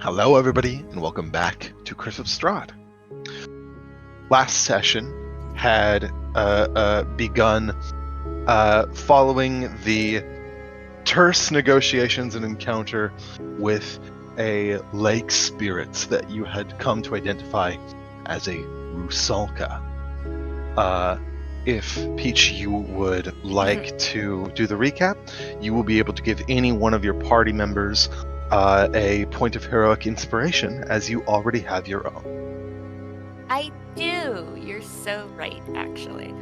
Hello, everybody, and welcome back to Curse of Strahd. Last session had begun following the terse negotiations and encounter with a lake spirit that you had come to identify as a Rusalka. If Peach, you would like to do the recap, you will be able to give any one of your party members a point of heroic inspiration, as you already have your own. I do. You're so right, actually.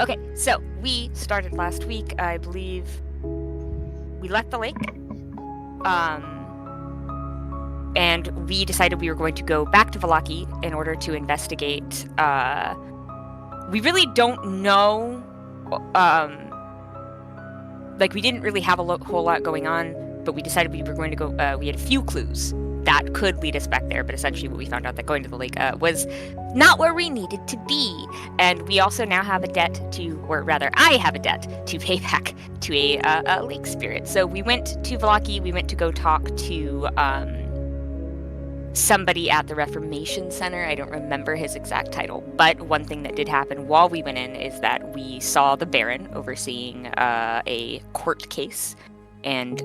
Okay, so we started last week. I believe we left the lake. And we decided we were going to go back to Vallaki in order to investigate. We really don't know. We didn't really have a whole lot going on, but we decided we were going to go. We had a few clues that could lead us back there, but essentially what we found out that going to the lake was not where we needed to be. And we also now have a debt or rather, I have a debt to pay back to a lake spirit. So we went to Vallaki. We went to go talk to somebody at the Reformation Center. I don't remember his exact title, but one thing that did happen while we went in is that we saw the Baron overseeing a court case and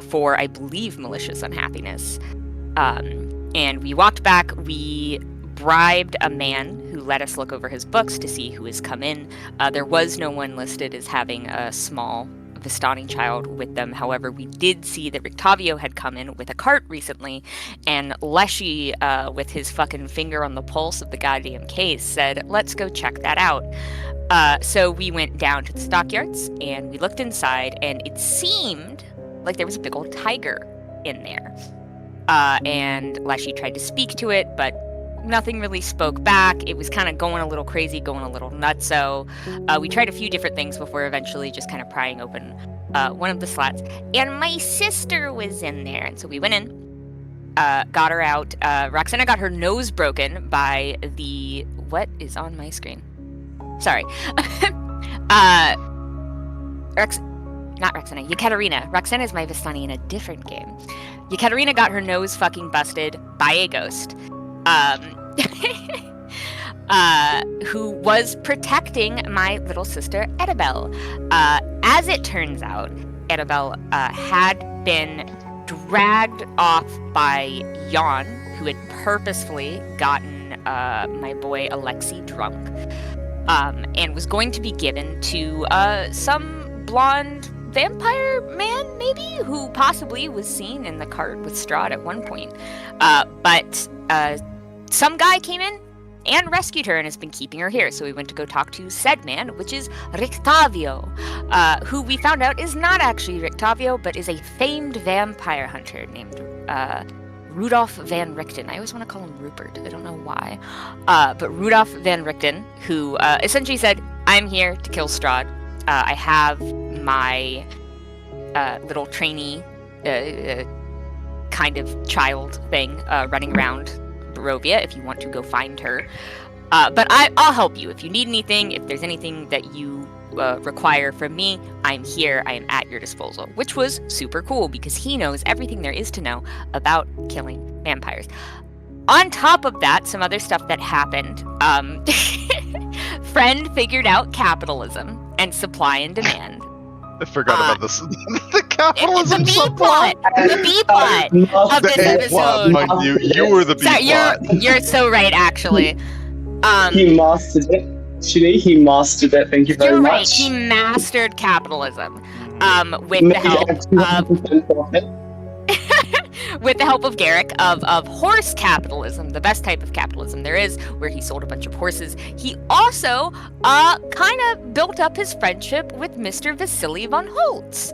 for, I believe, malicious unhappiness. And we walked back. We bribed a man who let us look over his books to see who has come in. There was no one listed as having a small Vistani child with them. However, we did see that Rictavio had come in with a cart recently, and Leshy, with his fucking finger on the pulse of the goddamn case, said, let's go check that out. So we went down to the stockyards, and we looked inside, and it seemed like there was a big old tiger in there. And Leshy tried to speak to it, but nothing really spoke back. It was kind of going a little crazy, going a little nutso. We tried a few different things before eventually just kind of prying open one of the slats. And my sister was in there. And so we went in, got her out. Roxana got her nose broken by the... What is on my screen? Sorry. Not Roxana, Yekaterina. Roxana is my Vistani in a different game. Yekaterina got her nose fucking busted by a ghost. Who was protecting my little sister, Edibel. As it turns out, Edibel had been dragged off by Jan, who had purposefully gotten my boy Alexei drunk, and was going to be given to some blonde vampire man, maybe, who possibly was seen in the cart with Strahd at one point. But some guy came in and rescued her and has been keeping her here. So we went to go talk to said man, which is Rictavio, who we found out is not actually Rictavio, but is a famed vampire hunter named Rudolf van Richten. I always want to call him Rupert. I don't know why. But Rudolf van Richten, who essentially said, I'm here to kill Strahd. I have my little trainee kind of child thing running around Barovia if you want to go find her. But I'll help you. If you need anything, if there's anything that you require from me, I'm here. I am at your disposal. Which was super cool because he knows everything there is to know about killing vampires. On top of that, some other stuff that happened. Friend figured out capitalism and supply and demand. I forgot about this. The capitalism the B-plot of this episode. Mind you were the Sorry, B-plot. you're so right, actually. He mastered it. Actually, he mastered it. Thank you very You're much. right. He mastered capitalism with the help of with the help of Garrick of horse capitalism, the best type of capitalism there is, where he sold a bunch of horses. He also kind of built up his friendship with Mr. Vasily von Holtz,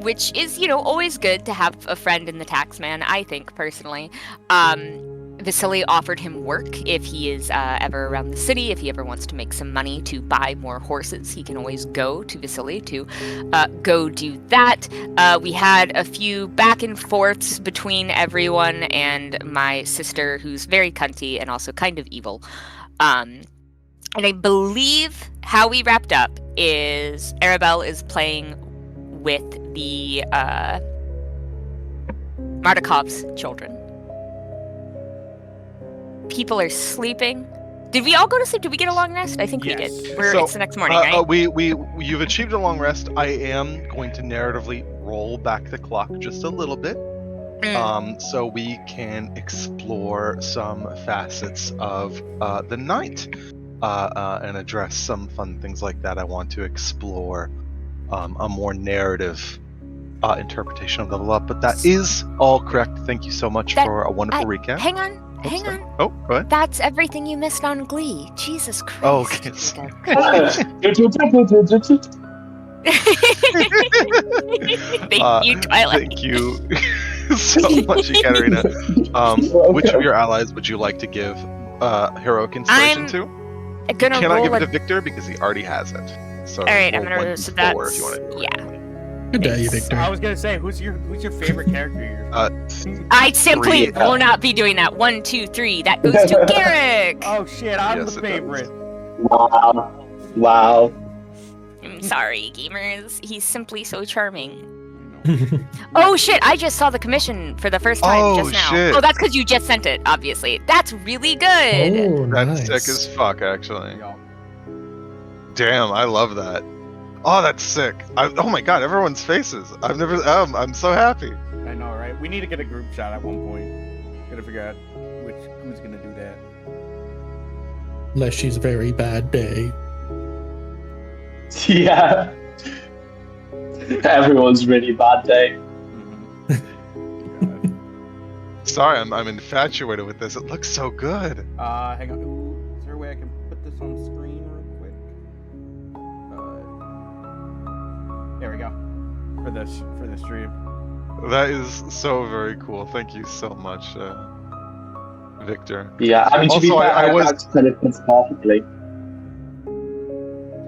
which is, always good to have a friend in the taxman, I think, personally. Vasily offered him work if he is ever around the city, if he ever wants to make some money to buy more horses. He can always go to Vasily to go do that. We had a few back and forths between everyone and my sister, who's very cunty and also kind of evil. And I believe how we wrapped up is Arabelle is playing with the Mardikov's children. People are sleeping. Did we all go to sleep? Did we get a long rest? I think we Yes. did. So, It's the next morning, right? You've achieved a long rest. I am going to narratively roll back the clock just a little bit, so we can explore some facets of the night, and address some fun things like that. I want to explore a more narrative interpretation of Level Up, but that is all correct. Thank you so much for a wonderful recap. Hang on. Oh, go ahead. That's everything you missed on Glee. Jesus Christ. Oh, okay. Thank you, Twilight. Thank you so much, Ekaterina. Which of your allies would you like to give heroic inspiration to? I'm gonna Cannot roll give it a... to Victor because he already has it. So All right, I'm roll gonna. 1d4 So if that's you want to do it. yeah. Good day, Victor. I was gonna say, who's your favorite character here? I simply Three. will not be doing that. 1, 2, 3. That goes to Garrick. Oh shit, I'm Yes, the it does. favorite. Wow. I'm sorry, gamers. He's simply so charming. Oh shit! I just saw the commission for the first time Oh, just now. shit. Oh, that's because you just sent it. Obviously, that's really good. Oh, That's nice. sick as fuck, actually. Yo. Damn, I love that. Oh, that's sick. Oh my god, everyone's faces. I've never. I'm so happy. I know, right? We need to get a group shot at one point. Gotta figure out who's gonna do that. Unless she's a very bad day. Yeah. Everyone's really bad day. Sorry, I'm infatuated with this. It looks so good. Hang on. Ooh, is there a way I can put this on screen real quick? There we go. For the stream. That is so very cool. Thank you so much, Victor. Yeah, I mean, to be Also, fair, I was- actually kind of fits perfectly.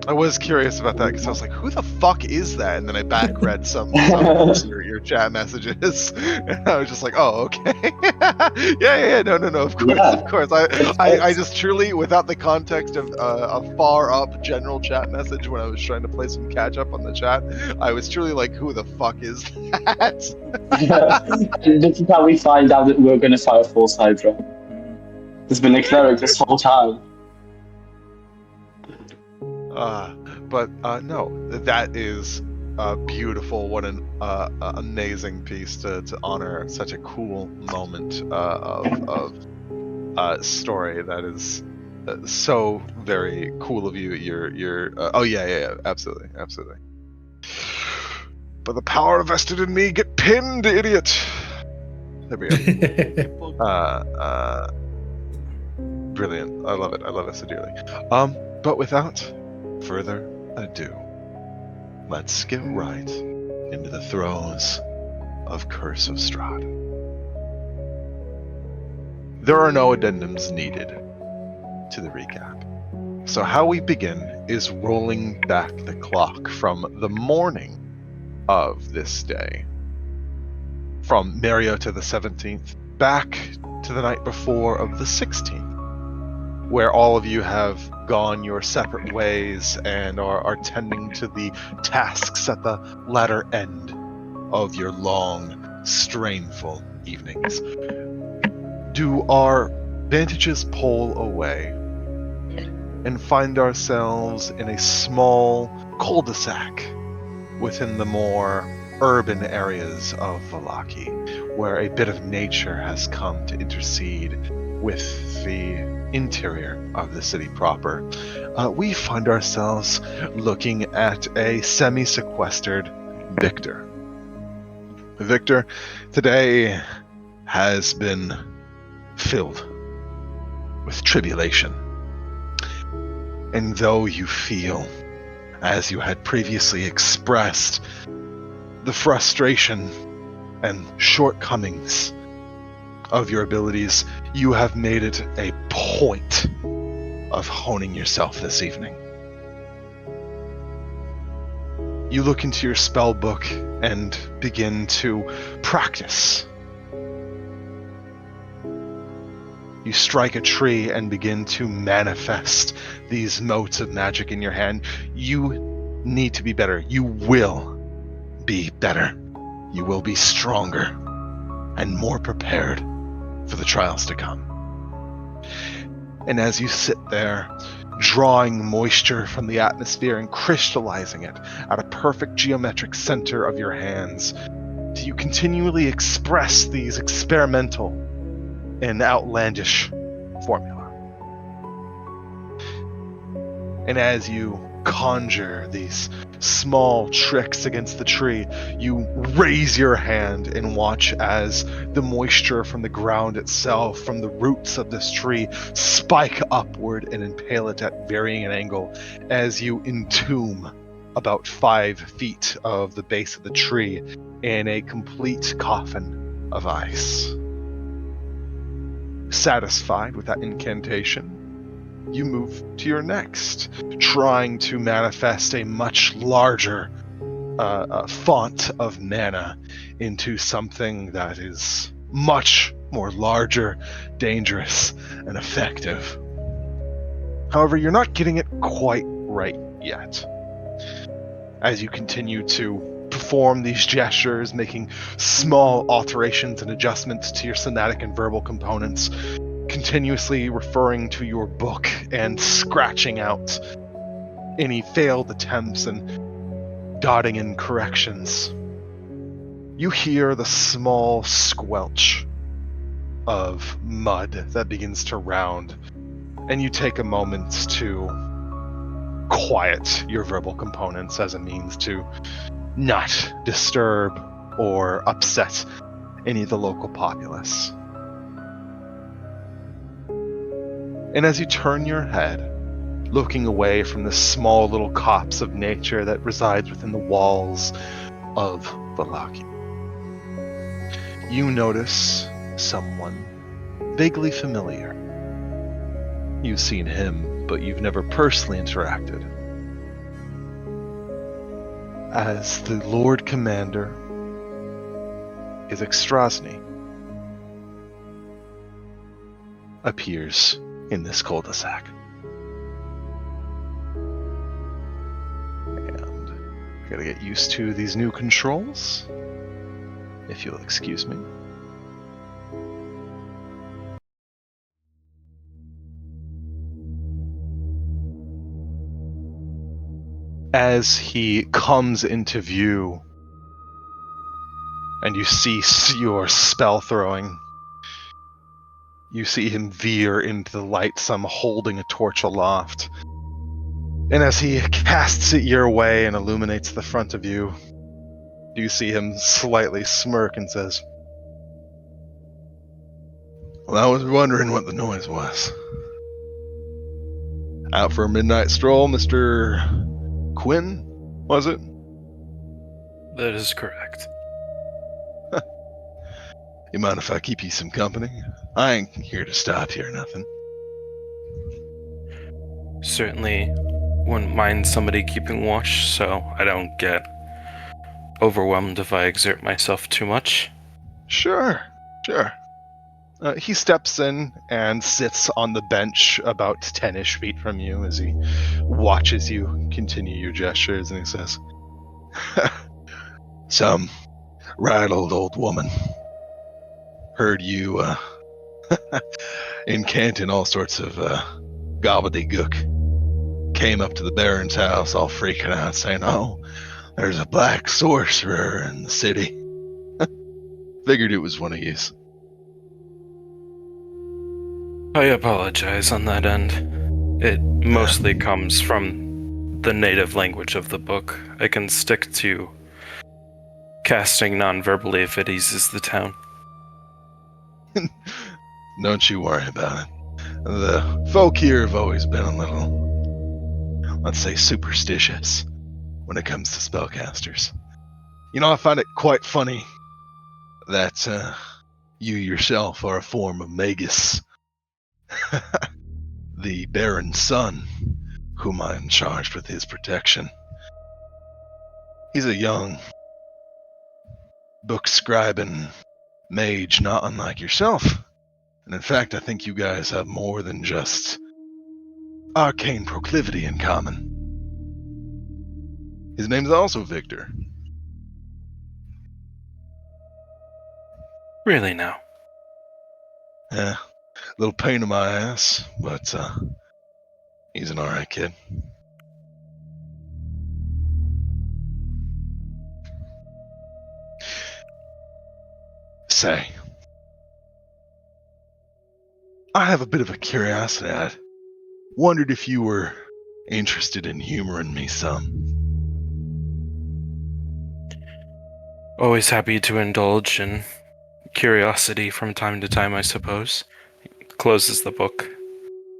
I was curious about that because I was like, "Who the fuck is that?" And then I back read some of your chat messages, and I was just like, "Oh, okay, yeah, no, of course, Yeah. of course." I just truly, without the context of a far up general chat message when I was trying to play some catch up on the chat, I was truly like, "Who the fuck is that?" And this is how we find out that we're going to fight a Force Hydra. There's been a cleric this whole time. No, that is beautiful. What an amazing piece to honor such a cool moment of story. That is so very cool of you. You're oh yeah, absolutely. But the power vested in me, get pinned, idiot. There we go. Brilliant. I love it so dearly. But without further ado, let's get right into the throes of Curse of Strahd. There are no addendums needed to the recap. So how we begin is rolling back the clock from the morning of this day, from Mariota the 17th, back to the night before of the 16th, where all of you have gone your separate ways and are tending to the tasks at the latter end of your long, strainful evenings. Do our vantages pull away and find ourselves in a small cul-de-sac within the more urban areas of Vallaki, where a bit of nature has come to intercede with the interior of the city proper. We find ourselves looking at a semi-sequestered Victor. Victor, today has been filled with tribulation. And though you feel, as you had previously expressed, the frustration and shortcomings of your abilities, you have made it a point of honing yourself this evening. You look into your spell book and begin to practice. You strike a tree and begin to manifest these motes of magic in your hand. You need to be better. You will be better. You will be stronger. and more prepared for the trials to come. And as you sit there, drawing moisture from the atmosphere and crystallizing it at a perfect geometric center of your hands, do you continually express these experimental and outlandish formula. And as you conjure these small tricks against the tree, you raise your hand and watch as the moisture from the ground itself, from the roots of this tree, spike upward and impale it at varying an angle as you entomb about 5 feet of the base of the tree in a complete coffin of ice. Satisfied with that incantation, you move to your next, trying to manifest a much larger font of mana into something that is much more larger, dangerous, and effective. However, you're not getting it quite right yet. As you continue to perform these gestures, making small alterations and adjustments to your somatic and verbal components, continuously referring to your book and scratching out any failed attempts and dotting in corrections, you hear the small squelch of mud that begins to round, and you take a moment to quiet your verbal components as a means to not disturb or upset any of the local populace. And as you turn your head, looking away from the small little copse of nature that resides within the walls of Valaki, you notice someone vaguely familiar. You've seen him, but you've never personally interacted. As the Lord Commander is Extrosny appears in this cul-de-sac. And I gotta get used to these new controls, if you'll excuse me. As he comes into view and you cease your spell throwing, you see him veer into the light, some holding a torch aloft. And as he casts it your way and illuminates the front of you, you see him slightly smirk and says, "Well, I was wondering what the noise was. Out for a midnight stroll, Mr. Quinn, was it?" That is correct. You mind if I keep you some company? I ain't here to stop you or nothing. Certainly wouldn't mind somebody keeping watch so I don't get overwhelmed if I exert myself too much. Sure. He steps in and sits on the bench about 10-ish feet from you as he watches you continue your gestures, and he says, "Some rattled old woman. Heard you incanting all sorts of gobbledygook. Came up to the Baron's house all freaking out, saying, 'Oh, there's a black sorcerer in the city.' Figured it was one of yous." I apologize on that end. It mostly comes from the native language of the book. I can stick to casting non-verbally if it eases the town. Don't you worry about it. The folk here have always been a little, let's say, superstitious when it comes to spellcasters. You know, I find it quite funny that you yourself are a form of Magus, the Baron's son, whom I am charged with his protection. He's a young, book-scribing mage not unlike yourself. And in fact, I think you guys have more than just arcane proclivity in common. His name's also Victor. Really now. Yeah, little pain in my ass, but he's an alright kid. Say, I have a bit of a curiosity. I wondered if you were interested in humoring me some. Always happy to indulge in curiosity from time to time, I suppose. Closes the book,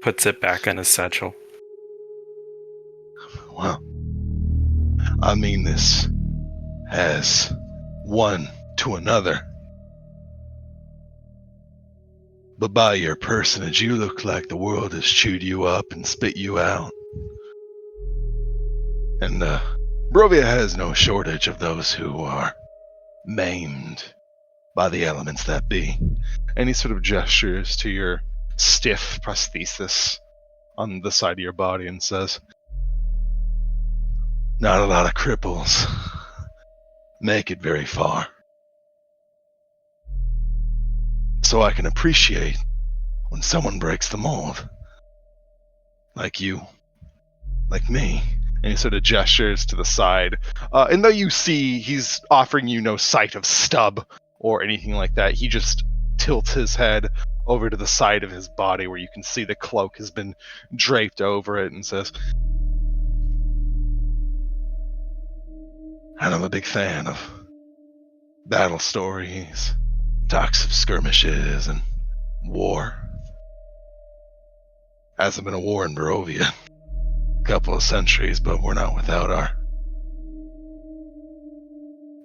puts it back in his satchel. Well, I mean this as one to another. But by your personage, you look like the world has chewed you up and spit you out. And Brovia has no shortage of those who are maimed by the elements that be. And he sort of gestures to your stiff prosthesis on the side of your body and says, not a lot of cripples make it very far. So I can appreciate when someone breaks the mold. Like you. Like me. And he sort of gestures to the side. And though you see he's offering you no sight of stub or anything like that, he just tilts his head over to the side of his body where you can see the cloak has been draped over it and says, and I'm a big fan of battle stories, talks of skirmishes, and war. Hasn't been a war in Barovia. A couple of centuries, but we're not without our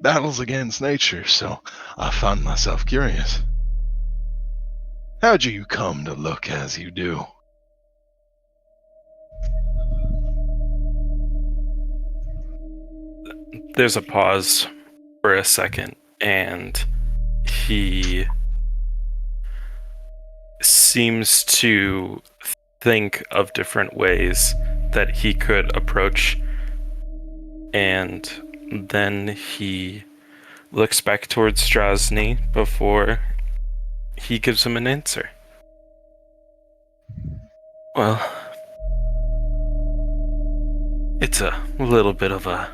battles against nature, so I found myself curious. How'd you come to look as you do? There's a pause for a second, and he seems to think of different ways that he could approach, and then he looks back towards Strasny before he gives him an answer. Well, it's a little bit of a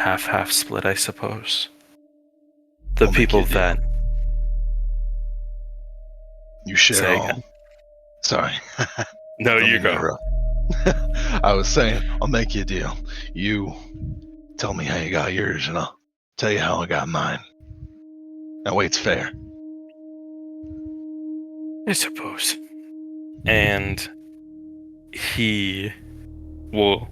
half-half split, I suppose. The I'll make people you a deal. that You share Say all. again? Sorry. No, Don't you mean to go. interrupt. I was saying, I'll make you a deal. You tell me how you got yours, and I'll tell you how I got mine. That way it's fair. I suppose. And he will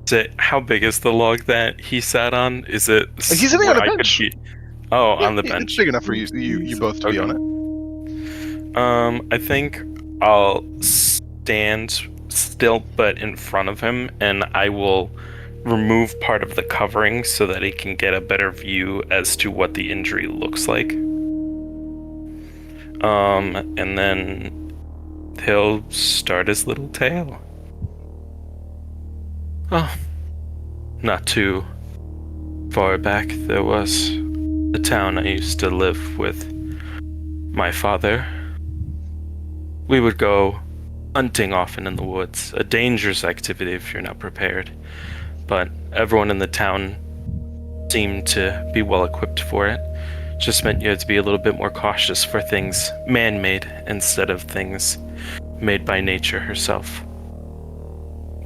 say, how big is the log that he sat on? Is it He's sitting where on a I could bench. be? Oh, Yeah, on the it's bench. big enough for you both to be on it. I think I'll stand still but in front of him, and I will remove part of the covering so that he can get a better view as to what the injury looks like. And then he'll start his little tale. Oh, not too far back, there was a town I used to live with my father. We would go hunting often in the woods, a dangerous activity if you're not prepared, but everyone in the town seemed to be well equipped for it. Just meant you had to be a little bit more cautious for things man-made instead of things made by nature herself.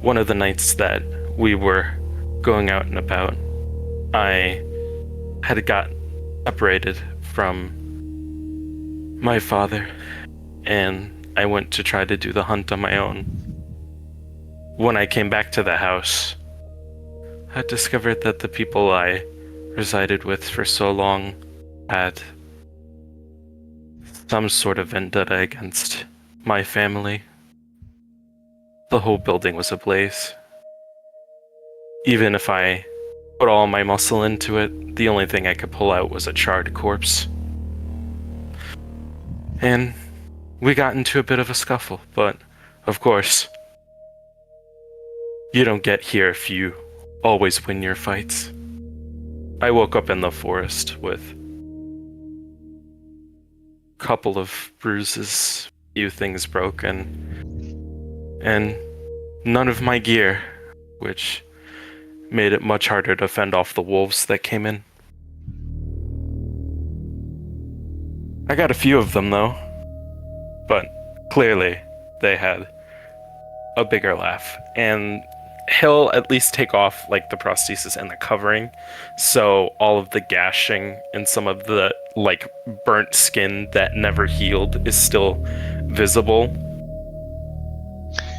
One of the nights that we were going out and about, I had got separated from my father, and I went to try to do the hunt on my own. When I came back to the house, I discovered that the people I resided with for so long had some sort of vendetta against my family. The whole building was ablaze. Even if I put all my muscle into it, the only thing I could pull out was a charred corpse. And we got into a bit of a scuffle, but of course, you don't get here if you always win your fights. I woke up in the forest with couple of bruises, few things broken, and none of my gear, which made it much harder to fend off the wolves that came in. I got a few of them though, but clearly they had a bigger laugh, and he'll at least take off like the prosthesis and the covering, so all of the gashing and some of the like burnt skin that never healed is still visible.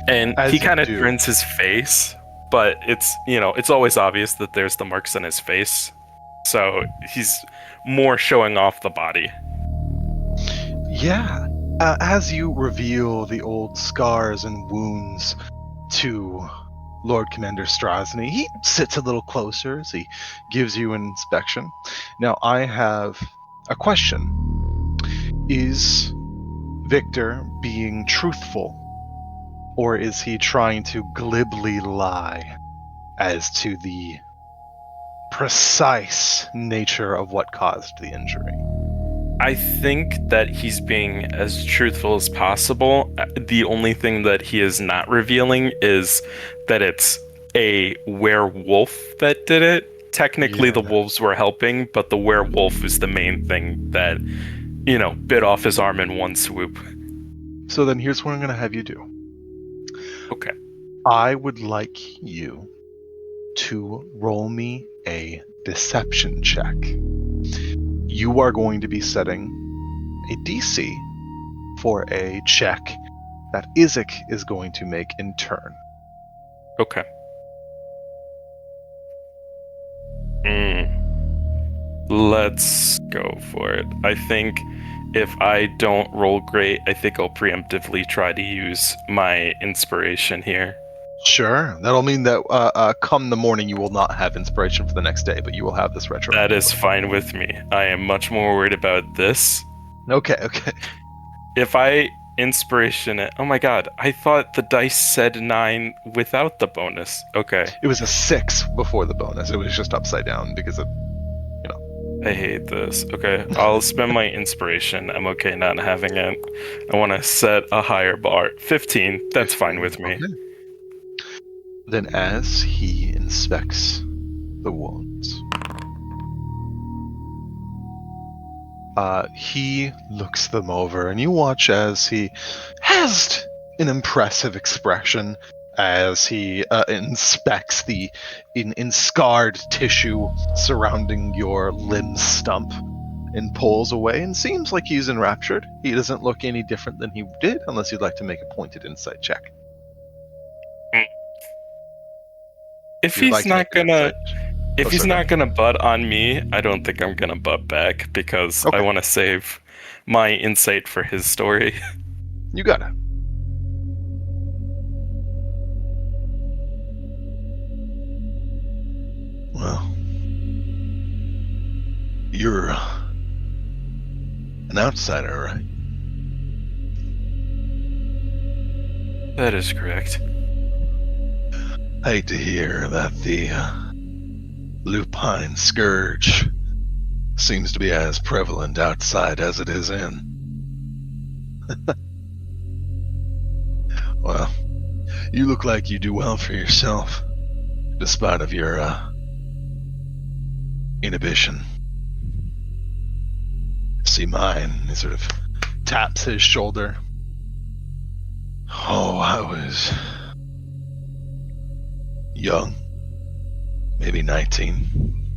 And As he you kind of do. turns his face, but it's, you know, it's always obvious that there's the marks on his face, so he's more showing off the body. Yeah. As you reveal the old scars and wounds to Lord Commander Strasny, he sits a little closer as he gives you an inspection. Now, I have a question. Is Victor being truthful, or is he trying to glibly lie as to the precise nature of what caused the injury? I think that he's being as truthful as possible. The only thing that he is not revealing is that it's a werewolf that did it. Technically, the Yeah. wolves were helping, but the werewolf is the main thing that, you know, bit off his arm in one swoop. So then here's what I'm going to have you do. Okay. I would like you to roll me a deception check. You are going to be setting a DC for a check that Isaac is going to make in turn. Okay. Let's go for it. I think if I don't roll great, I think I'll preemptively try to use my inspiration here. Sure. That'll mean that come the morning you will not have inspiration for the next day, but you will have this retro. That is fine with me. I am much more worried about this. Okay. If I inspiration it, oh my god, I thought the dice said 9 without the bonus. Okay. It was a 6 before the bonus. It was just upside down because of, I hate this. Okay, I'll spend my inspiration. I'm okay not having it. I want to set a higher bar. 15, that's fine with me. Okay. Then as he inspects the wounds, he looks them over, and you watch as he has an impressive expression as he inspects the scarred tissue surrounding your limb stump and pulls away and seems like he's enraptured. He doesn't look any different than he did, unless you'd like to make a pointed insight check. If You'd he's like to not make an gonna, insight- if Oh, he's sorry, not gonna butt on me, I don't think I'm gonna butt back because Okay. I want to save my insight for his story. You got it. Well, you're an outsider, right? That is correct. Hate to hear that the lupine scourge seems to be as prevalent outside as it is in. Well, you look like you do well for yourself, despite of your inhibition. See mine, he sort of taps his shoulder. Oh, I was young, maybe 19.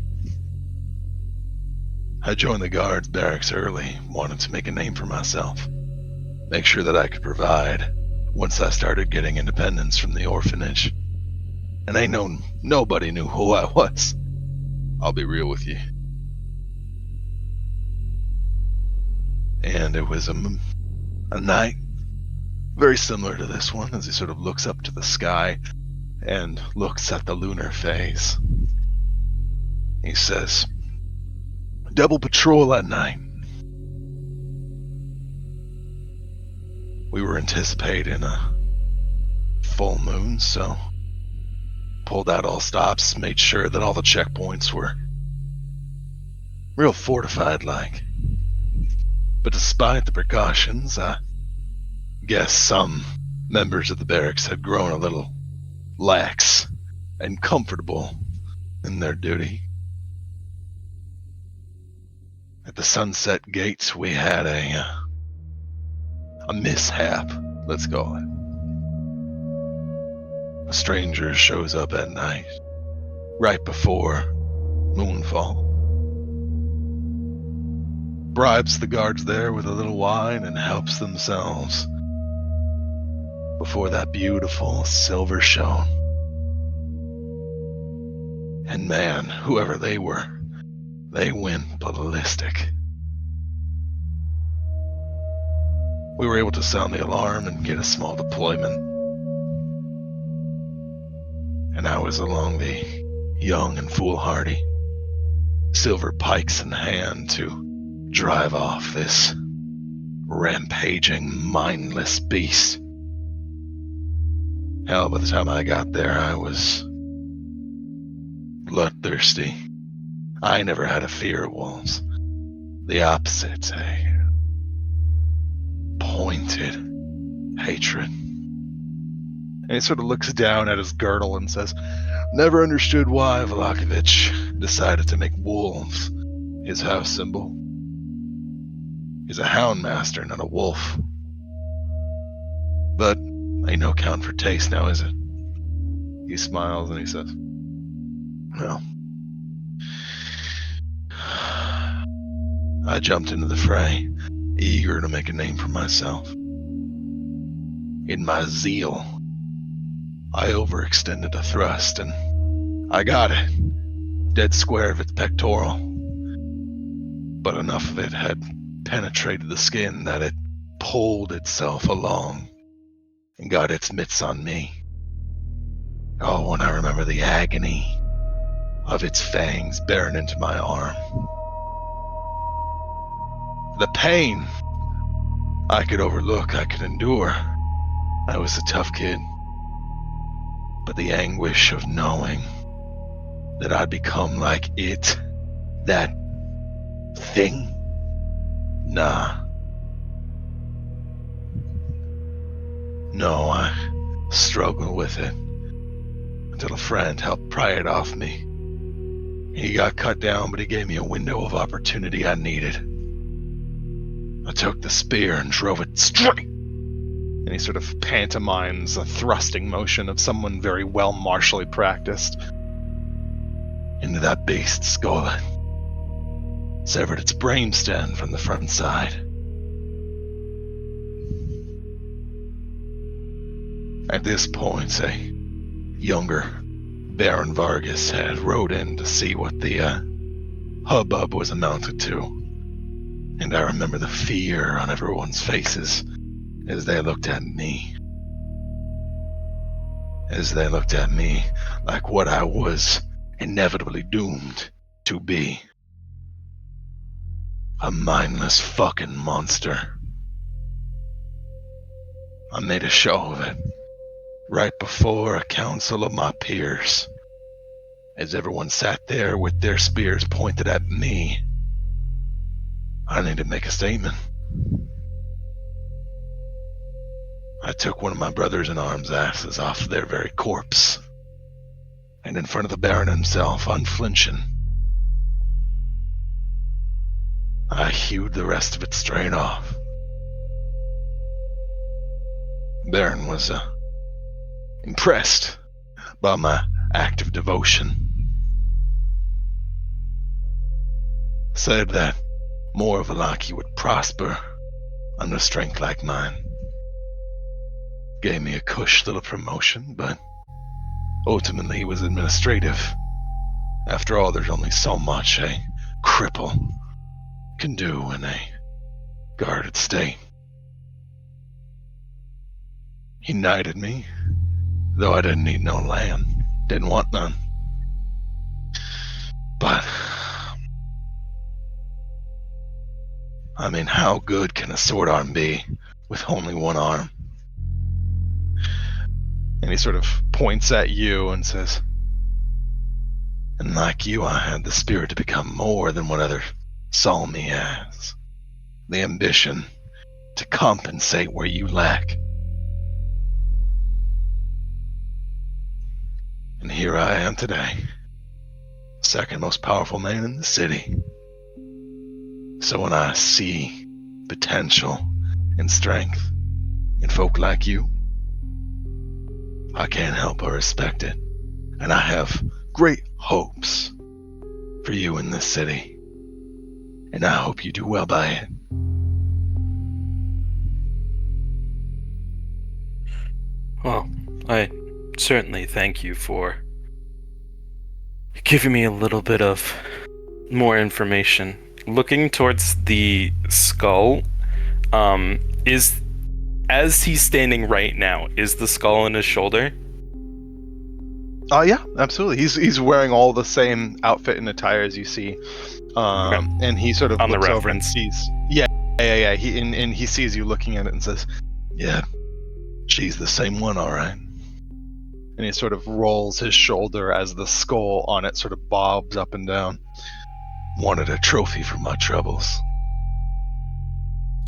I joined the guards barracks early, wanted to make a name for myself, make sure that I could provide once I started getting independence from the orphanage. And nobody knew who I was. I'll be real with you. And it was a night very similar to this one, as he sort of looks up to the sky and looks at the lunar phase. He says, double patrol at night. We were anticipating a full moon, so pulled out all stops, made sure that all the checkpoints were real fortified like. But despite the precautions, I guess some members of the barracks had grown a little lax and comfortable in their duty. At the Sunset Gates, we had a mishap, let's call it. A stranger shows up at night, right before moonfall. Bribes the guards there with a little wine and helps themselves before that beautiful silver shone. And man, whoever they were, they went ballistic. We were able to sound the alarm and get a small deployment. And I was along the young and foolhardy, silver pikes in hand to drive off this rampaging, mindless beast. Hell, by the time I got there, I was bloodthirsty. I never had a fear of wolves. The opposite, a pointed hatred. And he sort of looks down at his girdle and says, "Never understood why Vlakovich decided to make wolves his house symbol. He's a hound master, not a wolf. But ain't no count for taste now, is it?" He smiles and he says, "Well, I jumped into the fray, eager to make a name for myself. In my zeal, I overextended a thrust, and I got it, dead square of its pectoral. But enough of it had penetrated the skin that it pulled itself along and got its mitts on me. Oh, when I remember the agony of its fangs bearing into my arm. The pain I could overlook, I could endure. I was a tough kid. But the anguish of knowing that I'd become like it, that thing, nah. No, I struggled with it until a friend helped pry it off me. He got cut down, but he gave me a window of opportunity I needed. I took the spear and drove it straight. And he sort of pantomimes a thrusting motion of someone very well martially practiced into that beast's skull. Severed its brainstem from the front side. At this point, a younger Baron Vargas had rode in to see what the hubbub was amounted to. And I remember the fear on everyone's faces as they looked at me. As they looked at me like what I was inevitably doomed to be. A mindless fucking monster. I made a show of it, right before a council of my peers, as everyone sat there with their spears pointed at me. I need to make a statement. I took one of my brothers-in-arms' asses off their very corpse, and in front of the Baron himself, unflinching, I hewed the rest of it straight off. Baron was impressed by my act of devotion. Said that more of Valaki would prosper under strength like mine. Gave me a cush little promotion, but ultimately it was administrative. After all, there's only so much a cripple can do in a guarded state. He knighted me, though I didn't need no land, didn't want none. But I mean, how good can a sword arm be with only one arm? And he sort of points at you and says, and like you, I had the spirit to become more than what others saw me as. the ambition to compensate where you lack. And here I am today, second most powerful man in the city. So when I see potential and strength in folk like you, I can't help but respect it. And I have great hopes for you in this city. And I hope you do well by it. Well, I certainly thank you for giving me a little bit of more information. Looking towards the skull, is as he's standing right now, is the skull on his shoulder? Yeah, absolutely. He's wearing all the same outfit and attire as you see, and he sort of On the looks over and reference. sees. Yeah. And he sees you looking at it and says, "Yeah, she's the same one, all right." And he sort of rolls his shoulder as the skull on it sort of bobs up and down. Wanted a trophy for my troubles.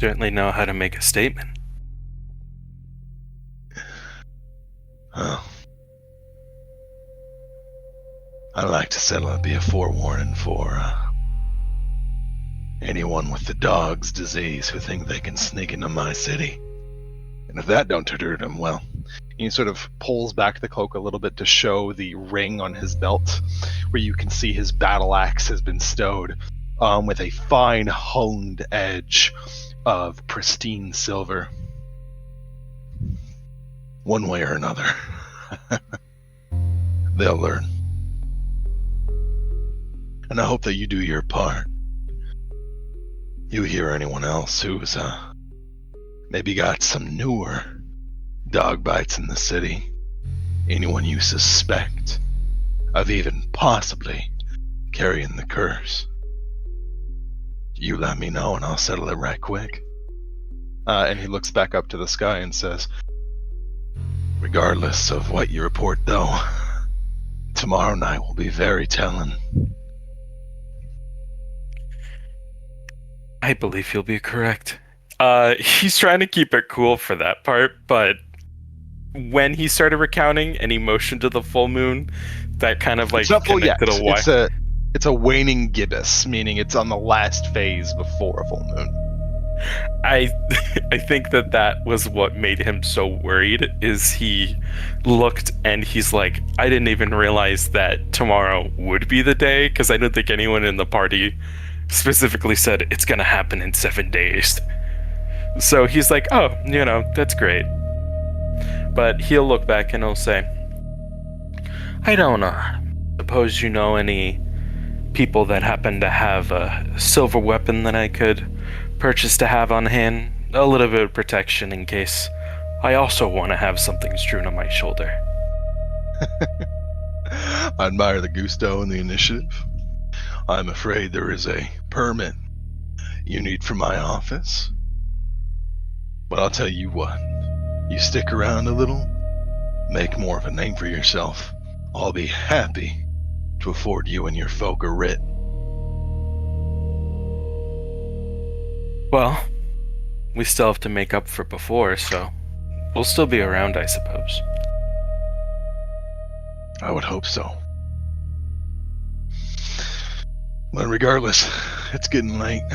Certainly know how to make a statement. Oh. I like to settle it be a forewarning for anyone with the dog's disease who think they can sneak into my city. And if that don't deter them, well, he sort of pulls back the cloak a little bit to show the ring on his belt, where you can see his battle axe has been stowed with a fine honed edge of pristine silver. One way or another, they'll learn. And I hope that you do your part. You hear anyone else who's maybe got some newer dog bites in the city, anyone you suspect of even possibly carrying the curse, you let me know and I'll settle it right quick. And he looks back up to the sky and says, regardless of what you report though, tomorrow night will be very telling. I believe you'll be correct. He's trying to keep it cool for that part, but when he started recounting and he motioned to the full moon, that kind of like It's not full yet. connected a wire. It's a waning gibbous, meaning it's on the last phase before a full moon. I think that was what made him so worried, is he looked and he's like, I didn't even realize that tomorrow would be the day, because I don't think anyone in the party specifically said it's gonna happen in 7 days. So he's like, oh, that's great. But he'll look back and he'll say, I don't suppose you know any people that happen to have a silver weapon that I could purchase to have on hand? A little bit of protection in case I also want to have something strewn on my shoulder. I admire the gusto and the initiative. I'm afraid there is a permit you need from my office. But I'll tell you what, you stick around a little, make more of a name for yourself. I'll be happy to afford you and your folk a writ. Well, we still have to make up for before, so we'll still be around, I suppose. I would hope so. But regardless, it's getting late.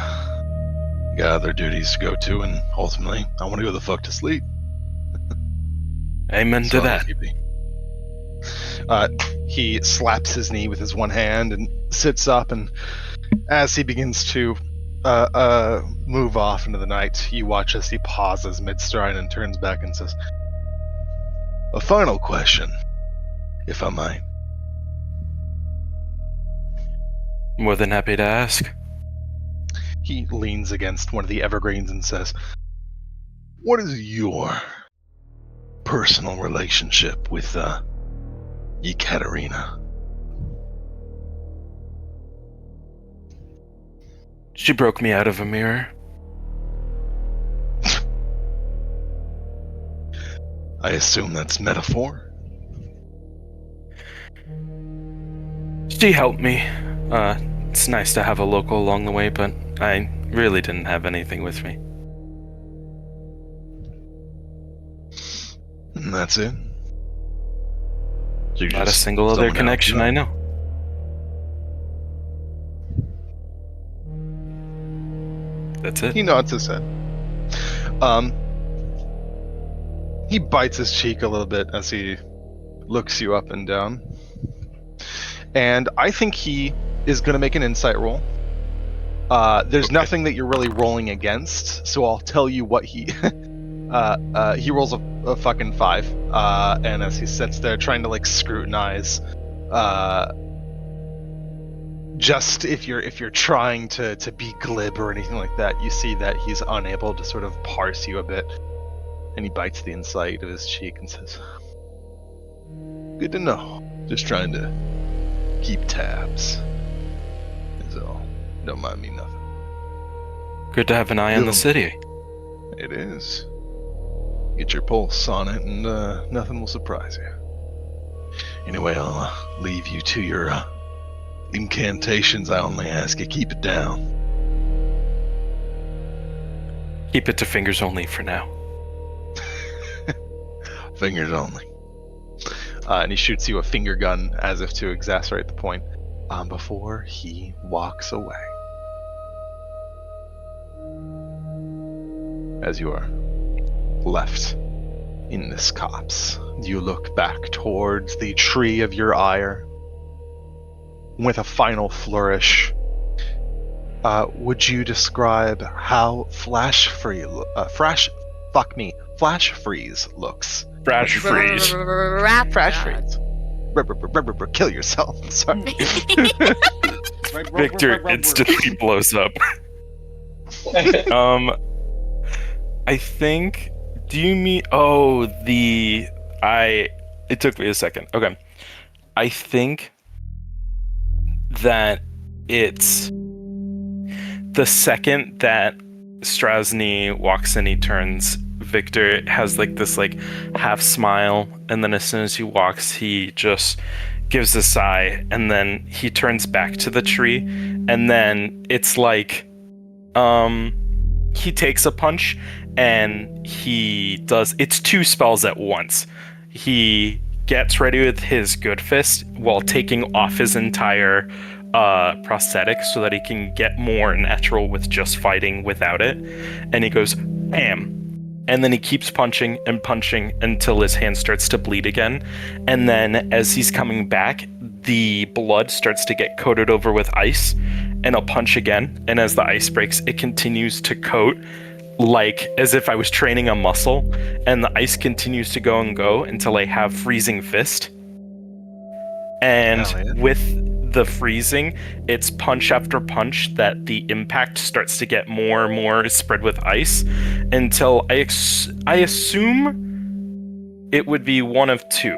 Got other duties to go to, and ultimately, I want to go the fuck to sleep. Amen to that. He slaps his knee with his one hand and sits up, and as he begins to move off into the night, you watch as he pauses mid-stride and turns back and says, a final question, if I might. More than happy to ask. He leans against one of the evergreens and says, what is your personal relationship with Ekaterina? She broke me out of a mirror. I assume that's metaphor? She helped me. It's nice to have a local along the way, but I really didn't have anything with me. And that's it. So you Not a just single other zone out, connection huh? I know. That's it. He nods his head. He bites his cheek a little bit as he looks you up and down. And I think he is going to make an insight roll. There's Okay. nothing that you're really rolling against, so I'll tell you what he he rolls a fucking 5. And as he sits there trying to like scrutinize, just if you're trying to be glib or anything like that, you see that he's unable to sort of parse you a bit. And he bites the inside of his cheek and says, "Good to know. Just trying to keep tabs. Is all. Don't mind me nothing." Good to have an eye on the city. It is. Get your pulse on it, and nothing will surprise you. Anyway, I'll leave you to your incantations. I only ask you keep it down. Keep it to fingers only for now. Fingers only. And he shoots you a finger gun as if to exacerbate the point before he walks away. As you are left in this copse, you look back towards the tree of your ire with a final flourish. Would you describe how Flash Freeze looks? Flash freeze. Flash Freeze. Kill yourself. Sorry. Victor instantly blows up. I think. Do you mean? Oh, It took me a second. Okay. I think that it's the second that Strasny walks in, he turns. Victor has like this like half smile, and then as soon as he walks, he just gives a sigh, and then he turns back to the tree, and then it's like he takes a punch and it's 2 spells at once. He gets ready with his good fist while taking off his entire prosthetic so that he can get more natural with just fighting without it, and he goes bam, and then he keeps punching and punching until his hand starts to bleed again, and then as he's coming back, the blood starts to get coated over with ice, and I'll punch again, and as the ice breaks, it continues to coat like as if I was training a muscle, and the ice continues to go and go until I have freezing fist. And Hell yeah. with the freezing, it's punch after punch that the impact starts to get more and more spread with ice until I assume it would be one of 2,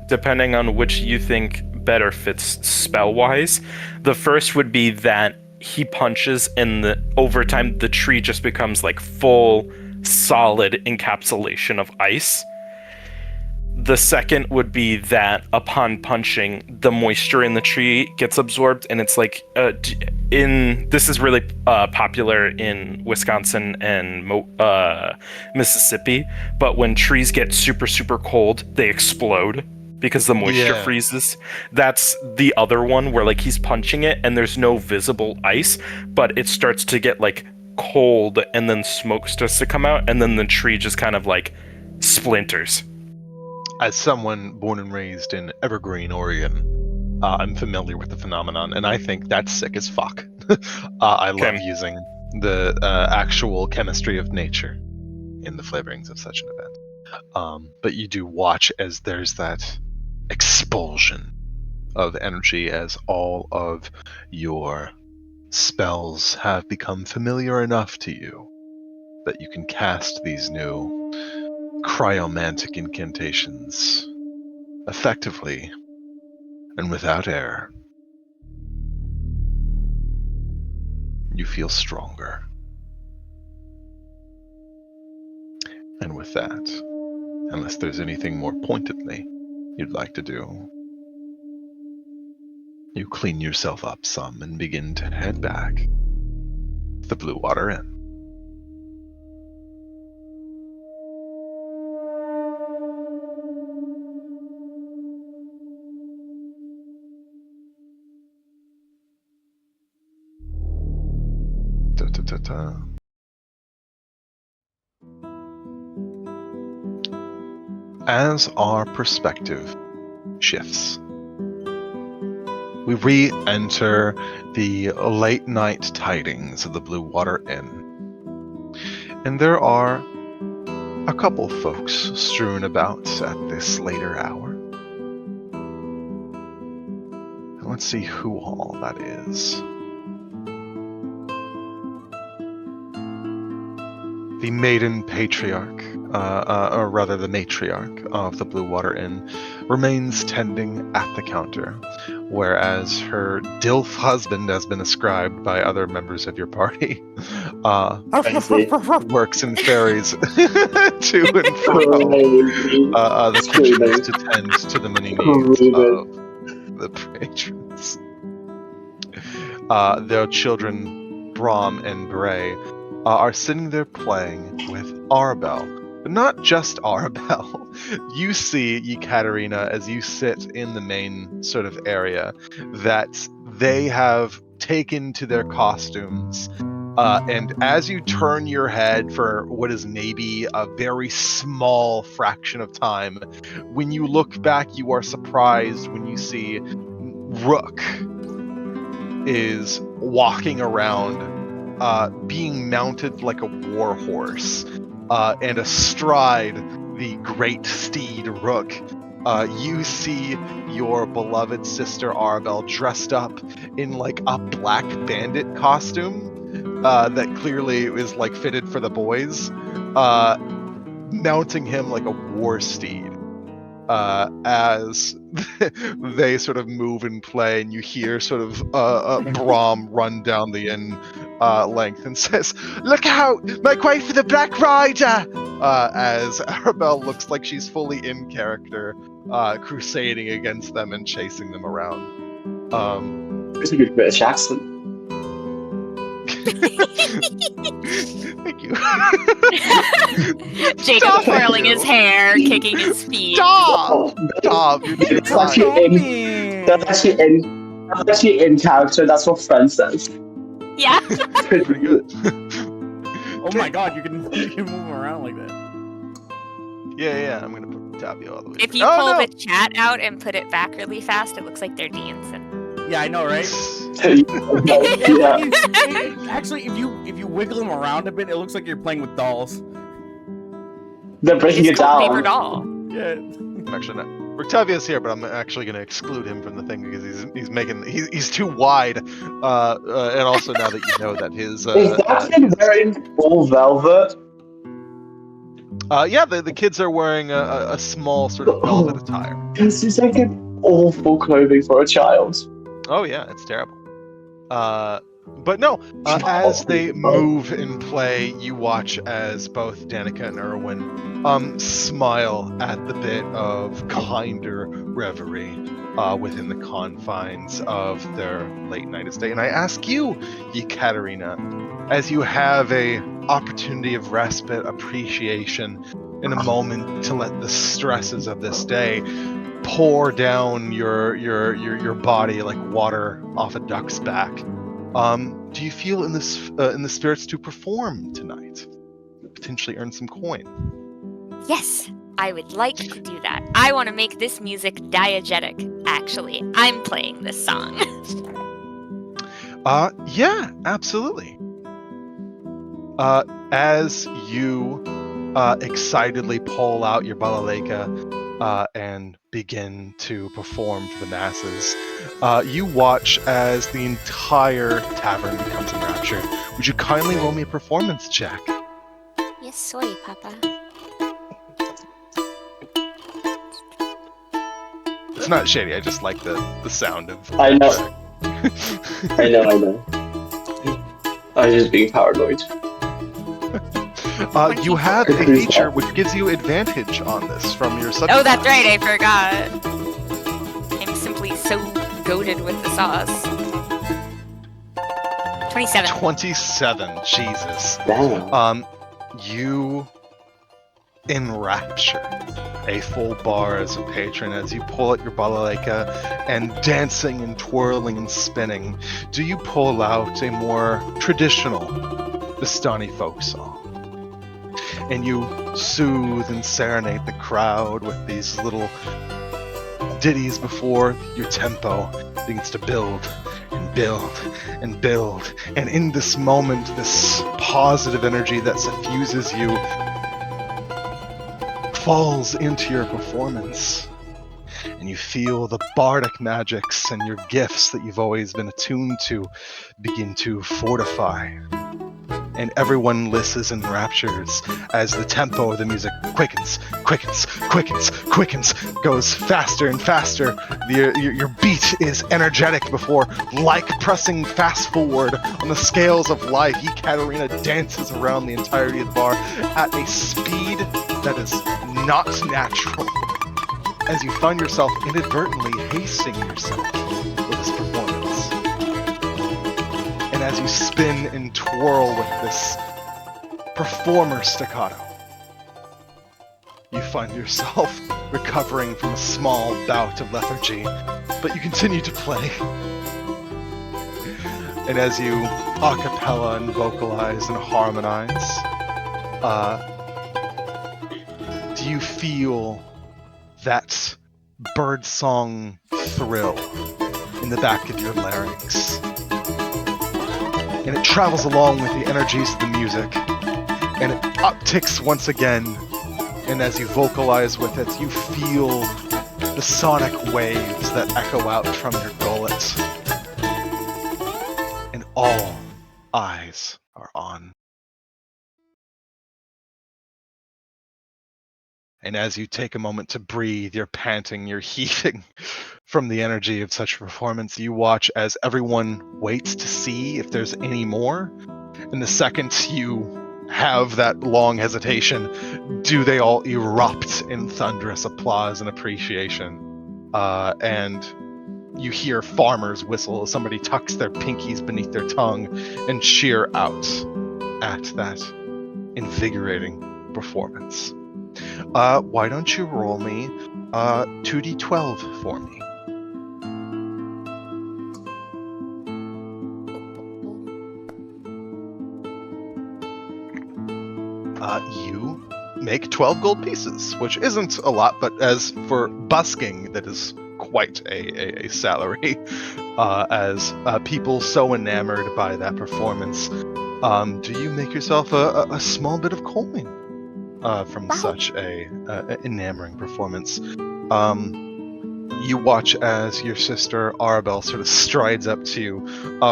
depending on which you think better fits spell-wise. The first would be that he punches and over time the tree just becomes like full solid encapsulation of ice. The second would be that upon punching, the moisture in the tree gets absorbed, and it's like this is really popular in Wisconsin and Mississippi, but when trees get super super cold, they explode because the moisture freezes. That's the other one where like he's punching it and there's no visible ice, but it starts to get like cold, and then smoke starts to come out, and then the tree just kind of like splinters. As someone born and raised in Evergreen, Oregon, I'm familiar with the phenomenon, and I think that's sick as fuck. I love using the actual chemistry of nature in the flavorings of such an event. But you do watch as there's that expulsion of energy as all of your spells have become familiar enough to you that you can cast these new cryomantic incantations effectively and without error. You feel stronger. And with that, unless there's anything more pointedly you'd like to do, you clean yourself up some and begin to head back the Blue Water Inn. Da-da-da-da. As our perspective shifts, we re-enter the late night tidings of the Blue Water Inn. And there are a couple folks strewn about at this later hour. And let's see who all that is. The maiden patriarch, or rather the matriarch of the Blue Water Inn, remains tending at the counter, whereas her DILF husband has been ascribed by other members of your party, works and ferries to and from the kitchens to tend to the many needs of the patrons. Their children, Brahm and Bray, are sitting there playing with Arabelle. But not just Arabelle. You see, Yekaterina, as you sit in the main sort of area, that they have taken to their costumes. And as you turn your head for what is maybe a very small fraction of time, when you look back, you are surprised when you see Rook is walking around, being mounted like a war horse, and astride the great steed Rook. You see your beloved sister Arabelle dressed up in like a black bandit costume that clearly is like fitted for the boys, mounting him like a war steed. As they sort of move and play, and you hear sort of Brahm run down the inn length and says, "Look out! Make way for the Black Rider!" As Arabelle looks like she's fully in character, crusading against them and chasing them around. It's a good British accent. Thank you. Jacob twirling his hair, kicking his feet. Stop! You're too That's actually in character. That's what Fran says. Yeah. pretty good. Oh my god, you can move around like that. Yeah, I'm gonna put Tabio all the way. If you pull the chat out and put it back really fast, it looks like they're dancing. Yeah, I know, right? Yeah. Actually, if you wiggle them around a bit, it looks like you're playing with dolls. They're breaking It's it called down. Paper Doll. Yeah. I'm actually not. Octavia's here, but I'm actually going to exclude him from the thing because he's too wide, and also now that you know that his. Is that kid wearing all velvet? Yeah, the kids are wearing a small sort of velvet attire. This is like an awful clothing for a child. Oh yeah, it's terrible. But no, as they move and play, you watch as both Danica and Erwin smile at the bit of kinder reverie within the confines of their late night estate. And I ask you, Yekaterina, as you have a opportunity of respite, appreciation, and a moment to let the stresses of this day pour down your body like water off a duck's back. Do you feel in the spirits to perform tonight? Potentially earn some coin. Yes, I would like to do that. I want to make this music diegetic, actually. I'm playing this song. Yeah, absolutely. As you excitedly pull out your balalaika and begin to perform for the masses, you watch as the entire tavern becomes enraptured. Would you kindly roll me a performance check? Yes, soy, Papa. It's not shady, I just like the sound of... I know. I know. I was just being paranoid. You have a feature which gives you advantage on this from your subject. Oh, that's right, I forgot. I'm simply so goated with the sauce. 27. 27. Jesus. Damn. You enrapture a full bar as a patron as you pull out your balalaika and dancing and twirling and spinning. Do you pull out a more traditional Vistani folk song? And you soothe and serenade the crowd with these little ditties before your tempo begins to build and build and build. And in this moment, this positive energy that suffuses you falls into your performance. And you feel the bardic magics and your gifts that you've always been attuned to begin to fortify. And everyone listens in raptures as the tempo of the music quickens, goes faster and faster. Your beat is energetic before, like pressing fast forward on the scales of life. Ekaterina dances around the entirety of the bar at a speed that is not natural, as you find yourself inadvertently hastening yourself with this performance. And as you spin and twirl with this performer staccato, you find yourself recovering from a small bout of lethargy, but you continue to play. And as you a cappella and vocalize and harmonize, do you feel that birdsong thrill in the back of your larynx? And it travels along with the energies of the music, and it upticks once again. And as you vocalize with it, you feel the sonic waves that echo out from your gullet. And all eyes are on. And as you take a moment to breathe, you're panting, you're heaving from the energy of such a performance. You watch as everyone waits to see if there's any more. And the second you have that long hesitation, do they all erupt in thunderous applause and appreciation? And you hear farmers whistle as somebody tucks their pinkies beneath their tongue and cheer out at that invigorating performance. Why don't you roll me 2d12 for me? You make 12 gold pieces, which isn't a lot, but as for busking, that is quite a salary. As people so enamored by that performance, do you make yourself a small bit of coin from such a enamoring performance? You watch as your sister Arabelle sort of strides up to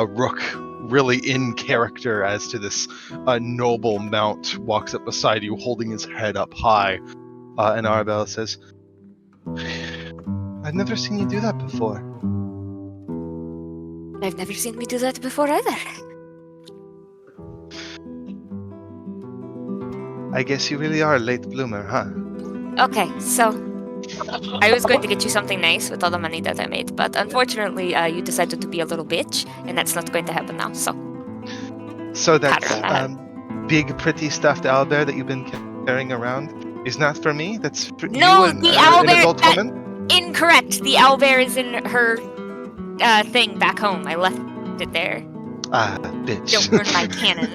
Rook, really in character as to this noble mount, walks up beside you holding his head up high, and Arabelle says, I've never seen you do that before. I've never seen me do that before either. I guess you really are a late bloomer, huh? Okay, so I was going to get you something nice with all the money that I made, but unfortunately you decided to be a little bitch, and that's not going to happen now, so. So that Pattern. big, pretty stuffed owlbear that you've been carrying around is not for me? That's for No, you and the an owlbear- adult woman? Incorrect! The owlbear is in her thing back home. I left it there. Ah, bitch. Don't ruin my cannon.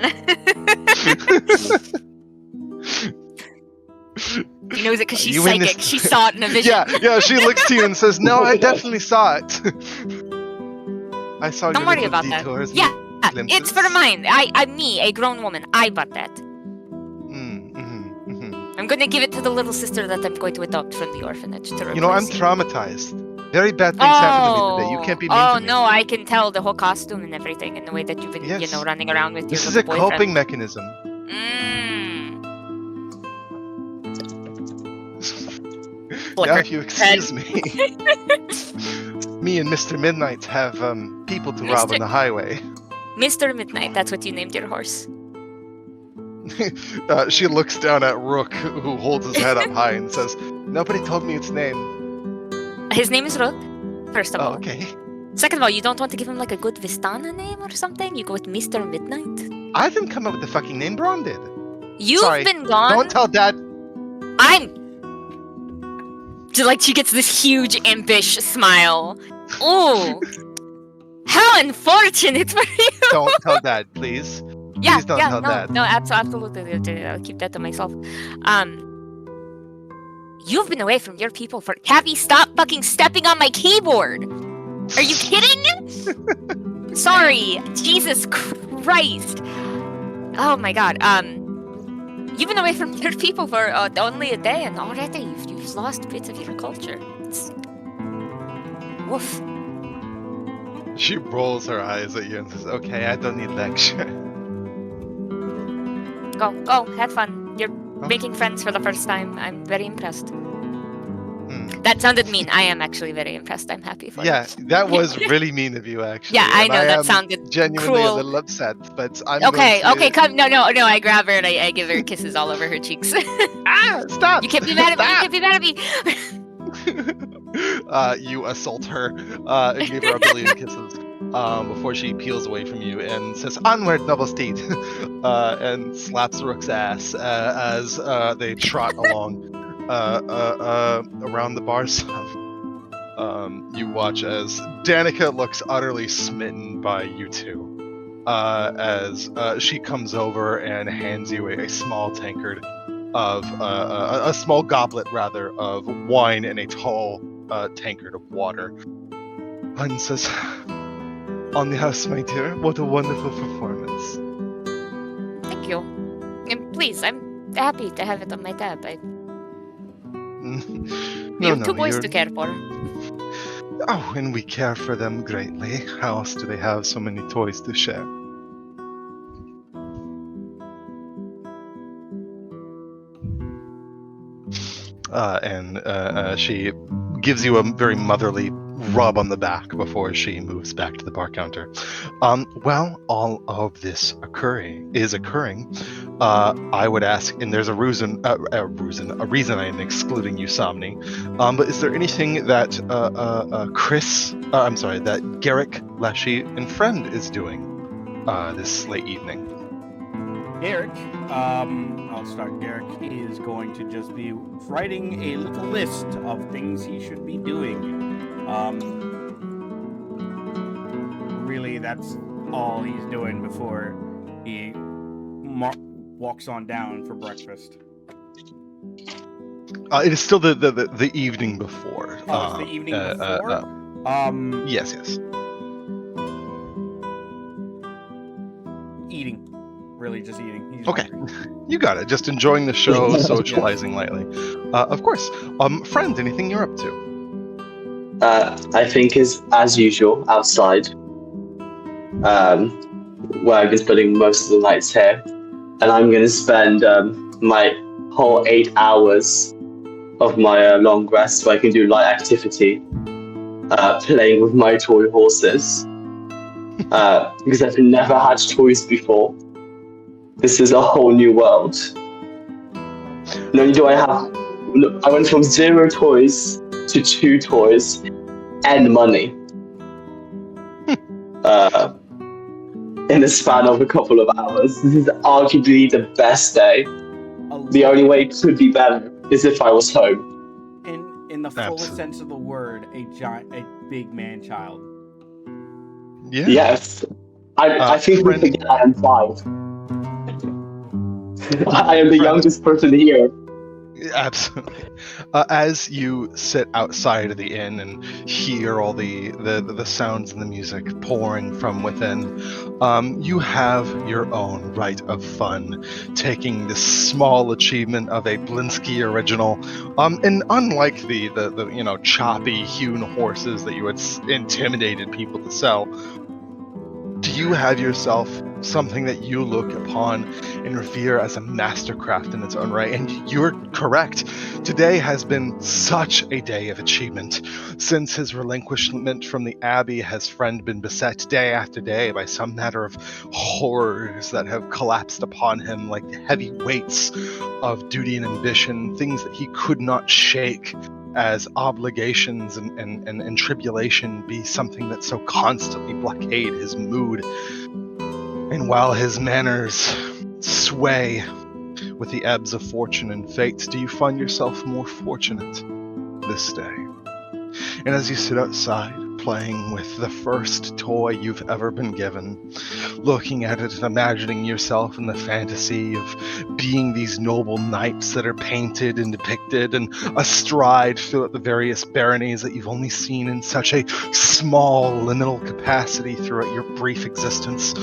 She knows it because she's You psychic. witnessed- She saw it in a vision. Yeah, she looks to you and says, no, I definitely saw it. I saw Don't your worry little about that. detours and Yeah, glimpses. it's for mine. I'm me, a grown woman. I bought that. I'm going to give it to the little sister that I'm going to adopt from the orphanage to replace. You know, I'm traumatized. Very bad things happened to me today. You can't be mean to me. no, I can tell the whole costume and everything and the way that you've been, Yes. running around with This your is a little boyfriend. coping mechanism. Now, Flicker. if you excuse me, me and Mr. Midnight have people to rob Mr. on the highway. Mr. Midnight, that's what you named your horse. She looks down at Rook, who holds his head up high and says, nobody told me its name. His name is Rook, first of Oh, all. okay. Second of all, you don't want to give him like a good Vistana name or something? You go with Mr. Midnight? I didn't come up with the fucking name. Braun did. You've Sorry. been gone. Don't tell Dad. Like, she gets this huge impish smile. Ooh. How unfortunate for you. Don't tell Dad, please. Yeah, Please don't tell Dad. No, absolutely. I'll keep that to myself. You've been away from your people for. Cappy, stop fucking stepping on my keyboard. Are you kidding? Sorry. Jesus Christ. Oh my God. You've been away from your people for only a day, and already you've lost bits of your culture. It's... Woof. She rolls her eyes at you and says, "Okay, I don't need lecture." Go, have fun. You're making friends for the first time. I'm very impressed. That sounded mean. I am actually very impressed. I'm happy for you. Yeah, that was really mean of you, actually. Yeah, I and know, that am sounded genuinely cruel. a little upset, but I'm Okay, going to... come. No, I grab her and I give her kisses all over her cheeks. Ah, stop! You can't be mad at me. You can't be mad at me. You assault her and give her a billion kisses before she peels away from you and says, "Onward, noble steed," and slaps Rook's ass as they trot along around the bar stop. You watch as Danica looks utterly smitten by you two as she comes over and hands you a small tankard of a small goblet rather of wine and a tall tankard of water, and says, "On the house, my dear. What a wonderful performance." Thank you. And please, I'm happy to have it on my tab. You have two boys to care for. Oh, and we care for them greatly. How else do they have so many toys to share? And she gives you a very motherly rub on the back before she moves back to the bar counter. Well, all of this is occurring. I would ask, and there's a reason I am excluding you, Somni. But is there anything that that Garrick, Leshy, and Friend is doing this late evening? Garrick, I'll start. Garrick is going to just be writing a little list of things he should be doing. Really, that's all he's doing before he walks on down for breakfast. It is still the evening before. Oh, it's the evening before? Yes. Eating. Really, just eating. He's Okay. hungry. You got it. Just enjoying the show, socializing lightly. Of course. Friend, anything you're up to? I think is as usual outside, where I'm just spending most of the nights here, and I'm going to spend my whole 8 hours of my long rest where I can do light activity, playing with my toy horses, because I've never had toys before. This is a whole new world. Not only do I went from 0 toys to 2 toys and money in the span of a couple of hours. This is arguably the best day. The only way it could be better is if I was home. In the fullest sense of the word, a big man child. Yeah. Yes. I think we forget I am 5. I am the youngest person here. Absolutely. As you sit outside of the inn and hear all the sounds and the music pouring from within, you have your own right of fun, taking this small achievement of a Blinsky original, and unlike the choppy hewn horses that you had intimidated people to sell, do you have yourself something that you look upon and revere as a mastercraft in its own right? And you're correct. Today has been such a day of achievement. Since his relinquishment from the Abbey, has Friend been beset day after day by some matter of horrors that have collapsed upon him like heavy weights of duty and ambition, things that he could not shake as obligations and tribulation be something that so constantly blockade his mood, and while his manners sway with the ebbs of fortune and fate, do you find yourself more fortunate this day? And as you sit outside, playing with the first toy you've ever been given, looking at it and imagining yourself in the fantasy of being these noble knights that are painted and depicted and astride throughout the various baronies that you've only seen in such a small liminal capacity throughout your brief existence,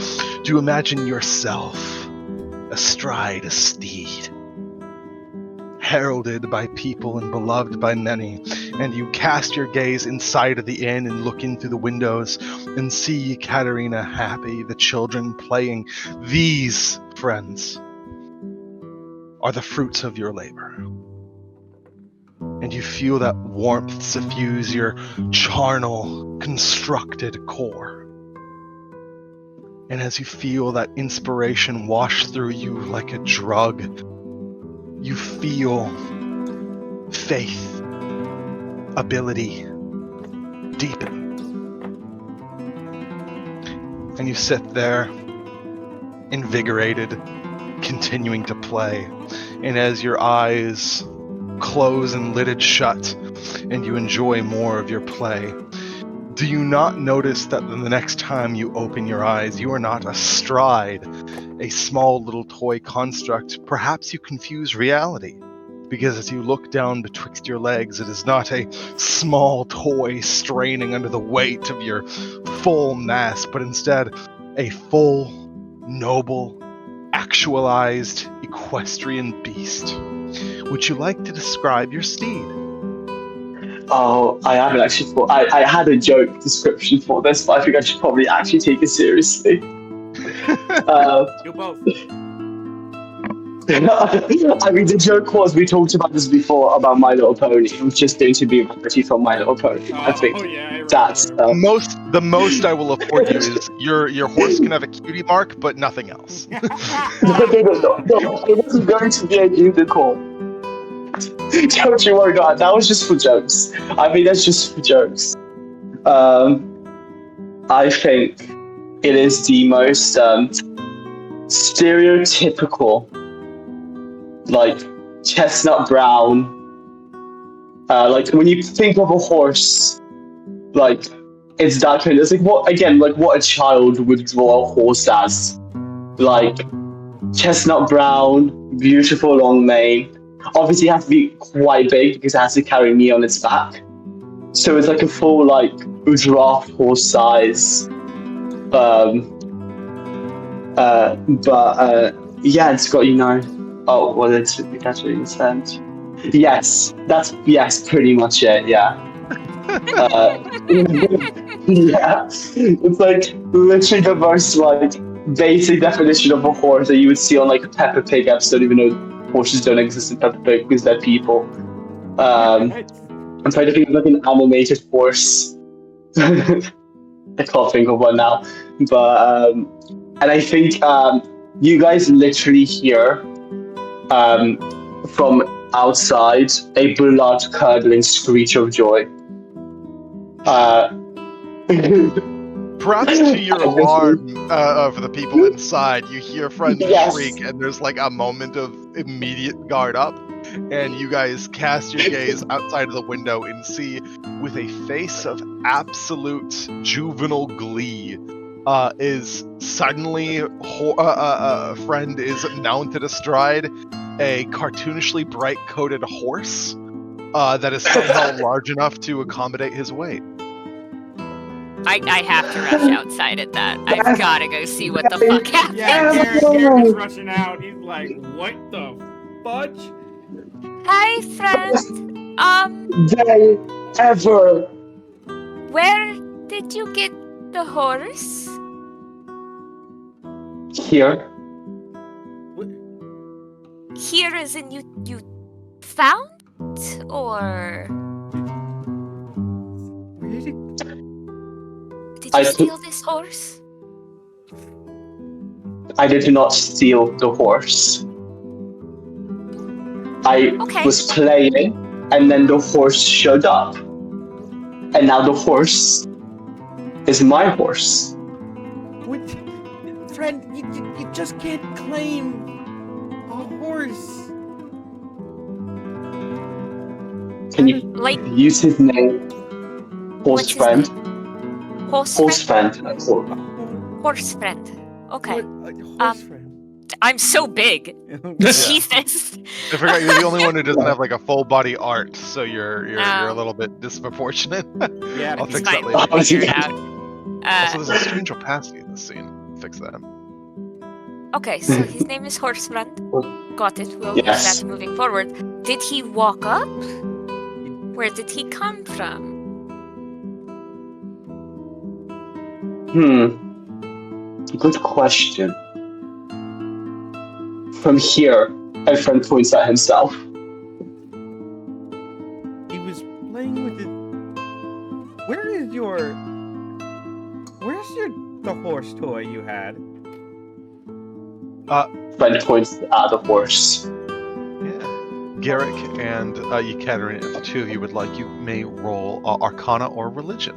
do you imagine yourself astride a steed, heralded by people and beloved by many, and you cast your gaze inside of the inn and look in through the windows and see Katerina happy, the children playing. These, friends, are the fruits of your labor. And you feel that warmth suffuse your charnel constructed core. And as you feel that inspiration wash through you like a drug, you feel faith, ability deepen. And you sit there, invigorated, continuing to play. And as your eyes close and lidded shut, and you enjoy more of your play, do you not notice that the next time you open your eyes, you are not astride a small little toy construct? Perhaps you confuse reality, because as you look down betwixt your legs, it is not a small toy straining under the weight of your full mass, but instead a full, noble, actualized equestrian beast. Would you like to describe your steed? Oh, I haven't actually thought. I had a joke description for this, but I think I should probably actually take it seriously. Do both. I mean, the joke was, we talked about this before about My Little Pony. It was just going to be Rarity from My Little Pony. I think that's the most I will afford you is your horse can have a cutie mark, but nothing else. No. It wasn't going to be an unicorn. Don't you worry, God. That was just for jokes. I mean, that's just for jokes. I think it is the most stereotypical, like, chestnut brown. Like, when you think of a horse, like, it's that kind of, it's like what a child would draw a horse as. Like, chestnut brown, beautiful long mane. Obviously, it has to be quite big because it has to carry me on its back. So it's like a full, like, giraffe horse size. Yeah, it's got, oh, well, that's what you said. Yes, yes, pretty much it, yeah. Yeah, it's like literally the most, like, basic definition of a horse that you would see on, like, a Peppa Pig episode, even though horses don't exist in Peppa Pig because they're people. I'm trying to think of, like, an animated horse. I can't think of one now. But, and I think you guys literally hear from outside a blood-curdling screech of joy. Perhaps to your alarm for the people inside, you hear friends shriek, and there's like a moment of immediate guard up, and you guys cast your gaze outside of the window and see, with a face of absolute juvenile glee, is suddenly friend is mounted astride a cartoonishly bright-coated horse that is somehow large enough to accommodate his weight. I have to rush outside at that. I've got to go see what the fuck happened. Yeah, Garrett is rushing out. He's like, what the fudge? Hi, friend. They ever. Where did you get the horse? Here. Here as in you found? Or... Where did it... Did you steal this horse? I did not steal the horse. I was playing and then the horse showed up. And now the horse is my horse. What? Friend, you just can't claim a horse. Can you Like, use his name? Horse what's his friend? name? Horse Horse friend? friend. Horse friend. Okay. Horse friend. I'm so big. Jesus. I forgot you're the only one who doesn't have like a full body art, so you're a Oh. little bit disproportionate. Yeah, I'll It's fix fine. that later. We'll figure it out. Also, there's a strange opacity in this scene. Fix that. Okay, so his name is Horse Friend. Got it. We'll use Yes. that moving forward. Did he walk up? Where did he come from? Good question. From here, my friend points at himself. He was playing with it. Where's the horse toy you had? Friend points at the horse. Yeah. Garrick and Ekaterina, if the two of you would like, you may roll Arcana or Religion.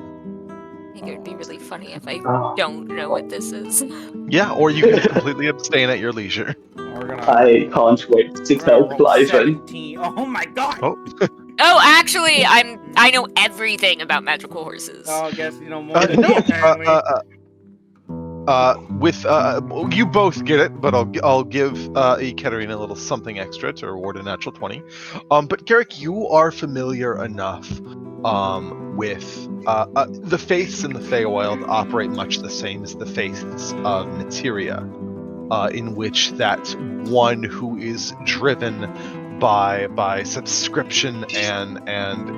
I think it would be really funny if I Oh, don't know what this is. Yeah, or you can completely abstain at your leisure. We're gonna. I can't wait to we're tell gonna roll Cliven. 17. Oh my god! Oh. Oh, actually, I know everything about magical horses. Oh, I guess you know more than me, No, apparently. with you both get it, but I'll give Ekaterina a little something extra to reward a natural 20. But Garrick, you are familiar enough with the faiths in the Feywild operate much the same as the faiths of Materia, in which that one who is driven by subscription and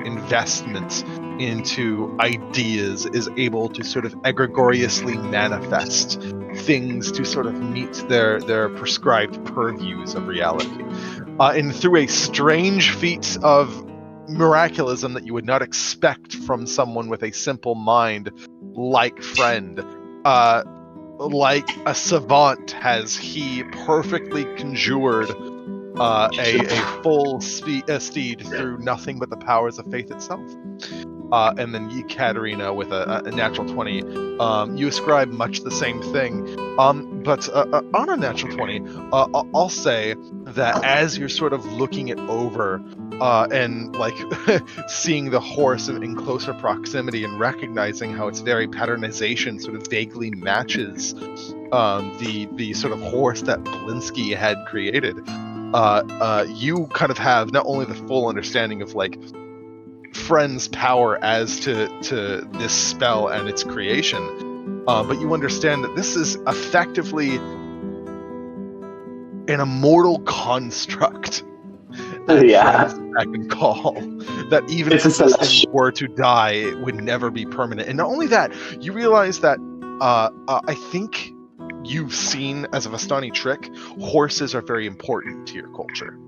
investment into ideas is able to sort of egregoriously manifest things to sort of meet their prescribed purviews of reality. And through a strange feat of miraculism that you would not expect from someone with a simple mind like Friend, like a savant, has he perfectly conjured a full steed through nothing but the powers of faith itself. And then Ekaterina with a natural 20, you ascribe much the same thing. But on a natural 20, I'll say that as you're sort of looking it over and like seeing the horse in closer proximity and recognizing how its very patternization sort of vaguely matches the sort of horse that Blinsky had created, you kind of have not only the full understanding of like Friend's power as to this spell and its creation, but you understand that this is effectively an immortal construct that I can call, that even if this were to die, it would never be permanent. And not only that, you realize that I think you've seen as a Vistani trick, horses are very important to your culture,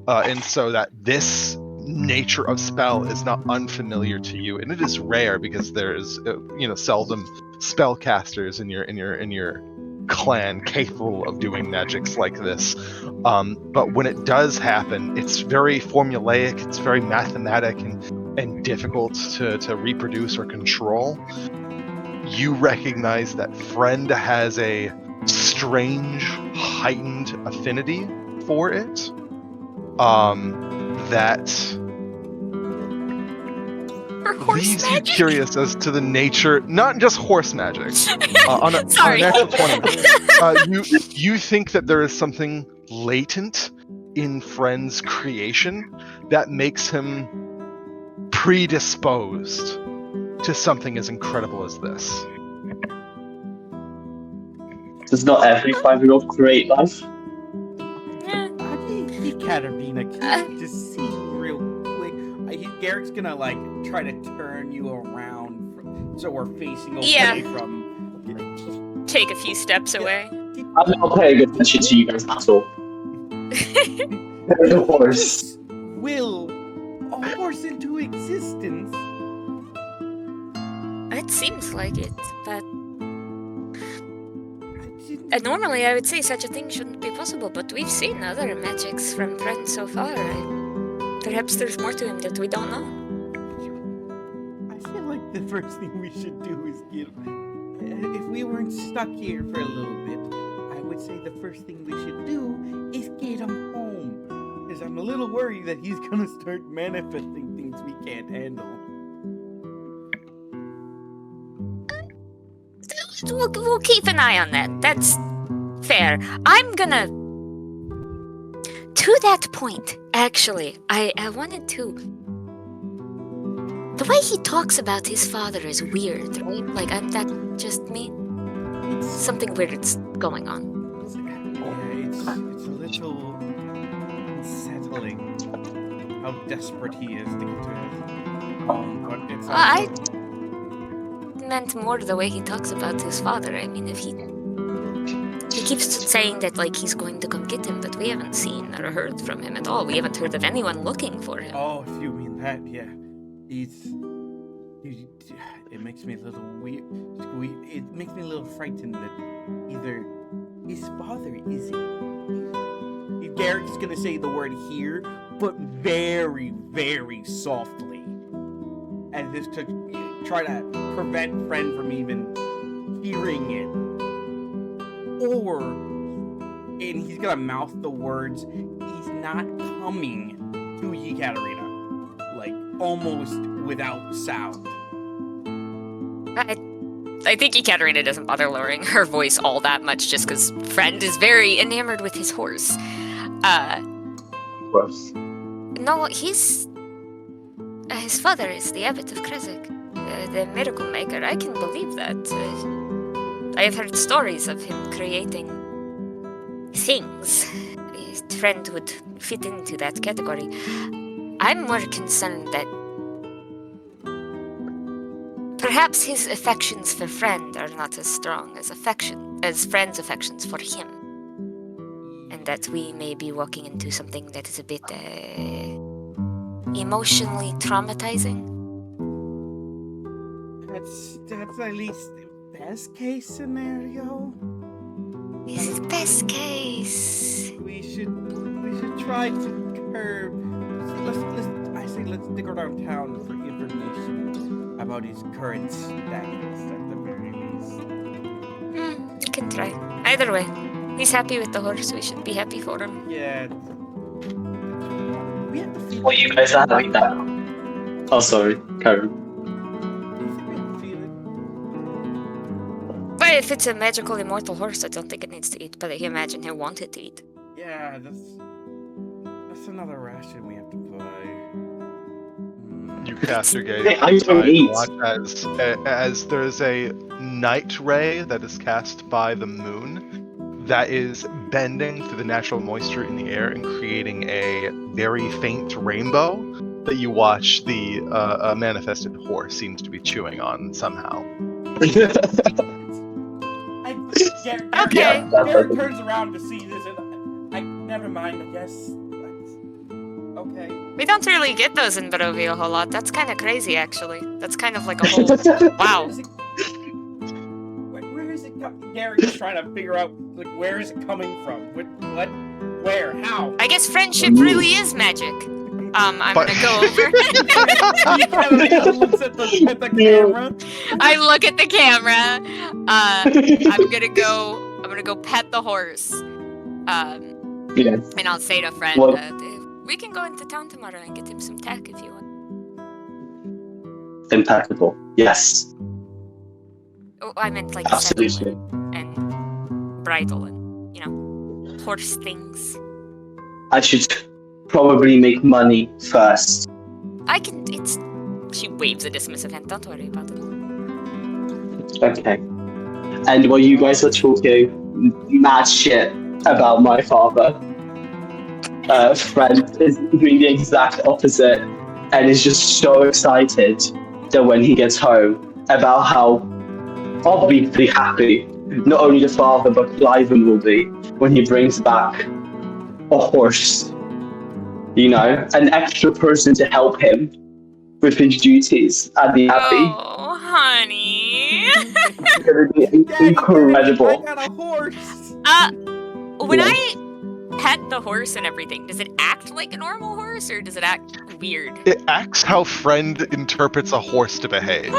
and so that this nature of spell is not unfamiliar to you, and it is rare because there is seldom spellcasters in your clan capable of doing magics like this. But when it does happen, it's very formulaic, it's very mathematic and difficult to reproduce or control. You recognize that Friend has a strange, heightened affinity for it. That leaves you curious as to the nature, not just horse magic. On a natural 20, you think that there is something latent in Friend's creation that makes him predisposed to something as incredible as this. Does not every 5-year-old create life? Ekaterina, can you just see real quick? Garrick's gonna like try to turn you around so we're facing away from. Take a few steps away. I'm not paying attention to you guys at all. There's a horse. Will a horse into existence? It seems like it, but normally I would say such a thing shouldn't be possible, but we've seen other magics from Friends so far. Perhaps there's more to him that we don't know. I feel like the first thing we should do is get him. If we weren't stuck here for a little bit, I would say the first thing we should do is get him home. Because I'm a little worried that he's gonna start manifesting things we can't handle. We'll keep an eye on that. That's fair. I'm gonna... To that point, actually, I wanted to... The way he talks about his father is weird, right? Like, that just me? Something weird's going on. Yeah, it's a little unsettling how desperate he is to get to his home. But it's I meant more the way he talks about his father. I mean, if he keeps saying that, like, he's going to come get him, but we haven't seen or heard from him at all. We haven't heard of anyone looking for him. Oh, if you mean that, yeah. It makes me a little weird. It makes me a little frightened that either his father is... Garrick's gonna say the word here, but very, very softly. As if to try to prevent Friend from even hearing it. And he's gonna mouth the words, he's not coming to Yekaterina. Like, almost without sound. I think Ekaterina doesn't bother lowering her voice all that much just because Friend is very enamored with his horse. No, his father is the abbot of Kresik, the miracle maker. I can believe that. I have heard stories of him creating things. His Friend would fit into that category. I'm more concerned that perhaps his affections for Friend are not as strong as Friend's affections for him. And that we may be walking into something that is a bit emotionally traumatizing. That's at least the best case scenario. This is best case. We should try to curb. Let's dig around town for information about his current status at the very least. We can try. Either way, he's happy with the horse. We should be happy for him. Yeah. We have to feel Well, you guys are like that. Oh, sorry, Karen. But if it's a magical immortal horse, I don't think it needs to eat. But I imagine he'll want it to eat. Yeah, that's another ration we have to buy. You cast your gaze Hey, I don't outside and eat. watch as there's a night ray that is cast by the moon that is bending through the natural moisture in the air and creating a very faint rainbow that you watch the manifested horse seems to be chewing on somehow. Okay. Garrett turns around to see this, and never mind. I guess. Okay. We don't really get those in Barovia a whole lot. That's kind of crazy, actually. That's kind of like a whole... Wow. Where is it Garrett's trying to figure out, like, where is it coming from? What? Where? How? I guess friendship really is magic. I'm But- gonna go over. He kind of looks at the camera. I look at the camera. I'm gonna go pet the horse. Yes. And I'll say to friend, Well- we can go into town tomorrow and get him some tack if you want. Impeccable. Yes. Oh, I meant like Absolutely. saddle and bridle and, horse things. I should probably make money first. She waves a dismissive hand. Don't worry about it. Okay. And while you guys are talking mad shit about my father, Friend is doing the exact opposite and is just so excited that when he gets home about how I'll be pretty happy, not only the father but Cliven will be when he brings back a horse. An extra person to help him with his duties at the Abbey. Oh, honey. It's gonna be Daddy, I incredible. got a horse. When Yeah. I pet the horse and everything, does it act like a normal horse or does it act weird? It acts how Friend interprets a horse to behave.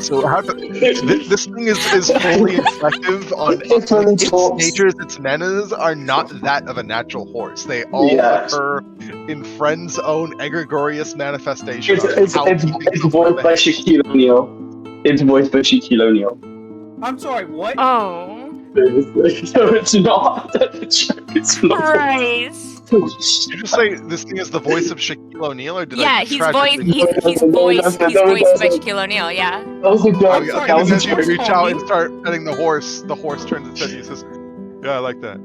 So this thing is fully effective on It's really its talks. natures, its manners are not that of a natural horse. They all Yeah. occur in Friend's own egregious manifestation. It's of how he thinks voiced it's gonna by behave. Shaquille O'Neal. It's voiced by Shaquille O'Neal. I'm sorry, what? Oh, No, it's not. It's not. Christ. Did you say this thing is the voice of Shaquille O'Neal, or did Yeah, I he's tragically- voiced by Shaquille O'Neal, yeah. That was a joke. Oh, I'm yeah, sorry, That was a as you joke. reach out and start petting the horse turns its head and he says, "Yeah, I like that."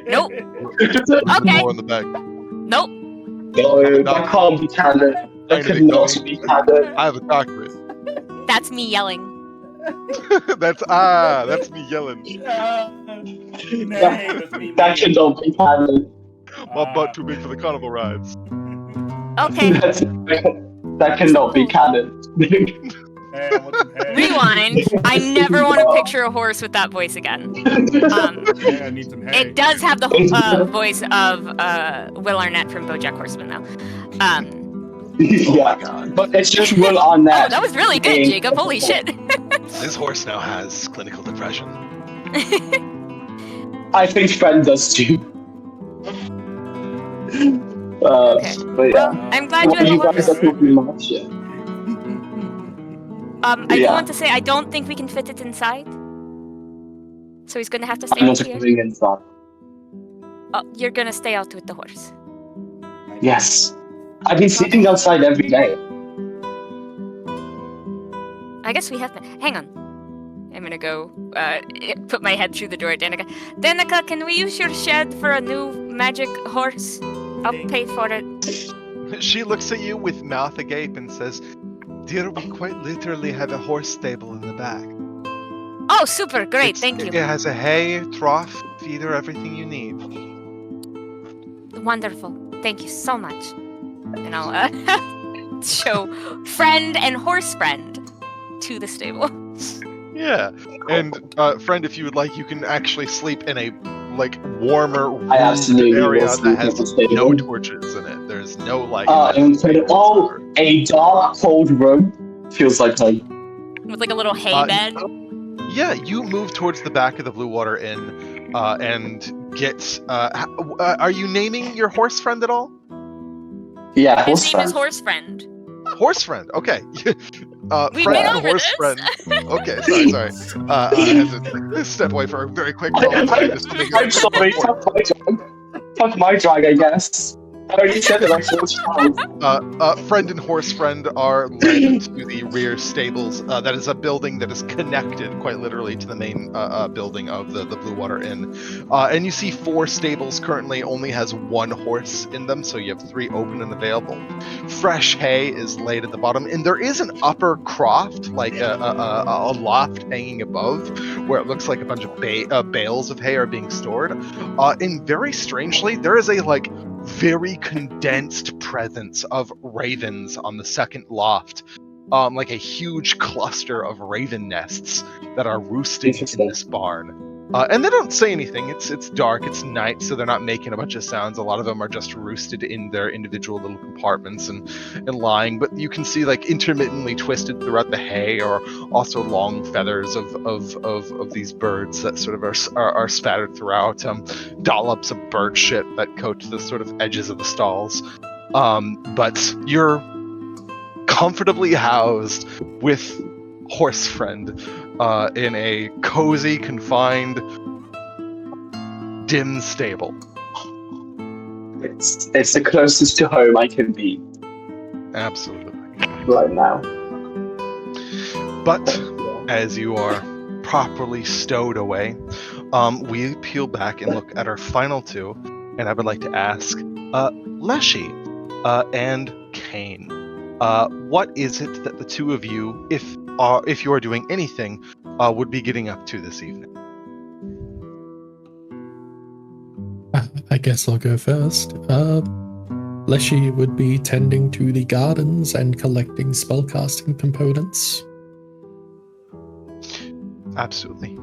Nope. The Okay. more in the back. Nope. No, that can't be canon. That Kinda could not dumb. be canon. I have a doctorate. That's me yelling. That's me yelling. That cannot be canon. My butt too big for the carnival rides. Okay, That cannot be canon. rewind. I never want to picture a horse with that voice again. I need some hay. It does have the voice of Will Arnett from BoJack Horseman, though. Yeah, but it's just Will Oh, Arnett. that was really good, Jacob. Holy shit. This horse now has clinical depression. I think Friend does too. Okay. But yeah. Well, I'm glad you Well, have a you guys horse. are talking much, yeah. I do Yeah. want to say I don't think we can fit it inside. So he's gonna have to stay I'm out not here. going inside. Oh, you're gonna stay out with the horse. Yes. I've been sitting outside every day. I guess we have been. Hang on. I'm gonna go put my head through the door at Danica. Danica, can we use your shed for a new magic horse? I'll pay for it. She looks at you with mouth agape and says, "Dear, we quite literally have a horse stable in the back. Oh, super, great, thank you. It has a hay, trough, feeder, everything you need." Wonderful, thank you so much. And I'll show Friend and Horse Friend to the stable. Yeah, and Friend, if you would like, you can actually sleep in a warmer I absolutely room area will sleep that at the has stable. no torches in it. There's no light. A dark, cold room feels like home. With like a little hay bed. Yeah, you move towards the back of the Blue Water Inn and get. Are you naming your horse friend at all? Yeah, His horse name friend. is Horse Friend. Horse friend. Okay. We've Friend been and over horse this. friend. Okay, sorry. I have to step away for a very quick moment. I'm sorry, fuck my drag, I guess. I already said it like 4 times. Friend and horse friend are led to the rear stables. That is a building that is connected, quite literally, to the main building of the Blue Water Inn. And you see 4 stables currently only has 1 horse in them, so you have 3 open and available. Fresh hay is laid at the bottom, and there is an upper croft, like a loft hanging above, where it looks like a bunch of bales of hay are being stored. And very strangely, there is a very condensed presence of ravens on the second loft, like a huge cluster of raven nests that are roosting in this barn. And they don't say anything. It's dark, it's night, so they're not making a bunch of sounds. A lot of them are just roosted in their individual little compartments and lying. But you can see intermittently twisted throughout the hay are also long feathers of these birds that sort of are spattered throughout. Dollops of bird shit that coat the sort of edges of the stalls. But you're comfortably housed with Horse Friend in a cozy, confined, dim stable. It's the closest to home I can be Absolutely. right now. But as you are properly stowed away, we peel back and look at our final 2, and I would like to ask Leshy and Kane, what is it that the 2 of you, if you are doing anything, would be getting up to this evening? I guess I'll go first. Leshy would be tending to the gardens and collecting spellcasting components. Absolutely.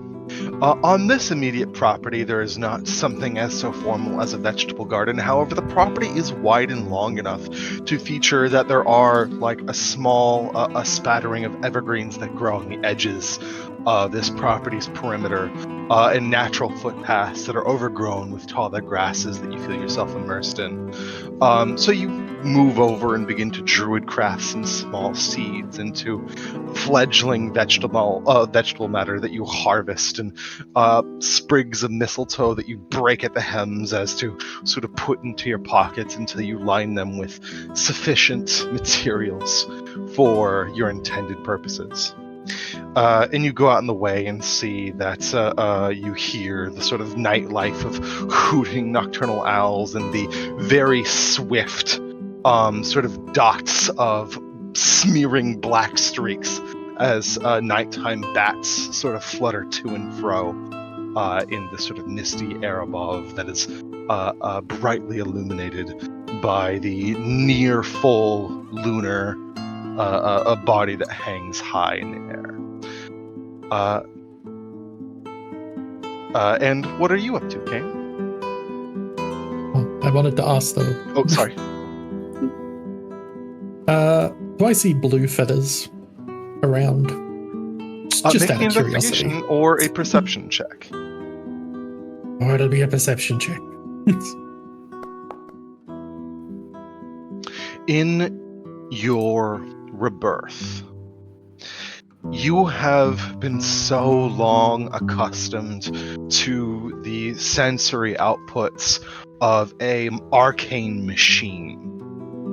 On this immediate property, there is not something as so formal as a vegetable garden. However, the property is wide and long enough to feature that there are like a small, a spattering of evergreens that grow on the edges of this property's perimeter, and natural footpaths that are overgrown with taller grasses that you feel yourself immersed in. So you move over and begin to druid craft some small seeds into fledgling vegetable matter that you harvest, and sprigs of mistletoe that you break at the hems as to sort of put into your pockets until you line them with sufficient materials for your intended purposes. And you go out in the way and see that you hear the sort of nightlife of hooting nocturnal owls and the very swift sort of dots of smearing black streaks as nighttime bats sort of flutter to and fro in the sort of misty air above that is brightly illuminated by the near full lunar a body that hangs high in the air. And what are you up to, Kane? Oh, I wanted to ask though. Oh, sorry. Do I see blue feathers around? Just Make out an of curiosity. investigation or a perception check. Or it'll be a perception check. In your rebirth, you have been so long accustomed to the sensory outputs of an arcane machine.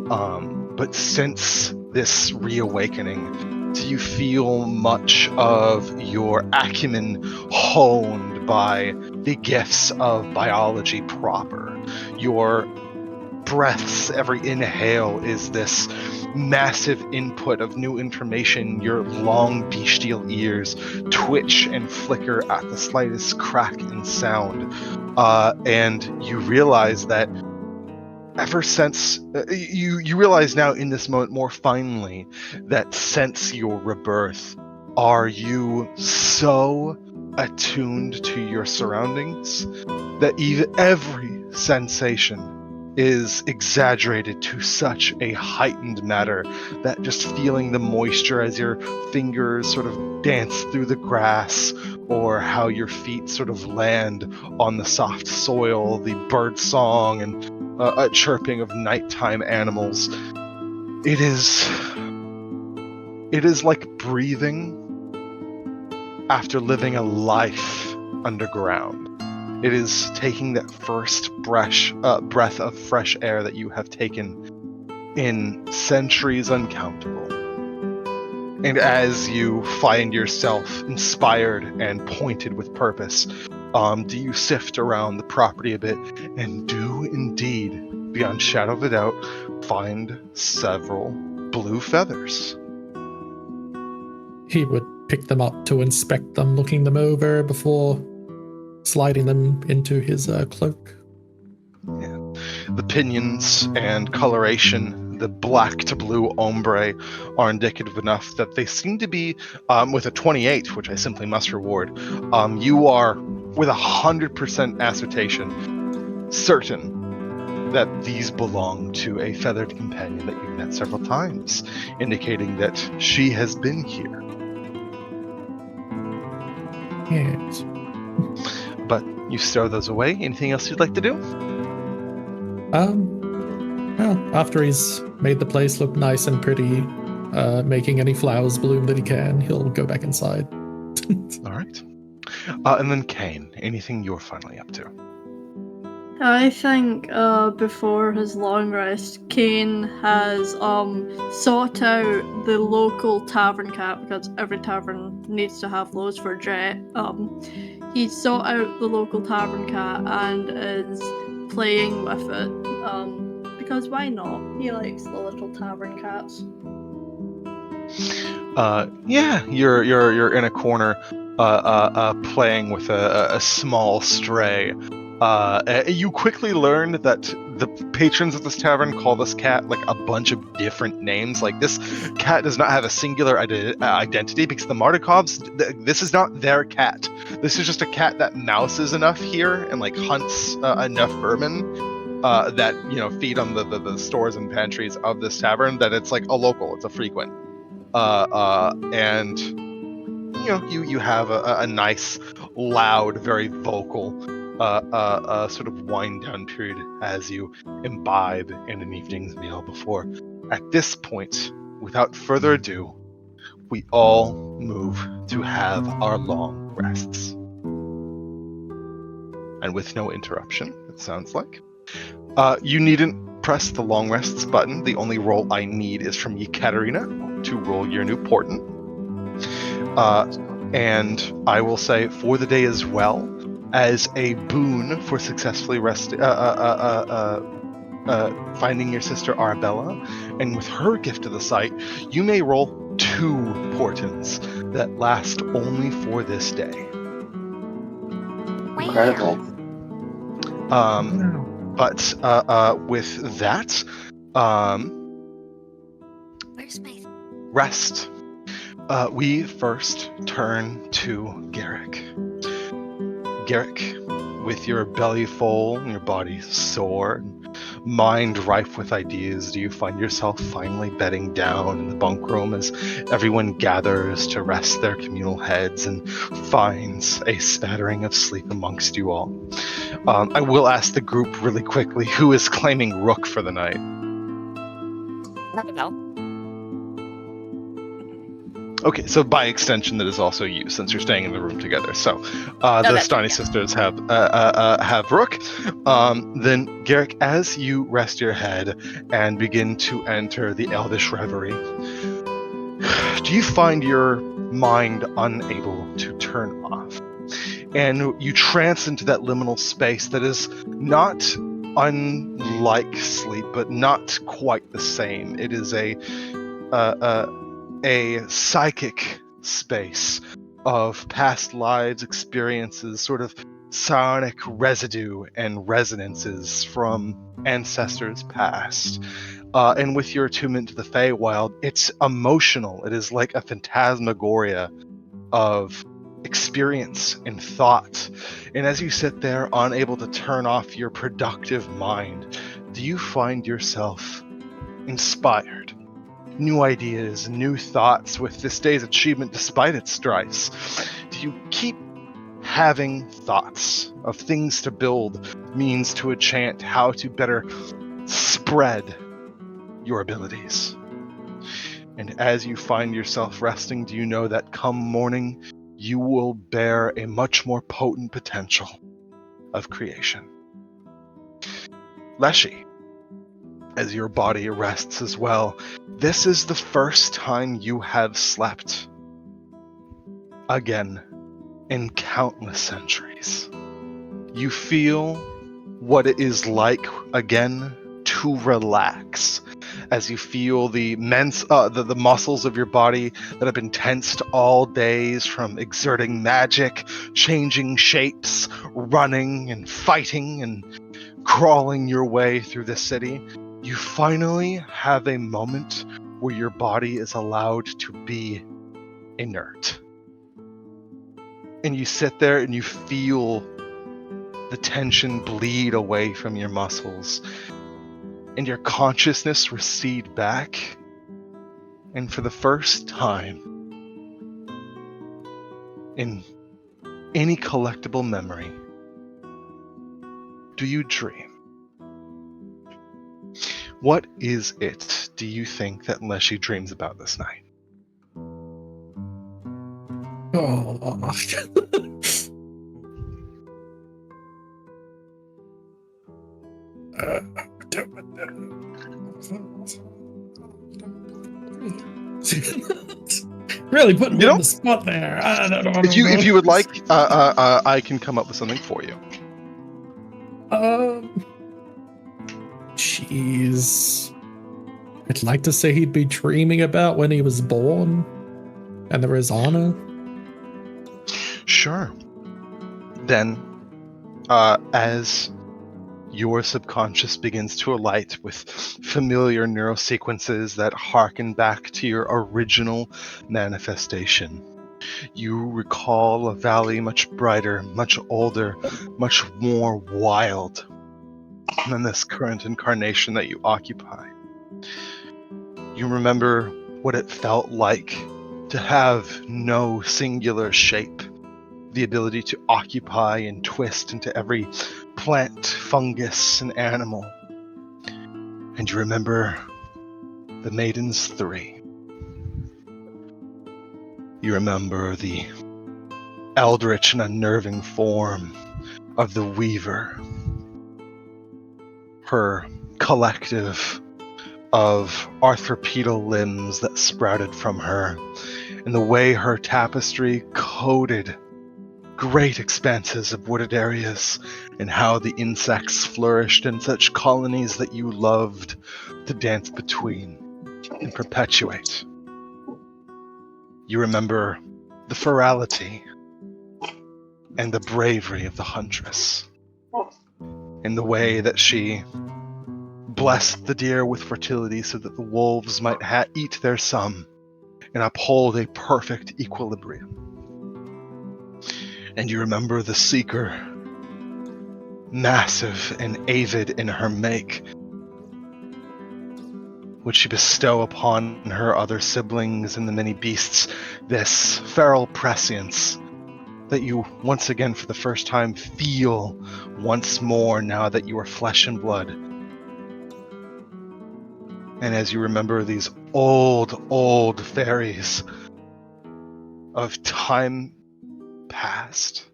But since this reawakening, do you feel much of your acumen honed by the gifts of biology proper? Your breaths, every inhale is this massive input of new information. Your long bestial ears twitch and flicker at the slightest crack in sound. And you realize that ever since you realize now in this moment more finely that since your rebirth, are you so attuned to your surroundings that even every sensation is exaggerated to such a heightened matter that just feeling the moisture as your fingers sort of dance through the grass, or how your feet sort of land on the soft soil, the bird song and a chirping of nighttime animals. It is like breathing after living a life underground. It is taking that first breath of fresh air that you have taken in centuries uncountable. And as you find yourself inspired and pointed with purpose, do you sift around the property a bit and do indeed, beyond shadow of a doubt, find several blue feathers. He would pick them up to inspect them, looking them over before sliding them into his cloak. Yeah. The pinions and coloration, the black to blue ombre, are indicative enough that they seem to be, with a 28, which I simply must reward, you are, with 100% assertion, certain that these belong to a feathered companion that you've met several times, indicating that she has been here. Yes. But you stow those away. Anything else you'd like to do? Well, after he's made the place look nice and pretty, making any flowers bloom that he can, he'll go back inside. All right. And then Kane, anything you're finally up to? I think before his long rest, Kane has sought out the local tavern cat, because every tavern needs to have those for Jet. He sought out the local tavern cat and is playing with it, because why not? He likes the little tavern cats. Yeah, you're in a corner, playing with a small stray. You quickly learned that the patrons of this tavern call this cat like a bunch of different names. Like, this cat does not have a singular identity because the Mardikovs, this is not their cat. This is just a cat that mouses enough here and like hunts enough vermin that feed on the stores and pantries of this tavern, that it's like a local, it's a frequent. And you have a nice, loud, very vocal sort of wind down period as you imbibe in an evening's meal before, at this point, without further ado, we all move to have our long rests. And with no interruption, it sounds like. You needn't press the long rests button. The only roll I need is from Yekaterina to roll your new portent. And I will say, for the day as well, as a boon for successfully finding your sister Arabella, and with her gift of the sight, you may roll 2 portents that last only for this day. Incredible. But with that, Where's my... rest. We first turn to Garrick. Garrick, with your belly full and your body sore, and mind rife with ideas, do you find yourself finally bedding down in the bunk room as everyone gathers to rest their communal heads and finds a spattering of sleep amongst you all? I will ask the group really quickly, who is claiming Rook for the night? No. Okay, so by extension, that is also you, since you're staying in the room together. So the that's Stani right, yeah. sisters have Rook. Then Garrick, as you rest your head and begin to enter the Elvish reverie, do you find your mind unable to turn off? And you trance into that liminal space that is not unlike sleep, but not quite the same. It is a psychic space of past lives, experiences, sort of psionic residue and resonances from ancestors past. And with your attunement to the Feywild, it's emotional. It is like a phantasmagoria of experience and thought. And as you sit there, unable to turn off your productive mind, do you find yourself inspired? New ideas, new thoughts with this day's achievement despite its strifes? Do you keep having thoughts of things to build, means to enchant, how to better spread your abilities? And as you find yourself resting, do you know that come morning, you will bear a much more potent potential of creation? Leshy, as your body rests as well, this is the first time you have slept again in countless centuries. You feel what it is like again to relax, as you feel the muscles of your body that have been tensed all days from exerting magic, changing shapes, running and fighting and crawling your way through the city. You finally have a moment where your body is allowed to be inert. And you sit there and you feel the tension bleed away from your muscles, and your consciousness recede back. And for the first time in any collectible memory, do you dream? What is it, do you think, that Leshy dreams about this night? Oh. Really putting me on the spot there. I don't know. If you would like, I can come up with something for you. Jeez. I'd like to say he'd be dreaming about when he was born and there was honor. Sure. Then as your subconscious begins to alight with familiar neural sequences that harken back to your original manifestation. You recall a valley much brighter, much older, much more wild than this current incarnation that you occupy. You remember what it felt like to have no singular shape, the ability to occupy and twist into every plant, fungus, and animal. And you remember the Maiden's Three. You remember the eldritch and unnerving form of the Weaver, her collective of arthropedal limbs that sprouted from her, and the way her tapestry coated great expanses of wooded areas, and how the insects flourished in such colonies that you loved to dance between and perpetuate. You remember the ferality and the bravery of the huntress, in the way that she blessed the deer with fertility so that the wolves might eat their sum and uphold a perfect equilibrium. And you remember the seeker, massive and avid in her make, would she bestow upon her other siblings and the many beasts this feral prescience that you once again for the first time feel once more now that you are flesh and blood. And as you remember these old fairies of time past,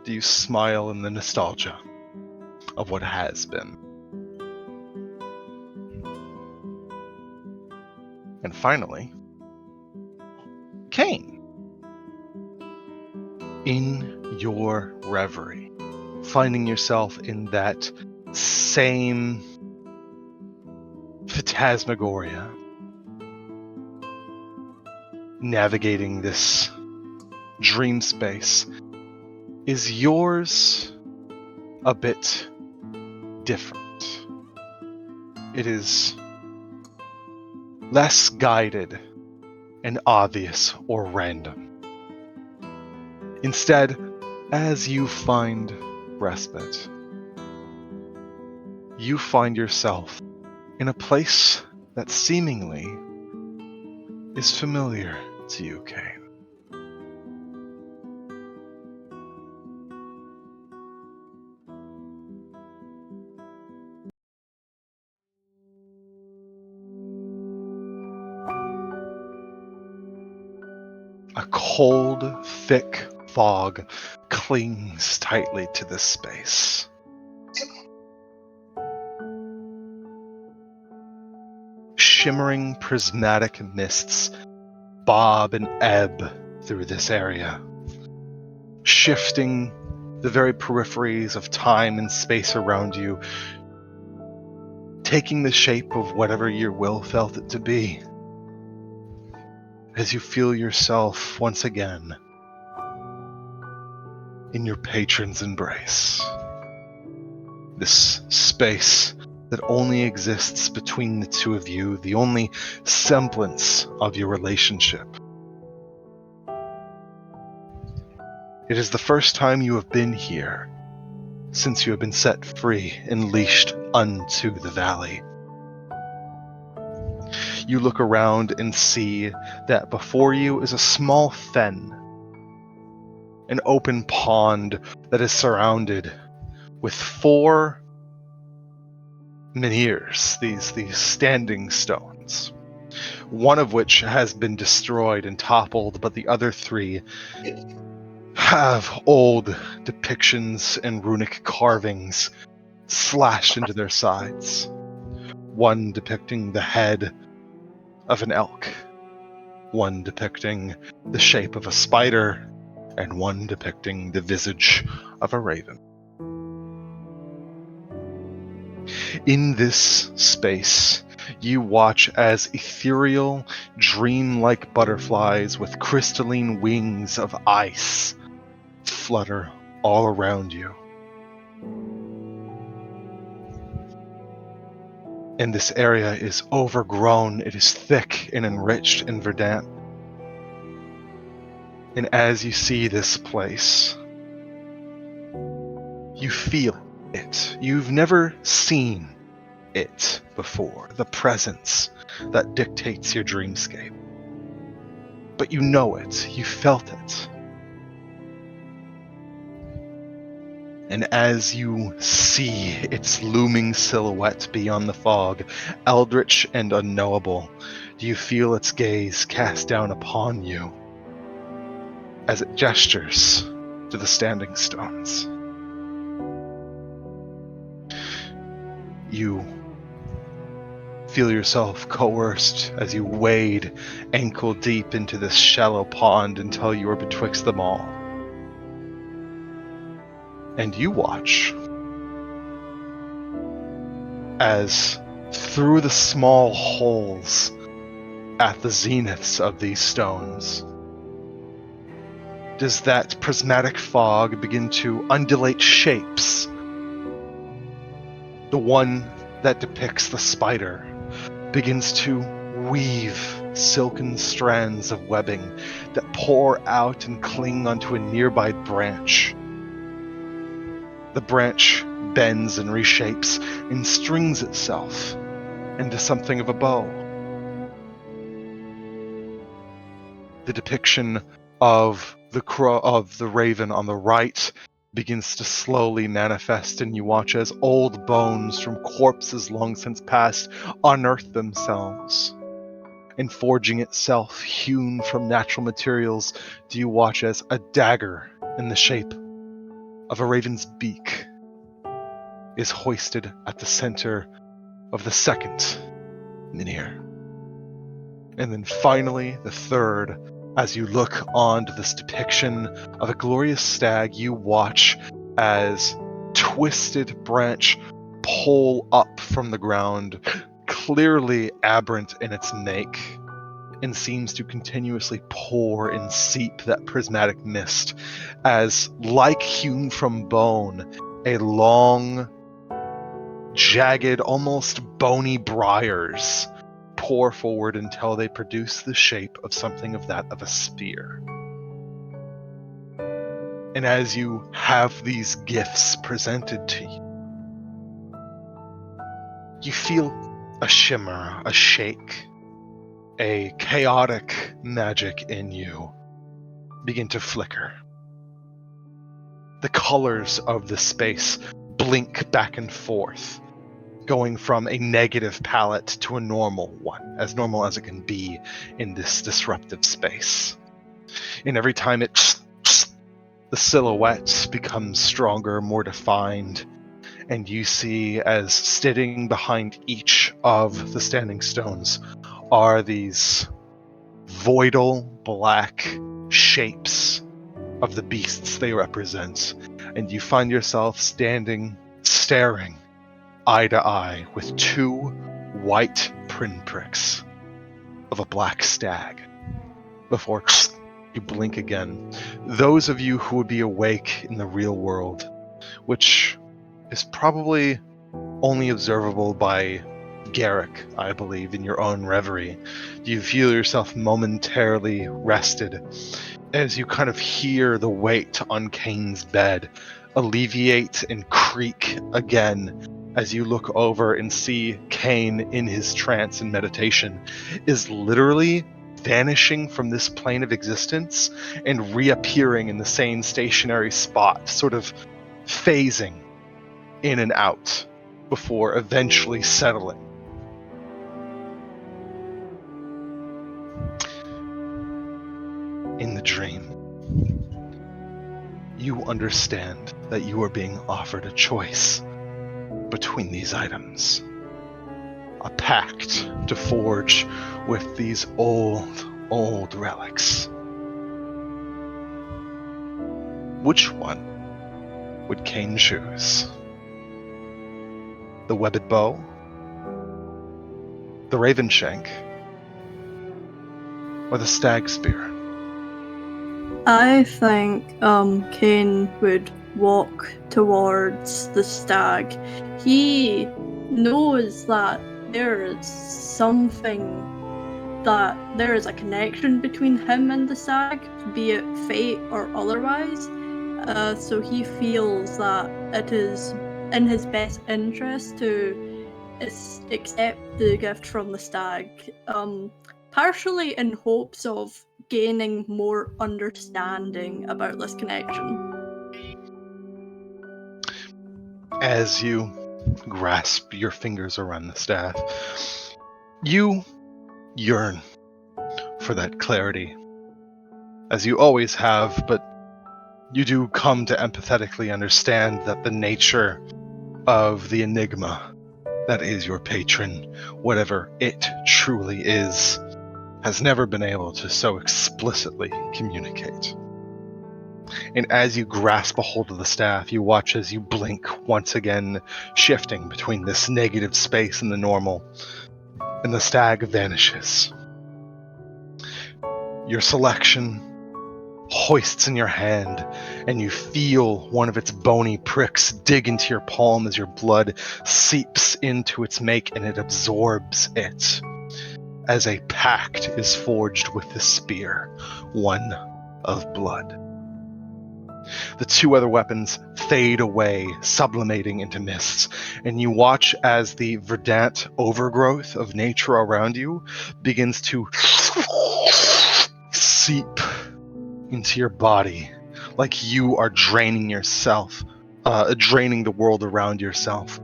do you smile in the nostalgia of what has been? And finally, Kane. In your reverie, finding yourself in that same phantasmagoria, navigating this dream space, is yours a bit different. It is less guided and obvious or random. Instead, as you find respite, you find yourself in a place that seemingly is familiar to you, Kane. A cold, thick fog clings tightly to this space. Shimmering prismatic mists bob and ebb through this area, shifting the very peripheries of time and space around you, taking the shape of whatever your will felt it to be, as you feel yourself once again in your patron's embrace. This space that only exists between the two of you, the only semblance of your relationship. It is the first time you have been here since you have been set free and leashed unto the valley. You look around and see that before you is a small fen, an open pond that is surrounded with 4 menhirs, these standing stones, one of which has been destroyed and toppled, but the other 3 have old depictions and runic carvings slashed into their sides. One depicting the head of an elk, one depicting the shape of a spider, and one depicting the visage of a raven. In this space, you watch as ethereal, dream-like butterflies with crystalline wings of ice flutter all around you. And this area is overgrown, it is thick and enriched and verdant. And as you see this place, you feel it. You've never seen it before, the presence that dictates your dreamscape. But you know it, you felt it. And as you see its looming silhouette beyond the fog, eldritch and unknowable, do you feel its gaze cast down upon you as it gestures to the standing stones. You feel yourself coerced as you wade ankle deep into this shallow pond until you are betwixt them all. And you watch as through the small holes at the zeniths of these stones does that prismatic fog begin to undulate shapes. The one that depicts the spider begins to weave silken strands of webbing that pour out and cling onto a nearby branch. The branch bends and reshapes and strings itself into something of a bow. The depiction of the raven on the right begins to slowly manifest, and you watch as old bones from corpses long since past unearth themselves. And forging itself, hewn from natural materials, do you watch as a dagger in the shape of a raven's beak is hoisted at the center of the second menhir. And then finally, the third, as you look onto this depiction of a glorious stag, you watch as twisted branch pull up from the ground, clearly aberrant in its make, and seems to continuously pour and seep that prismatic mist, as, like hewn from bone, a long, jagged, almost bony briars pour forward until they produce the shape of something of that of a spear. And as you have these gifts presented to you, you feel a shimmer, a shake, a chaotic magic in you begin to flicker. The colors of the space blink back and forth, going from a negative palette to a normal one, as normal as it can be in this disruptive space. And every time the silhouette becomes stronger, more defined, and you see as sitting behind each of the standing stones are these voidal black shapes of the beasts they represent, and you find yourself staring eye to eye with two white pinpricks of a black stag before you blink again. Those of you who would be awake in the real world, which is probably only observable by Garrick, I believe, in your own reverie, do you feel yourself momentarily rested as you kind of hear the weight on Kane's bed alleviate and creak again as you look over and see Kane in his trance and meditation is literally vanishing from this plane of existence and reappearing in the same stationary spot, sort of phasing in and out before eventually settling. In the dream, you understand that you are being offered a choice between these items. A pact to forge with these old relics. Which one would Kane choose? The webbed bow? The raven shank? Or the stag spear? I think Kane would walk towards the stag. He knows that there is something, that there is a connection between him and the stag, be it fate or otherwise. So he feels that it is in his best interest to accept the gift from the stag, partially in hopes of gaining more understanding about this connection. As you grasp your fingers around the staff, you yearn for that clarity, as you always have, but you do come to empathetically understand that the nature of the enigma that is your patron, whatever it truly is, has never been able to so explicitly communicate. And as you grasp a hold of the staff, you watch as you blink once again, shifting between this negative space and the normal, and the stag vanishes. Your selection hoists in your hand, and you feel one of its bony pricks dig into your palm as your blood seeps into its make and it absorbs it, as a pact is forged with the spear, one of blood. The two other weapons fade away, sublimating into mists, and you watch as the verdant overgrowth of nature around you begins to seep into your body, like you are draining yourself, draining the world around yourself.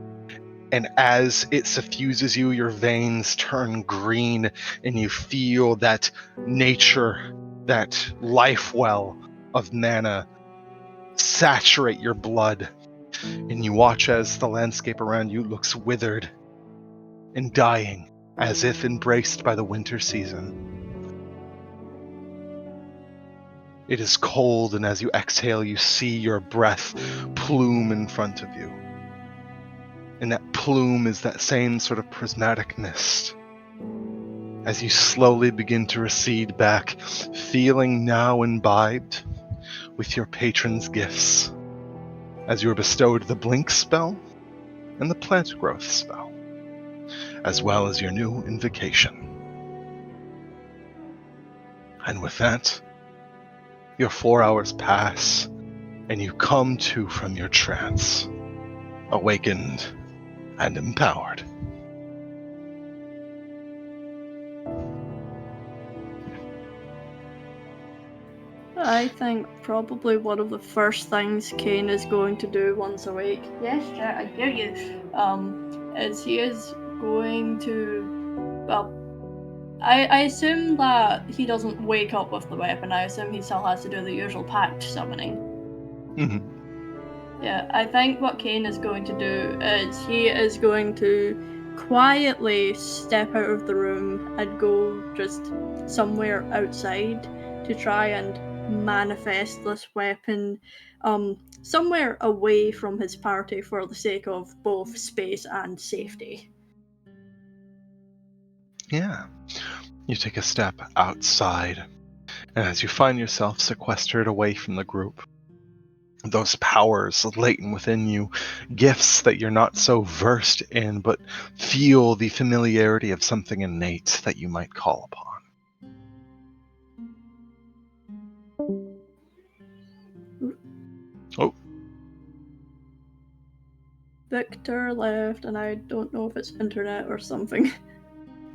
And as it suffuses you, your veins turn green, and you feel that nature, that life well of mana saturate your blood. And you watch as the landscape around you looks withered and dying, as if embraced by the winter season. It is cold, and as you exhale, you see your breath plume in front of you. And that plume is that same sort of prismatic mist. As you slowly begin to recede back, feeling now imbibed with your patron's gifts, as you are bestowed the blink spell and the plant growth spell, as well as your new invocation. And with that, your 4 hours pass, and you come to from your trance, awakened and empowered. I think probably one of the first things Kane is going to do once awake, yes, Jack, I hear you, is he is going to, well, I assume that he doesn't wake up with the weapon. I assume he still has to do the usual pact summoning. Mm-hmm. Yeah, I think what Kane is going to do is he is going to quietly step out of the room and go just somewhere outside to try and manifest this weapon somewhere away from his party for the sake of both space and safety. Yeah. You take a step outside, and as you find yourself sequestered away from the group, those powers latent within you, gifts that you're not so versed in, but feel the familiarity of something innate that you might call upon. Oh, Victor left, and I don't know if it's internet or something.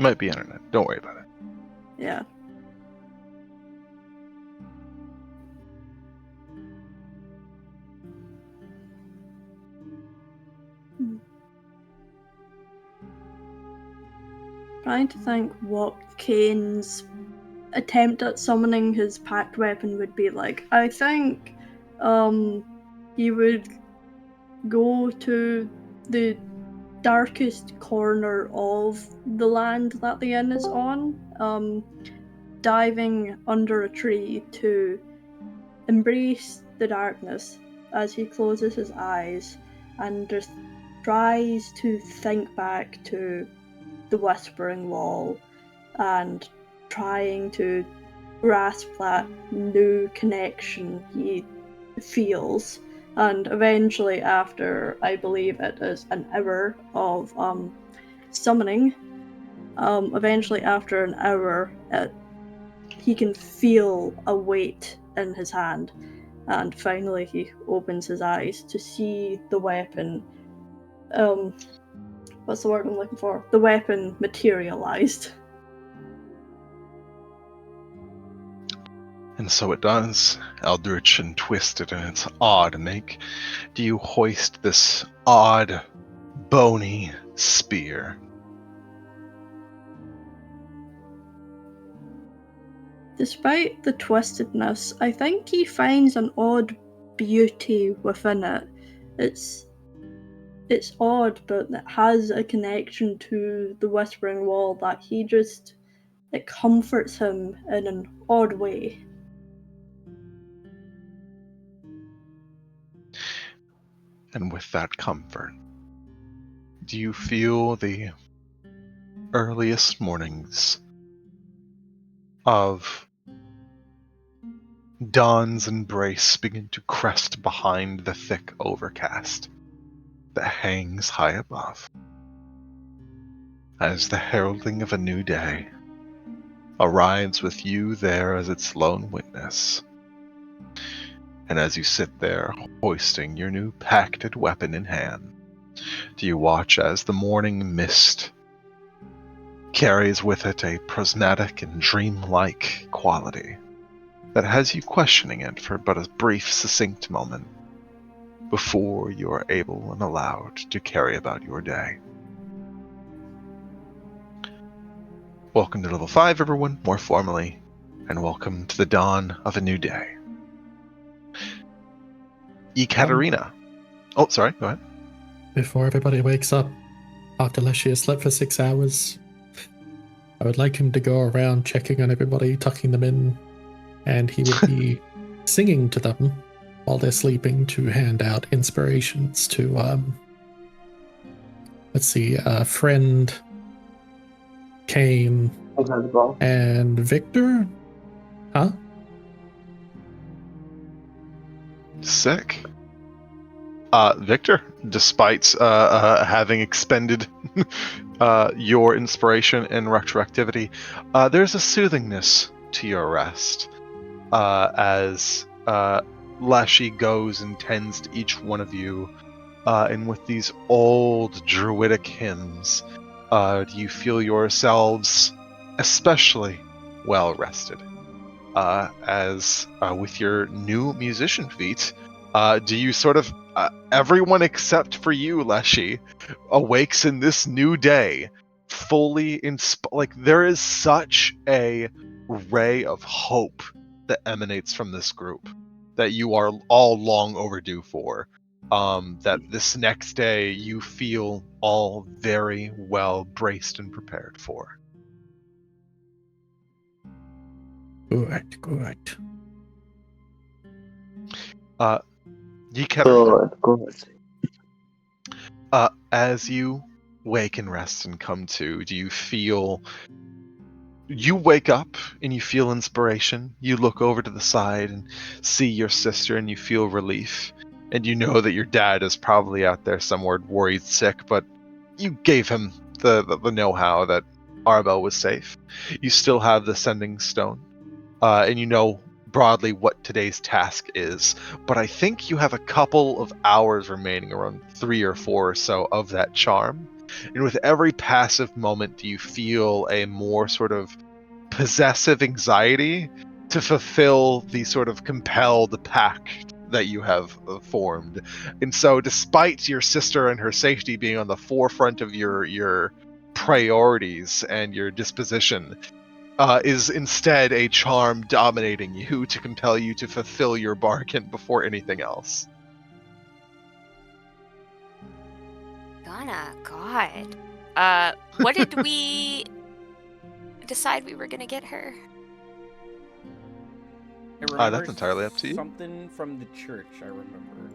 might be internet. Don't worry about it. Yeah. Trying to think what Kane's attempt at summoning his pact weapon would be like. I think he would go to the darkest corner of the land that the inn is on, diving under a tree to embrace the darkness as he closes his eyes and just tries to think back to the Whispering Wall and trying to grasp that new connection he feels And eventually, after I believe it is an hour of summoning, eventually after an hour, he can feel a weight in his hand, and finally he opens his eyes to see the weapon. What's the word I'm looking for? The weapon materialized. And so it does, eldritch and twisted in its odd make. Do you hoist this odd, bony spear? Despite the twistedness, I think he finds an odd beauty within it. It's odd, but it has a connection to the Whispering Wall that it comforts him in an odd way. And with that comfort, do you feel the earliest mornings of dawn's embrace begin to crest behind the thick overcast that hangs high above, as the heralding of a new day arrives with you there as its lone witness. And as you sit there, hoisting your new patented weapon in hand, do you watch as the morning mist carries with it a prismatic and dreamlike quality that has you questioning it for but a brief, succinct moment before you are able and allowed to carry about your day. Welcome to Level 5, everyone, more formally, and welcome to the dawn of a new day. Ekaterina. Oh, sorry, go ahead. Before everybody wakes up, after Leshy has slept for 6 hours, I would like him to go around checking on everybody, tucking them in, and he would be singing to them while they're sleeping to hand out inspirations to, let's see, Friend, Kane, and Victor? Huh? Sick. Victor, despite having expended your inspiration and retroactivity, there's a soothingness to your rest as Lashy goes and tends to each one of you, and with these old druidic hymns, do you feel yourselves especially well rested? As with your new musician feat, do you sort of everyone except for you, Leshy, awakes in this new day, fully like there is such a ray of hope that emanates from this group that you are all long overdue for. That this next day you feel all very well braced and prepared for. Good. Good. As you wake and rest and come to, do you feel... You wake up and you feel inspiration. You look over to the side and see your sister and you feel relief. And you know that your dad is probably out there somewhere worried sick, but you gave him the know-how that Arbel was safe. You still have the sending stone. And you know broadly what today's task is, but I think you have a couple of hours remaining, around 3 or 4 or so, of that charm. And with every passive moment, do you feel a more sort of possessive anxiety to fulfill the sort of compelled pact that you have formed. And so despite your sister and her safety being on the forefront of your priorities and your disposition, is instead a charm dominating you to compel you to fulfill your bargain before anything else. God. What did we decide we were gonna get her? That's entirely up to you. Something from the church, I remember.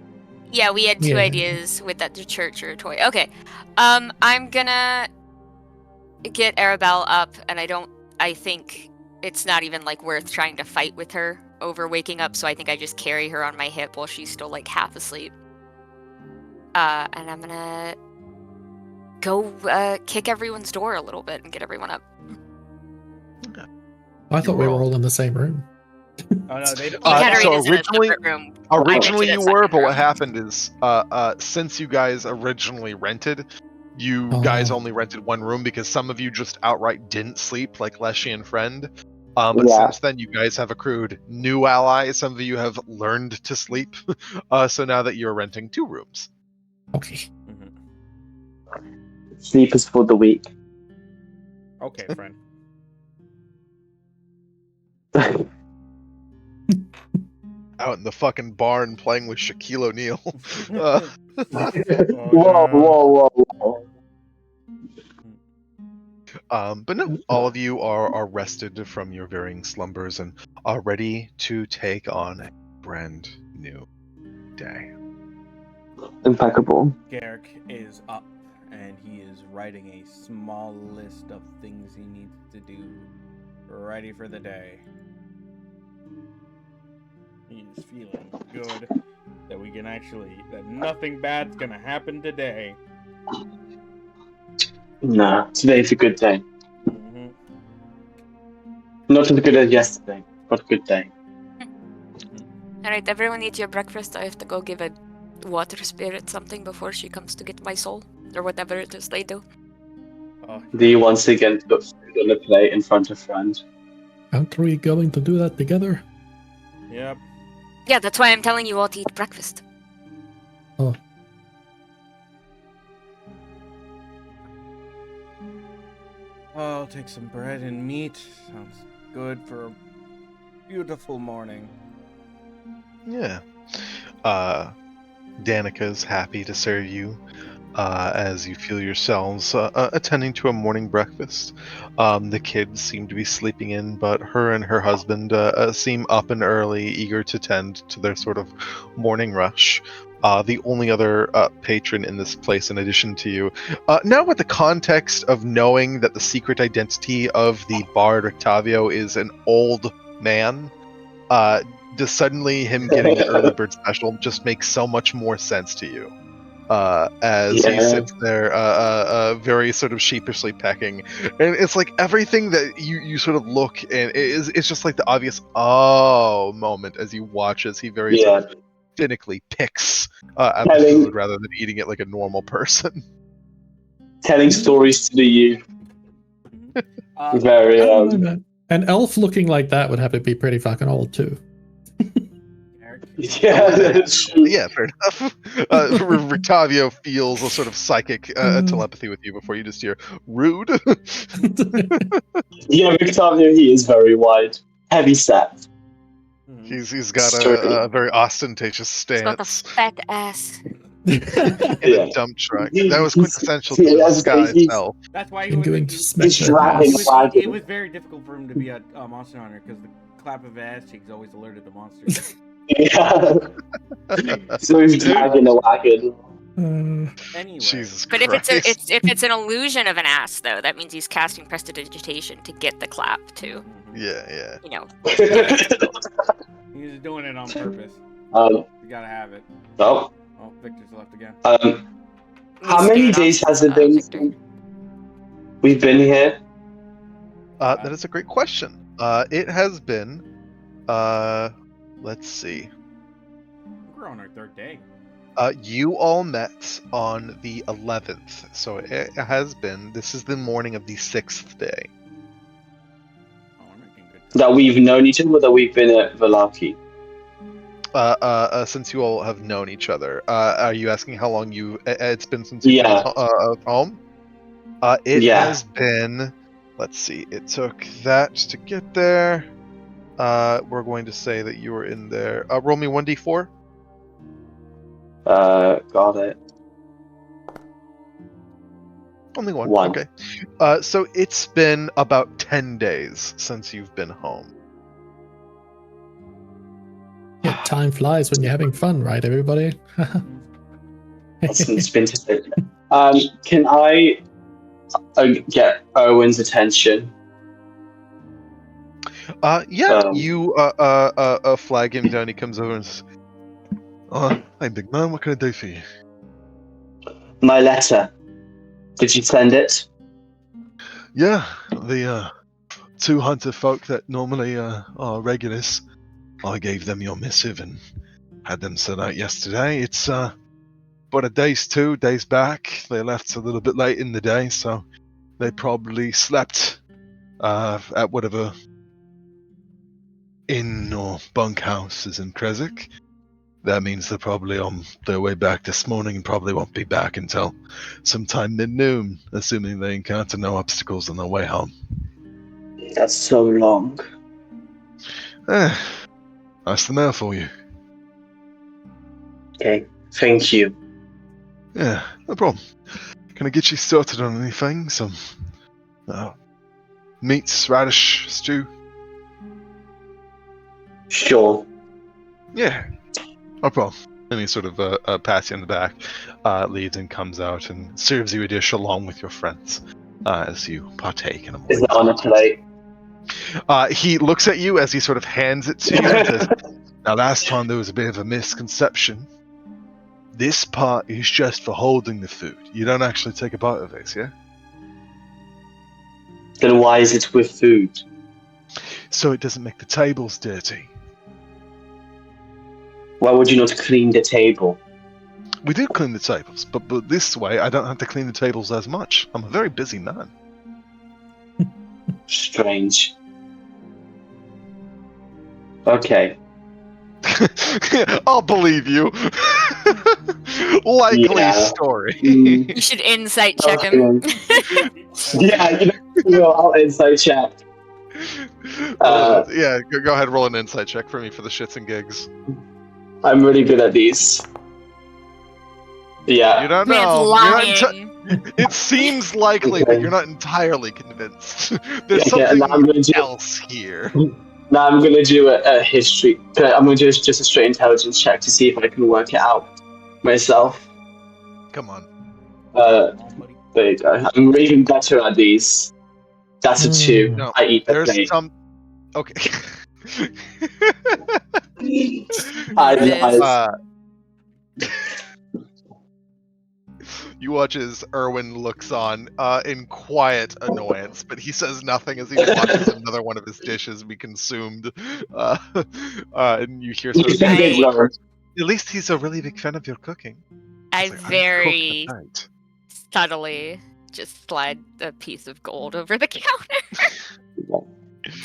Yeah, we had two Yeah. ideas with that, the church or a toy. Okay. I'm gonna get Arabelle up, and I think it's not even like worth trying to fight with her over waking up, so I think I just carry her on my hip while she's still like half asleep. And I'm gonna go kick everyone's door a little bit and get everyone up. I thought we were all in the same room. Oh no, they don't. Katarina's so in a separate room. Originally I you went to were, that but what second room. happened is, since you guys originally rented, you guys only rented one room because some of you just outright didn't sleep, like Leshy and Friend. But Yeah. since then, you guys have accrued new allies. Some of you have learned to sleep. So now that you're renting 2 rooms. Okay. Sleep is for the weak. Okay, friend. Out in the fucking barn playing with Shaquille O'Neal. Whoa. But no, all of you are rested from your varying slumbers and are ready to take on a brand new day. Impeccable. Garrick is up, and he is writing a small list of things he needs to do, ready for the day. He's feeling good that we can that nothing bad's gonna happen today. Nah, today's a good day. Mm-hmm. Not as good as yesterday, but a good day. Alright, everyone eat your breakfast. I have to go give a water spirit something before she comes to get my soul. Or whatever it is they do. Do you once again put food on a plate in front of Friend? Aren't we going to do that together? Yep. Yeah, that's why I'm telling you all to eat breakfast. Oh. I'll take some bread and meat. Sounds good for a beautiful morning. Yeah. Danica's happy to serve you as you feel yourselves attending to a morning breakfast. The kids seem to be sleeping in, but her and her husband seem up and early, eager to tend to their sort of morning rush. The only other patron in this place, in addition to you, now with the context of knowing that the secret identity of the bard Octavio is an old man, does suddenly him getting the early bird special just makes so much more sense to you. As he sits there, very sort of sheepishly pecking, and it's like everything that you sort of look and it's just like the obvious moment as you watch as he very sort of cynically picks at the food rather than eating it like a normal person. Telling stories to the youth. Very I don't know, man. An elf looking like that would have to be pretty fucking old too. Yeah, that's true. Yeah, fair enough. Rictavio feels a sort of psychic telepathy with you before you just hear rude. Yeah, Octavio, he is very wide, heavy set. He's got a very ostentatious stance. He's got a fat ass. In a dump truck. That was quintessential to the sky itself. That's why Been going to smack he's that driving ass. wagon. it was very difficult for him to be a monster hunter because the clap of ass cheeks always alerted the monsters. Yeah. So he's dragging a wagon. Anyway, Jesus But if Christ. if it's an illusion of an ass, though, that means he's casting prestidigitation to get the clap too. Yeah. You know. He's doing it on purpose. You gotta have it. Oh, Victor's left again. how many days has it been since we've been here? That is a great question. It has been, let's see. We're on our 3rd day. You all met on the 11th, so it has been. This is the morning of the 6th day. Oh, we're making good time. That we've known each other, or that we've been at Valaki? Since you all have known each other, are you asking how long it's been since you've been home? It has been. Let's see. It took that to get there. We're going to say that you were in there. Roll me 1d4. Got it. Only one. One. Okay. So it's been about 10 days since you've been home. Yeah, time flies when you're having fun, right, everybody? It's been can I get Owen's attention? You flag him down. He comes over and says, "Hey, big man, what can I do for you?" My letter. Did you send it? Yeah, the two hunter folk that normally are regulars. I gave them your missive and had them sent out yesterday. It's but a day's 2 days back. They left a little bit late in the day, so they probably slept at whatever inn or bunkhouse is in Kresik. That means they're probably on their way back this morning and probably won't be back until sometime mid-noon, assuming they encounter no obstacles on their way home. That's so long. That's the mail for you. Okay, thank you. Yeah, no problem. Can I get you started on anything? Some meats, radish, stew? Sure. Yeah, no problem. And he sort of pats you on the back, leaves and comes out and serves you a dish along with your friends as you partake in a Is morning. it on a plate? He looks at you as he sort of hands it to you and says, "Now, last time there was a bit of a misconception. This part is just for holding the food. You don't actually take a bite of this, yeah? Then why is it with food? So it doesn't make the tables dirty. Why would you not clean the table? We do clean the tables, but this way I don't have to clean the tables as much. I'm a very busy man." Strange. Okay. I'll believe you. Likely Yeah. story. You should insight check him. Yeah, I'll insight check. Yeah, go ahead, roll an insight check for me for the shits and gigs. I'm really good at these. Yeah. You don't Man's know. lying. It seems likely, but you're not entirely convinced. There's Okay, something now I'm gonna do- else here. Now I'm gonna do a history. I'm gonna do just a straight intelligence check to see if I can work it out myself. Come on. There you go. I'm even better at these. That's a 2. No, I eat the there's plate. some. Okay. You watch as Erwin looks on in quiet annoyance, but he says nothing as he watches another one of his dishes be consumed. And you hear sort of I- at least he's a really big fan of your cooking. I It's like, very right. subtly just slide a piece of gold over the counter.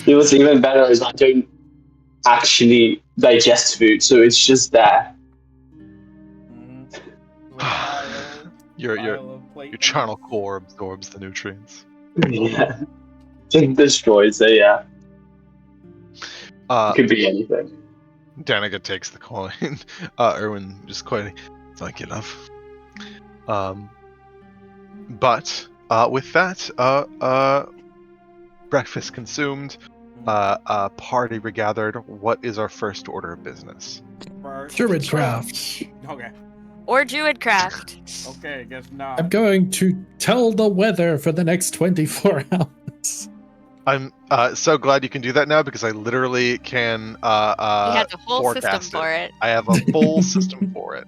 It was even better as I don't actually digest food, so it's just there. Your charnel core absorbs the nutrients. Yeah. Just destroys it, yeah. Could be anything. Danica takes the coin. Erwin just quietly, "Thank you, love." But with that, breakfast consumed, party regathered. What is our first order of business? Druidcraft. Okay. Or Druidcraft. Okay, guess not. I'm going to tell the weather for the next 24 hours. I'm so glad you can do that now because I literally can He has a whole forecast system for it. I have a full system for it.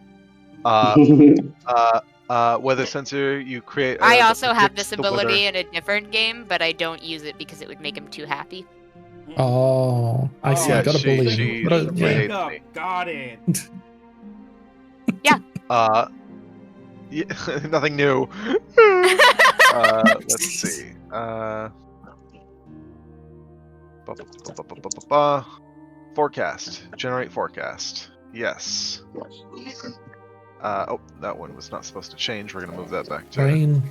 Weather sensor, you create. I that also have predicts this the weather. ability in a different game, but I don't use it because it would make him too happy. Oh, I see. Yeah, I got a she- bully. she- What a- she yeah. hates Wake up. me. Got it. Yeah, nothing new. Let's see. Forecast. Generate forecast. Yes. Oh, that one was not supposed to change. We're gonna move that back to. Rain.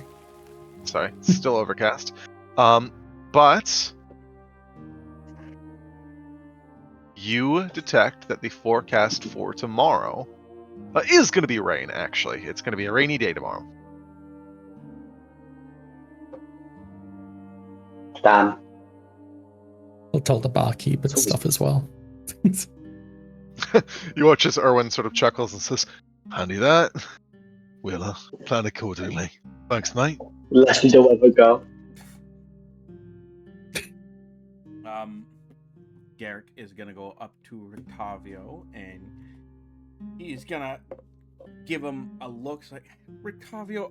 Sorry, it's still overcast. But you detect that the forecast for tomorrow is going to be rain. Actually, it's going to be a rainy day tomorrow. Damn. I'll tell the barkeep and stuff as well. You watch as Erwin sort of chuckles and says, "Handy that. We'll plan accordingly. Thanks, mate." Let the weather go. Garrick is gonna go up to Rictavio and he's gonna give him a look. It's like, Rictavio,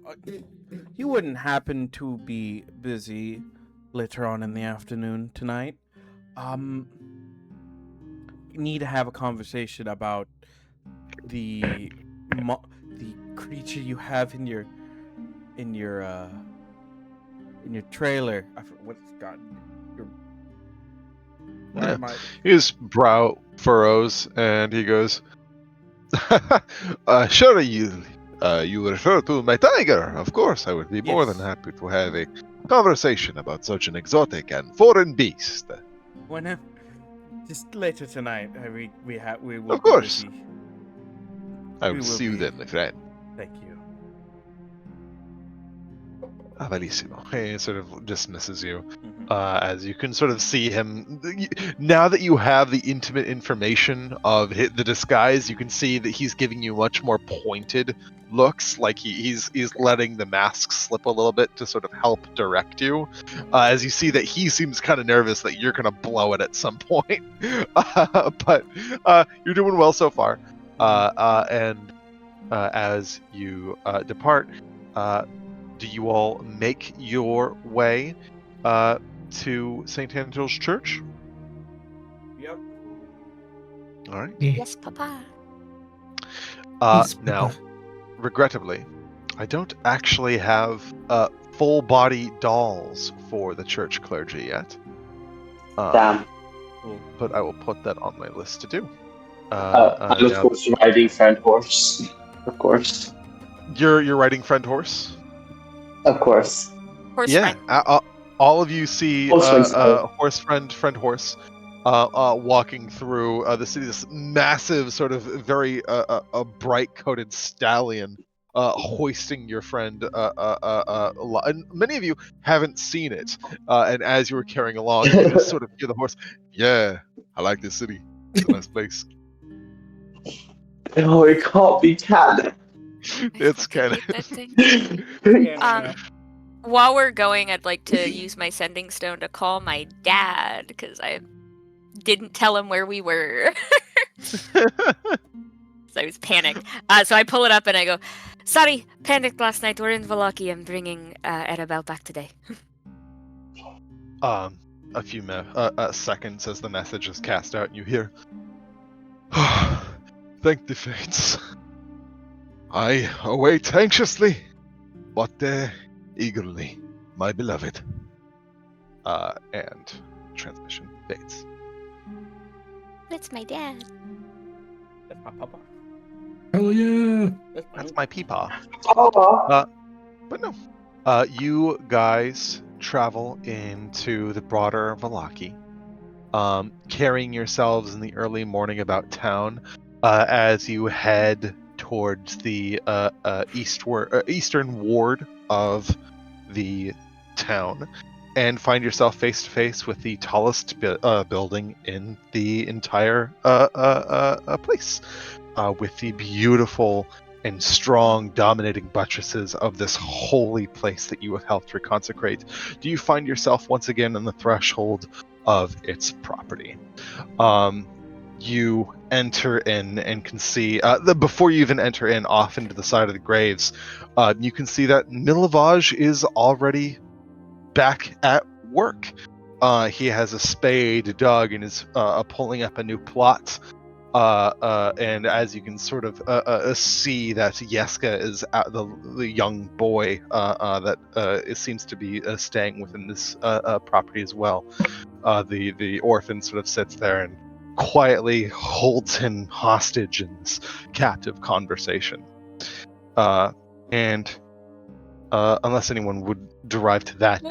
you wouldn't happen to be busy later on in the afternoon tonight? Need to have a conversation about the creature you have in your trailer. What's it got? Why Yeah. am I? His brow furrows, and he goes, "Sure, you refer to my tiger. Of course, I would be more than Yes. happy to have a conversation about such an exotic and foreign beast." When? Just later tonight. We will Of be course. busy. I We will will see you be- then, my friend. Thank you. Bellissimo. He sort of dismisses you. Mhm. As you can sort of see him, now that you have the intimate information of the disguise, you can see that he's giving you much more pointed looks, like he's letting the mask slip a little bit to sort of help direct you. As you see that he seems kind of nervous that you're going to blow it at some point. But you're doing well so far. And as you depart, do you all make your way to St. Angel's Church? Yep. All right. Yes, Papa. Yes, Now, Papa. regrettably, I don't actually have full body dolls for the church clergy yet. Damn. But I will put that on my list to do. And of Now, course, riding friend horse. Of course. you're riding friend horse. Of course. Horse Yeah. friend. All of you see Horse friend, sorry. horse friend horse walking through the city. This massive, sort of very a bright coated stallion hoisting your friend. And many of you haven't seen it. And as you were carrying along, you just sort of hear the horse. Yeah, I like this city. It's a nice place. Oh, it can't be canon. It's fucking kind hate that thing. Yeah. While we're going, I'd like to use my sending stone to call my dad because I didn't tell him where we were. So I was panicked. So I pull it up and I go, "Sorry, panicked last night. We're in Valaki. I'm bringing Arabelle back today." A few seconds as the message is cast out, and you hear, "Thank the fates. I await anxiously, but eagerly, my beloved." And transmission fades. That's my dad. That's my papa. Hell yeah! That's my peepaw. Oh, But no. You guys travel into the broader Valaki, carrying yourselves in the early morning about town as you head towards the eastern ward of the town, and find yourself face to face with the tallest building in the entire place, with the beautiful and strong, dominating buttresses of this holy place that you have helped reconsecrate. Do you find yourself once again on the threshold of its property? You enter in and can see, before you even enter in, off into the side of the graves, you can see that Milavage is already back at work. He has a spade dug and is pulling up a new plot. And as you can sort of see that Yeska is the young boy that it seems to be staying within this property as well. The orphan sort of sits there and quietly holds him hostage in this captive conversation. And unless anyone would derive to that,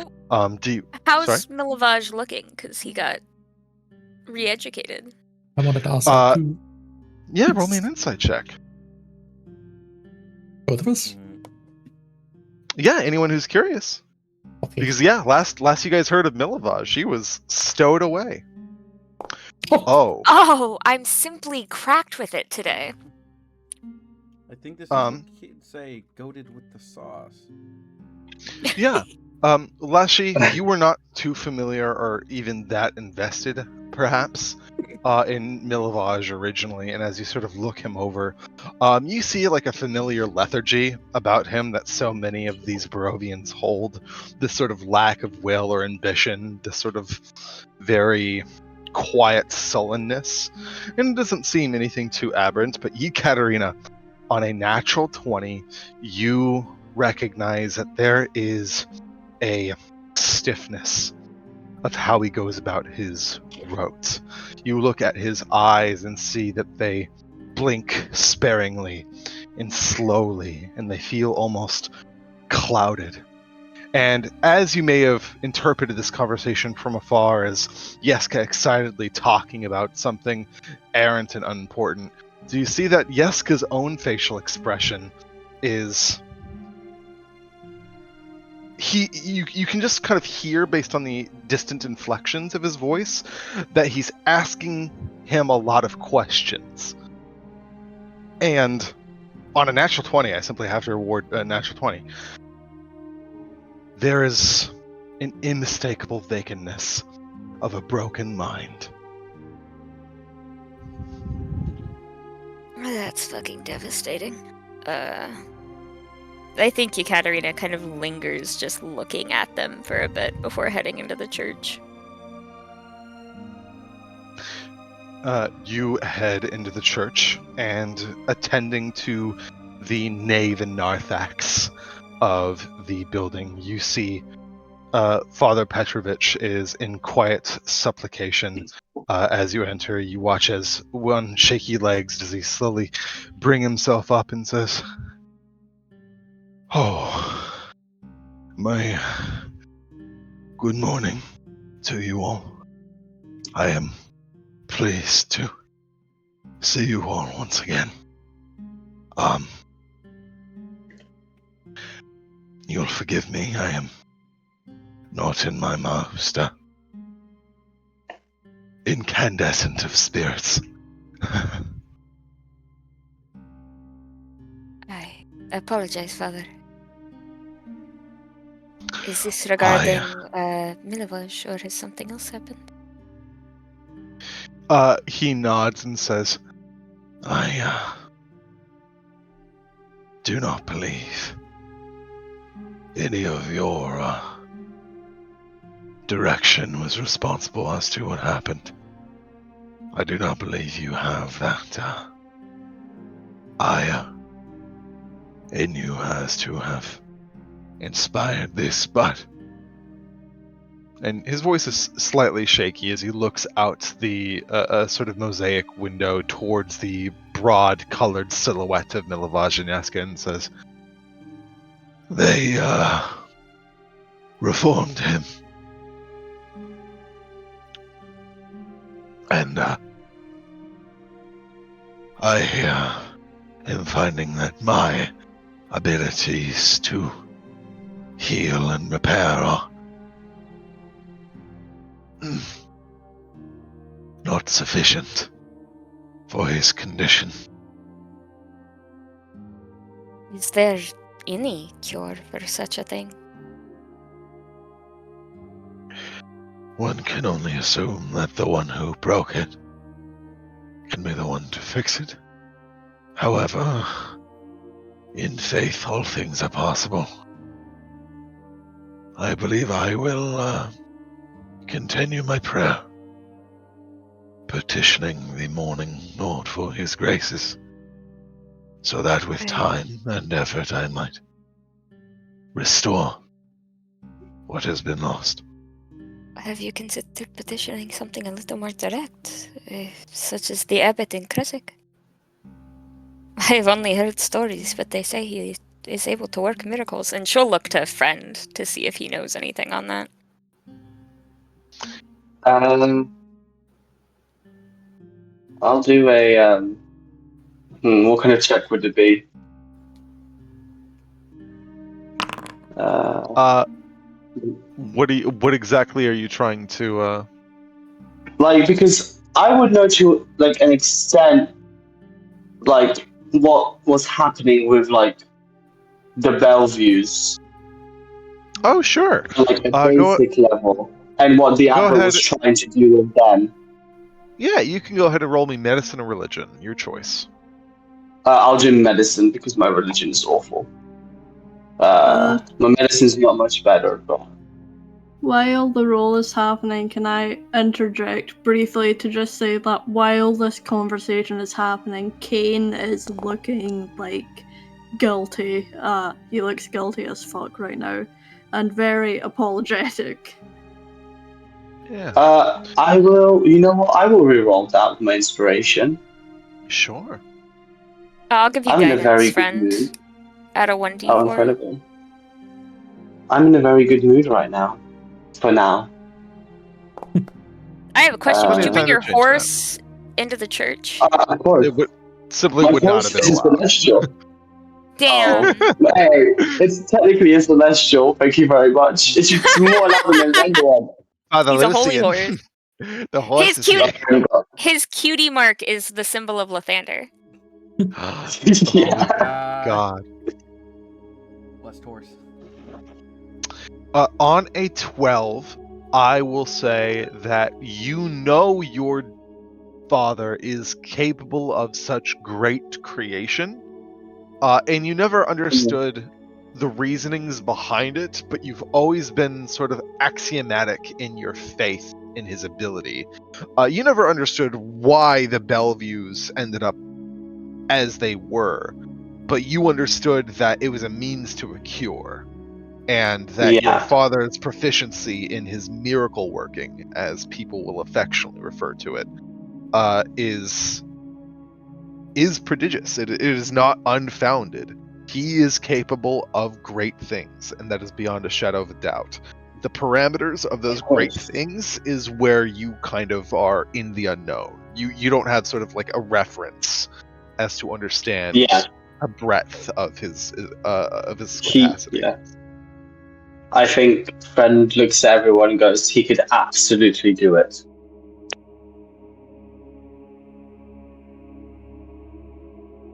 do you? How's Sorry? Milavage looking? Because he got re-educated. I wanted to ask that too. Yeah, roll me an insight check. Both of us? Yeah, anyone who's curious. Okay. Because yeah, last you guys heard of Milavage, she was stowed away. Oh. Oh, I'm simply cracked with it today. I think this is what kids say, goated with the sauce. Yeah. Lashi, you were not too familiar or even that invested, perhaps, in Milavage originally, and as you sort of look him over, you see like a familiar lethargy about him that so many of these Barovians hold. This sort of lack of will or ambition, this sort of very quiet sullenness. And it doesn't seem anything too aberrant, but you, Katerina, on a natural 20, you recognize that there is a stiffness of how he goes about his rotes. You look at his eyes and see that they blink sparingly and slowly, and they feel almost clouded. And as you may have interpreted this conversation from afar as Yeska excitedly talking about something errant and unimportant, do you see that Yeska's own facial expression is... You can just kind of hear, based on the distant inflections of his voice, that he's asking him a lot of questions. And on a natural 20, I simply have to reward a natural 20. There is an unmistakable vacantness of a broken mind. That's fucking devastating. I think Ekaterina kind of lingers just looking at them for a bit before heading into the church. You head into the church, and attending to the nave and narthex of the building, you see Father Petrovich is in quiet supplication. As you enter, you watch as one shaky legs does he slowly bring himself up and says, "Oh, my good morning to you all. I am pleased to see you all once again. You'll forgive me, I am not in my most incandescent of spirits." I apologize, Father. Is this regarding Milavage, or has something else happened? He nods and says, "I do not believe any of your direction was responsible as to what happened. I do not believe you have that eye in you as to have inspired this, but..." And his voice is slightly shaky as he looks out the sort of mosaic window towards the broad colored silhouette of Milavage and Yeska and says, "They reformed him. And I am finding that my abilities to heal and repair are not sufficient for his condition." Is there any cure for such a thing? One can only assume that the one who broke it can be the one to fix it. However, in faith all things are possible. I believe I will continue my prayer, petitioning the morning Lord for his graces, so that with time and effort I might restore what has been lost. Have you considered petitioning something a little more direct, such as the abbot in Kresik? I've only heard stories, but they say he is able to work miracles, and she'll look to a friend to see if he knows anything on that. I'll do a what kind of check would it be? What exactly are you trying to Like, because I would know to like an extent like what was happening with like the Bellevues. Oh, sure. Like a basic level. And what the abbot was trying to do with them. Yeah, you can go ahead and roll me medicine or religion. Your choice. I'll do medicine because my religion is awful. My medicine's not much better, but While the roll is happening, can I interject briefly to just say that while this conversation is happening, Kane is looking like guilty. He looks guilty as fuck right now, and very apologetic. Yeah. I will. You know what? I will reroll that with my inspiration. Sure. I'll give you I'm in a guidance, very good friend. mood. At a 1d4. Oh, incredible! I'm in a very good mood right now. For now. I have a question. Plenty Did you of bring time to your change that. horse into the church? Of course. It simply My would not horse have been is allowed. celestial. Damn. Oh, hey, it's technically a celestial. Thank you very much. It's more allowed than a regular one. Father He's a holy Lucian. horse. The horse His is cute- here. His cutie mark is the symbol of Lathander. Yeah. God. Blessed horse. On a 12, I will say that you know your father is capable of such great creation, and you never understood the reasonings behind it, but you've always been sort of axiomatic in your faith in his ability. You never understood why the Belleviews ended up as they were, but you understood that it was a means to a cure, and that your Yeah. father's proficiency in his miracle working, as people will affectionately refer to it, is prodigious. It is not unfounded. He is capable of great things, and that is beyond a shadow of a doubt. The parameters of those great things is where you kind of are in the unknown. You don't have sort of like a reference as to understand Yeah. a breadth of his capacity. Yeah. I think friend looks at everyone and goes, he could absolutely do it.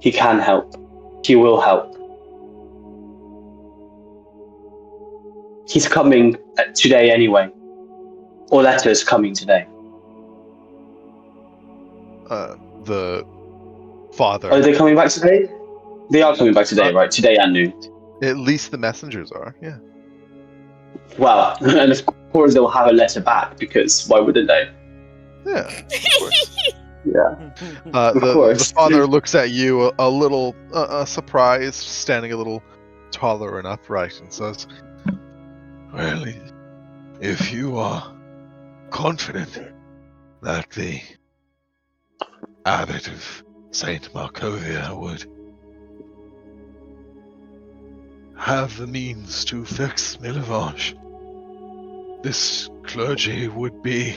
He can help. He will help. He's coming today anyway. Or letters coming today. The father, Are they coming back today? They are coming back today, right? Today and noon. at least the messengers are, yeah. Well, and of course they'll have a letter back because why wouldn't they? Yeah, of course. Yeah. The course. father looks at you a little surprised, standing a little taller and upright, and says, "Well, if you are confident that the abbot of Saint Markovia would have the means to fix Milovash, this clergy would be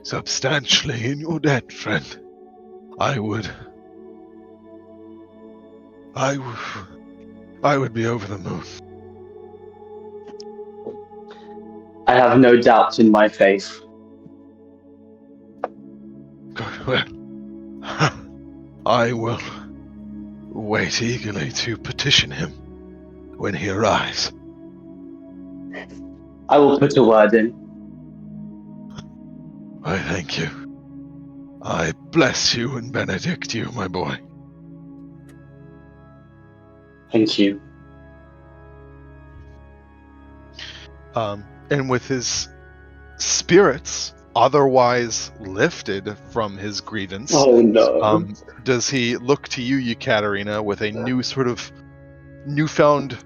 substantially in your debt, friend. I would be over the moon." I have no doubt in my faith. Good, well, I will wait eagerly to petition him when he arrives. I will put a word in. I thank you. I bless you and benedict you, my boy. Thank you. And with his spirits otherwise lifted from his grievance, Oh no. does he look to you, Ekaterina, with a new sort of newfound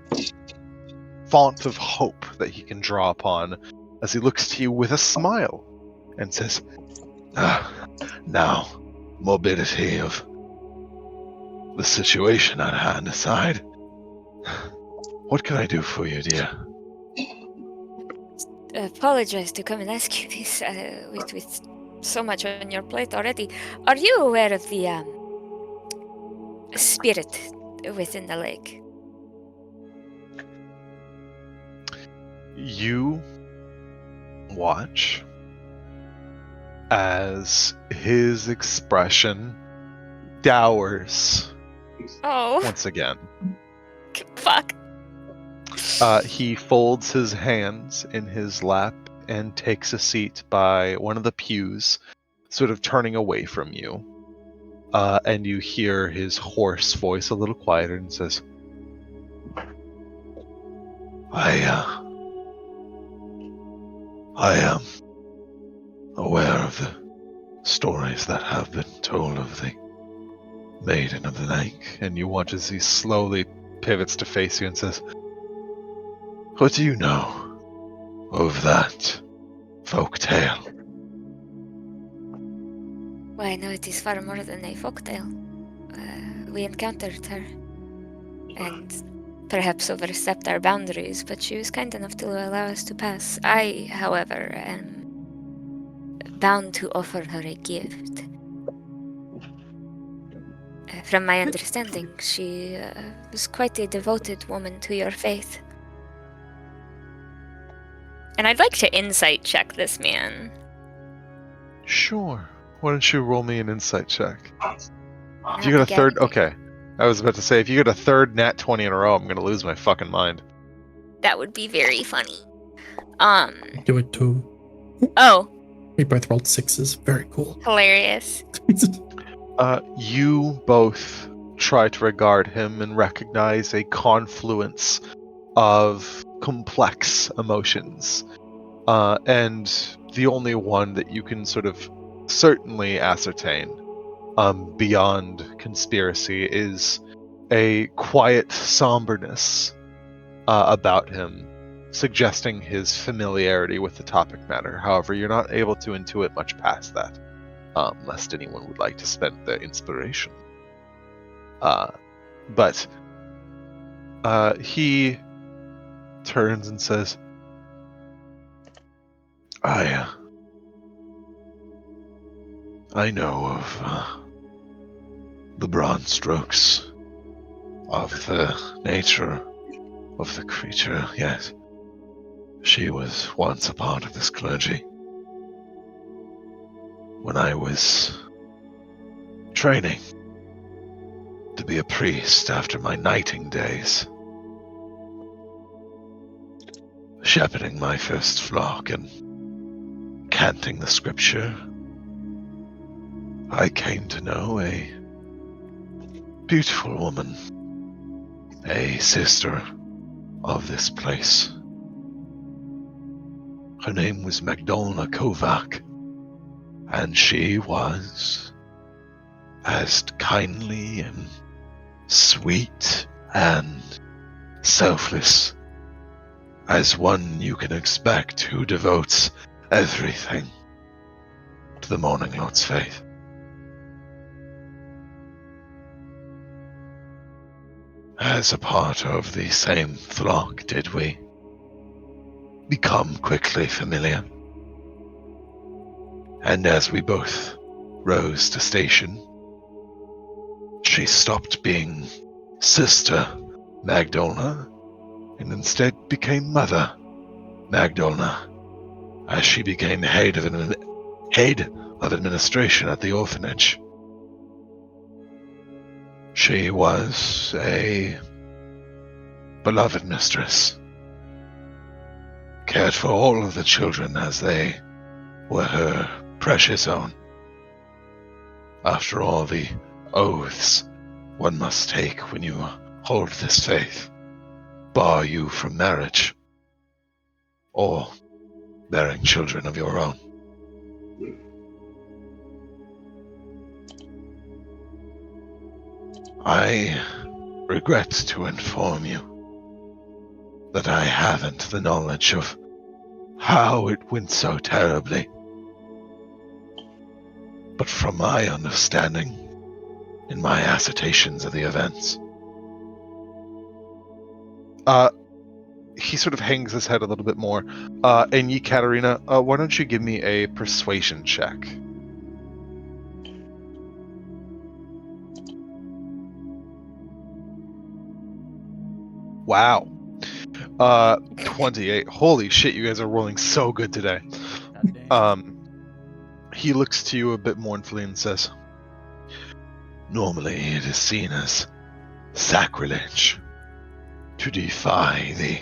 font of hope that he can draw upon, as he looks to you with a smile and says, "Now, morbidity of the situation at hand aside, what can I do for you, dear?" Apologize to come and ask you this with so much on your plate already. Are you aware of the spirit within the lake? You watch as his expression dowers Oh, once again. fuck. He folds his hands in his lap and takes a seat by one of the pews sort of turning away from you. And you hear his hoarse voice a little quieter and says, I am aware of the stories that have been told of the Maiden of the Lake. And you watch as he slowly pivots to face you and says, what do you know of that folk tale? Well, I know it is far more than a folktale. We encountered her, and perhaps overstepped our boundaries, but she was kind enough to allow us to pass. I, however, am bound to offer her a gift. From my understanding, she was quite a devoted woman to your faith. And I'd like to insight check this man. Sure. Why don't you roll me an insight check? If you Not get a third, guaranteed. okay. I was about to say, if you get a third nat 20 in a row, I'm gonna lose my fucking mind. That would be very funny. Do it too. Oh, We both rolled 6s. Very cool. hilarious. You both try to regard him and recognize a confluence of complex emotions. And the only one that you can sort of certainly ascertain beyond conspiracy is a quiet somberness about him, suggesting his familiarity with the topic matter. However, you're not able to intuit much past that, lest anyone would like to spend the inspiration. But he turns and says, I know of the broad strokes of the nature of the creature, yet she was once a part of this clergy. When I was training to be a priest after my knighting days, shepherding my first flock and canting the scripture, I came to know a beautiful woman, a sister of this place. Her name was Magdalena Kovac, and she was as kindly and sweet and selfless as one you can expect who devotes everything to the Morning Lord's faith. As a part of the same flock, did we become quickly familiar? And as we both rose to station, she stopped being Sister Magdalena and instead became Mother Magdalena, as she became head of administration at the orphanage. She was a beloved mistress, cared for all of the children as they were her precious own. After all the oaths one must take when you hold this faith bar you from marriage or bearing children of your own. I regret to inform you that I haven't the knowledge of how it went so terribly. But from my understanding, in my assertions of the events, he sort of hangs his head a little bit more. And Katerina, why don't you give me a persuasion check? Wow. 28. Holy shit, you guys are rolling so good today. He looks to you a bit mournfully and says, normally it is seen as sacrilege to defy the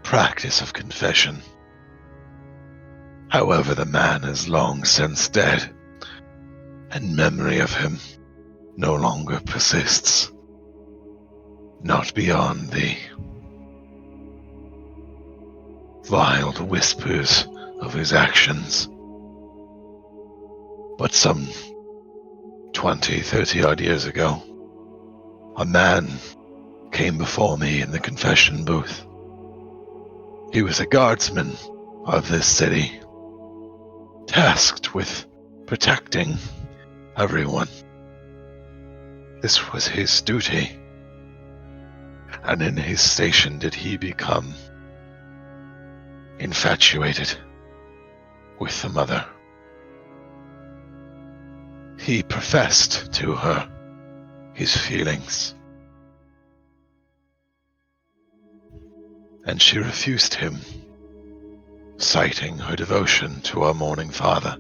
practice of confession. However, the man is long since dead, and memory of him no longer persists. Not beyond the vile whispers of his actions. But some 20, 30 odd years ago, a man came before me in the confession booth. He was a guardsman of this city, tasked with protecting everyone. This was his duty. And in his station did he become infatuated with the mother. He professed to her his feelings, and she refused him, citing her devotion to our mourning father.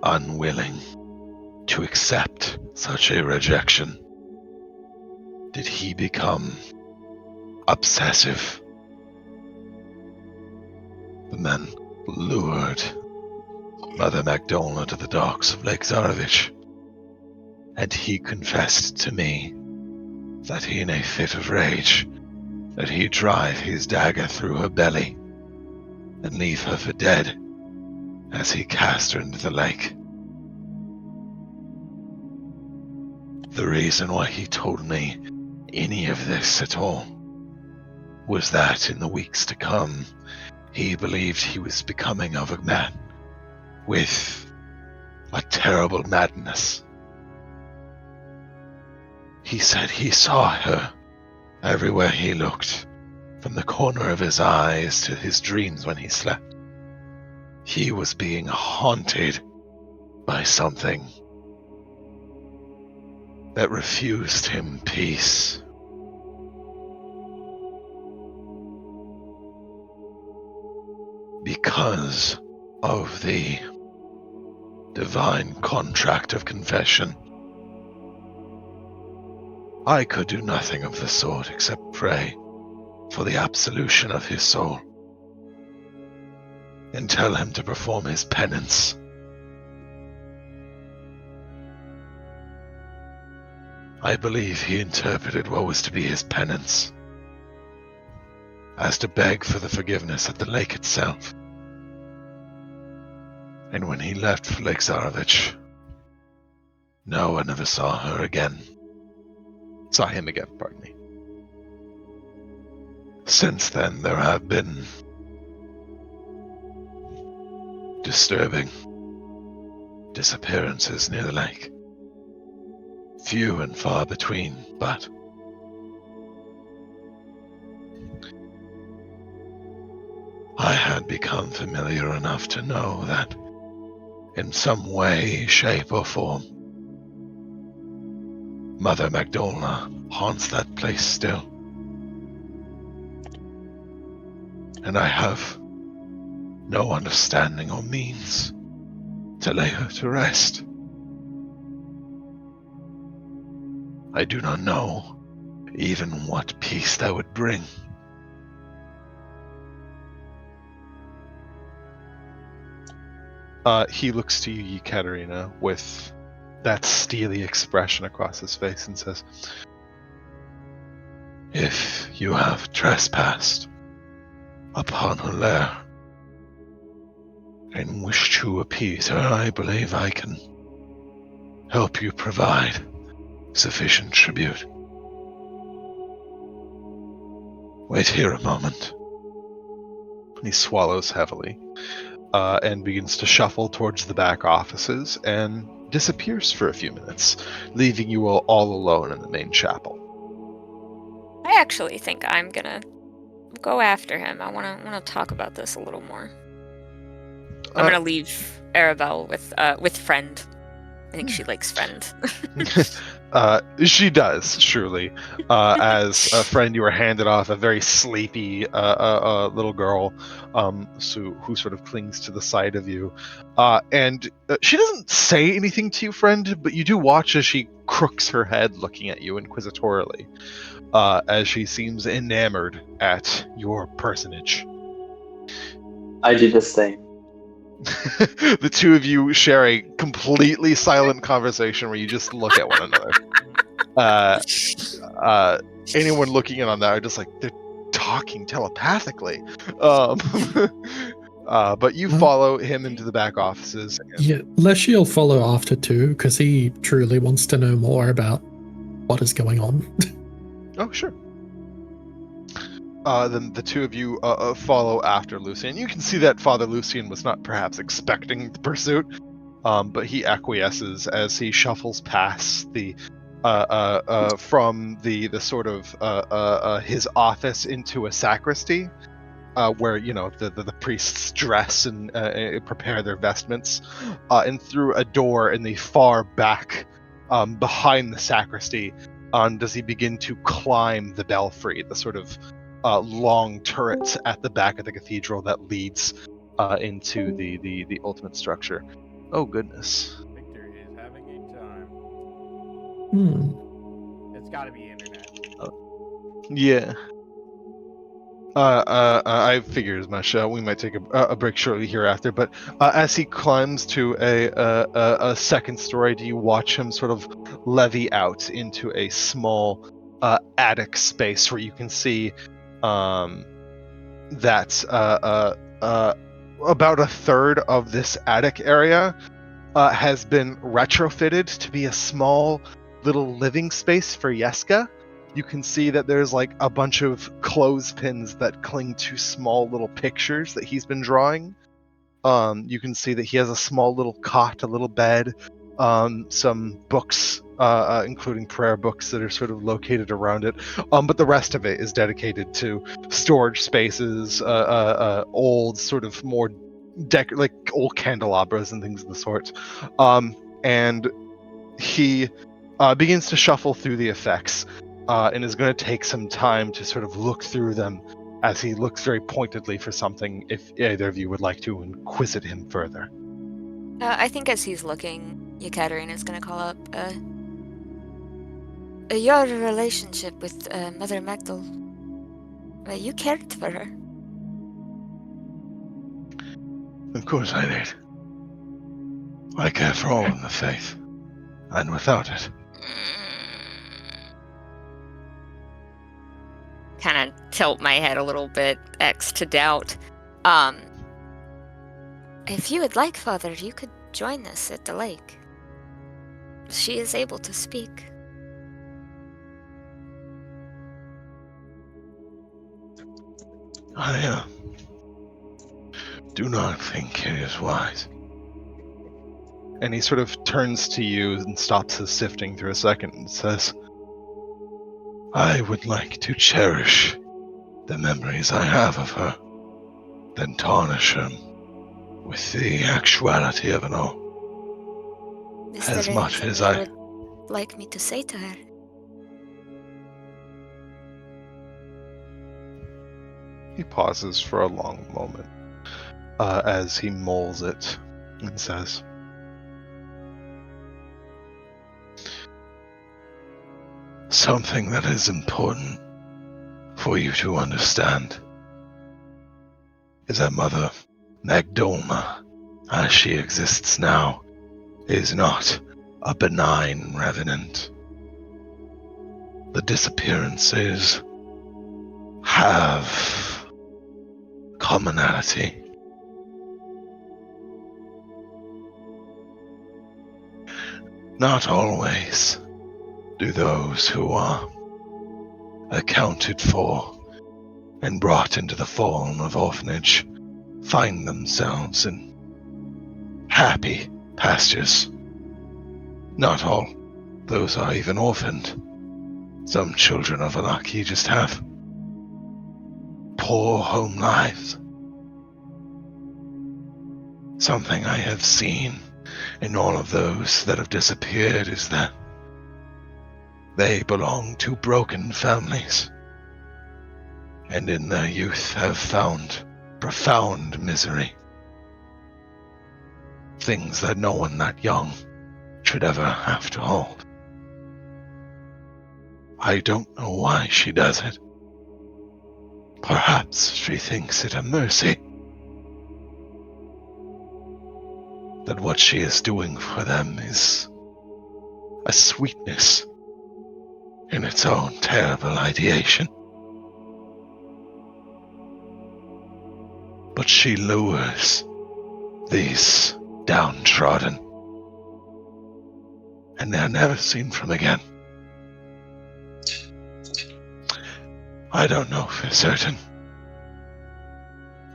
Unwilling to accept such a rejection, did he become obsessive. The men lured Mother Magdalena to the docks of Lake Zarovich, and he confessed to me that in a fit of rage, that he'd drive his dagger through her belly and leave her for dead as he cast her into the lake. The reason why he told me any of this at all was that in the weeks to come, he believed he was becoming of a man with a terrible madness. He said he saw her everywhere he looked, from the corner of his eyes to his dreams when he slept. He was being haunted by something that refused him peace. Because of the divine contract of confession, I could do nothing of the sort except pray for the absolution of his soul and tell him to perform his penance. I believe he interpreted what was to be his penance as to beg for the forgiveness at the lake itself. And when he left for Lake Zarovich, no one ever saw her again. Saw him again, pardon me. Since then, there have been disturbing disappearances near the lake. Few and far between, but I had become familiar enough to know that in some way, shape, or form, Mother Magdalena haunts that place still. And I have no understanding or means to lay her to rest. I do not know even what peace that would bring. He looks to you, Katerina, with that steely expression across his face and says, If you have trespassed upon her lair and wish to appease her, I believe I can help you provide sufficient tribute. Wait here a moment. and he swallows heavily, and begins to shuffle towards the back offices and disappears for a few minutes, leaving you all alone in the main chapel. I actually think I'm gonna go after him. I wanna talk about this a little more. I'm gonna leave Arabelle with friend. I think she likes friend. She does, surely. As a friend, you were handed off a very sleepy little girl who sort of clings to the side of you. And she doesn't say anything to you, friend, but you do watch as she crooks her head looking at you inquisitorily, as she seems enamored at your personage. I do the same. The two of you share a completely silent conversation where you just look at one another. Anyone looking in on that are just like, they're talking telepathically. But you follow him into the back offices. Yeah, Leshiel follow after too, because he truly wants to know more about what is going on. Oh, sure. Then the two of you follow after Lucian. You can see that Father Lucian was not perhaps expecting the pursuit, but he acquiesces as he shuffles past the from the sort of his office into a sacristy, where the priests dress and prepare their vestments, and through a door in the far back, behind the sacristy, does he begin to climb the belfry, the sort of long turret at the back of the cathedral that leads into the ultimate structure. Oh goodness. Victor is having a time. It's got to be internet. Yeah. I figured as much. We might take a break shortly hereafter, but as he climbs to a second story, do you watch him sort of levy out into a small attic space where you can see that about a third of this attic area has been retrofitted to be a small little living space for Yeska. You can see that there's like a bunch of clothespins that cling to small little pictures that he's been drawing. You can see that he has a small little cot, a little bed, some books, including prayer books that are sort of located around it. But the rest of it is dedicated to storage spaces, old sort of more like old candelabras and things of the sort. And he begins to shuffle through the effects, and is going to take some time to sort of look through them as he looks very pointedly for something, if either of you would like to inquisit him further. I think as he's looking, Yekaterina's going to call up, your relationship with Mother Magdal. You cared for her. Of course I did. I care for all in the faith, and without it. Kind of tilt my head a little bit, X to doubt. If you would like, Father, you could join us at the lake. She is able to speak. I do not think it is wise. And he sort of turns to you and stops his sifting through a second and says, I would like to cherish the memories I have of her, then tarnish them with the actuality of it all. Is As there much anything as you I... would like me to say to her? He pauses for a long moment as he mulls it and says, Something that is important for you to understand is that Mother Magdalma, as she exists now, is not a benign revenant. The disappearances have commonality. Not always do those who are accounted for and brought into the form of orphanage find themselves in happy pastures. Not all. Those are even orphaned. Some children of Alaki just have poor home lives. Something I have seen in all of those that have disappeared is that they belong to broken families, and in their youth have found profound misery. Things that no one that young should ever have to hold. I don't know why she does it. Perhaps she thinks it a mercy. that what she is doing for them is a sweetness in its own terrible ideation. But she lures these downtrodden, and they're never seen from again. I don't know for certain,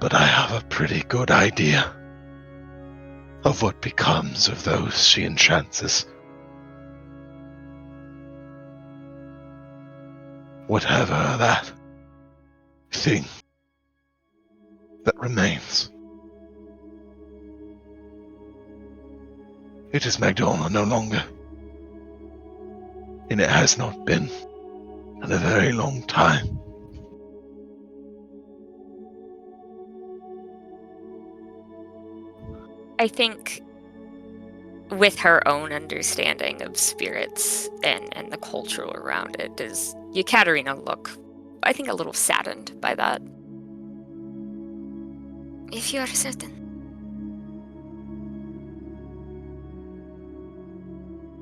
but I have a pretty good idea of what becomes of those she entrances. Whatever that thing that remains. It is Magdalena no longer, and it has not been in a very long time. I think with her own understanding of spirits and the culture around it, does Yekaterina look, I think, a little saddened by that? If you are certain.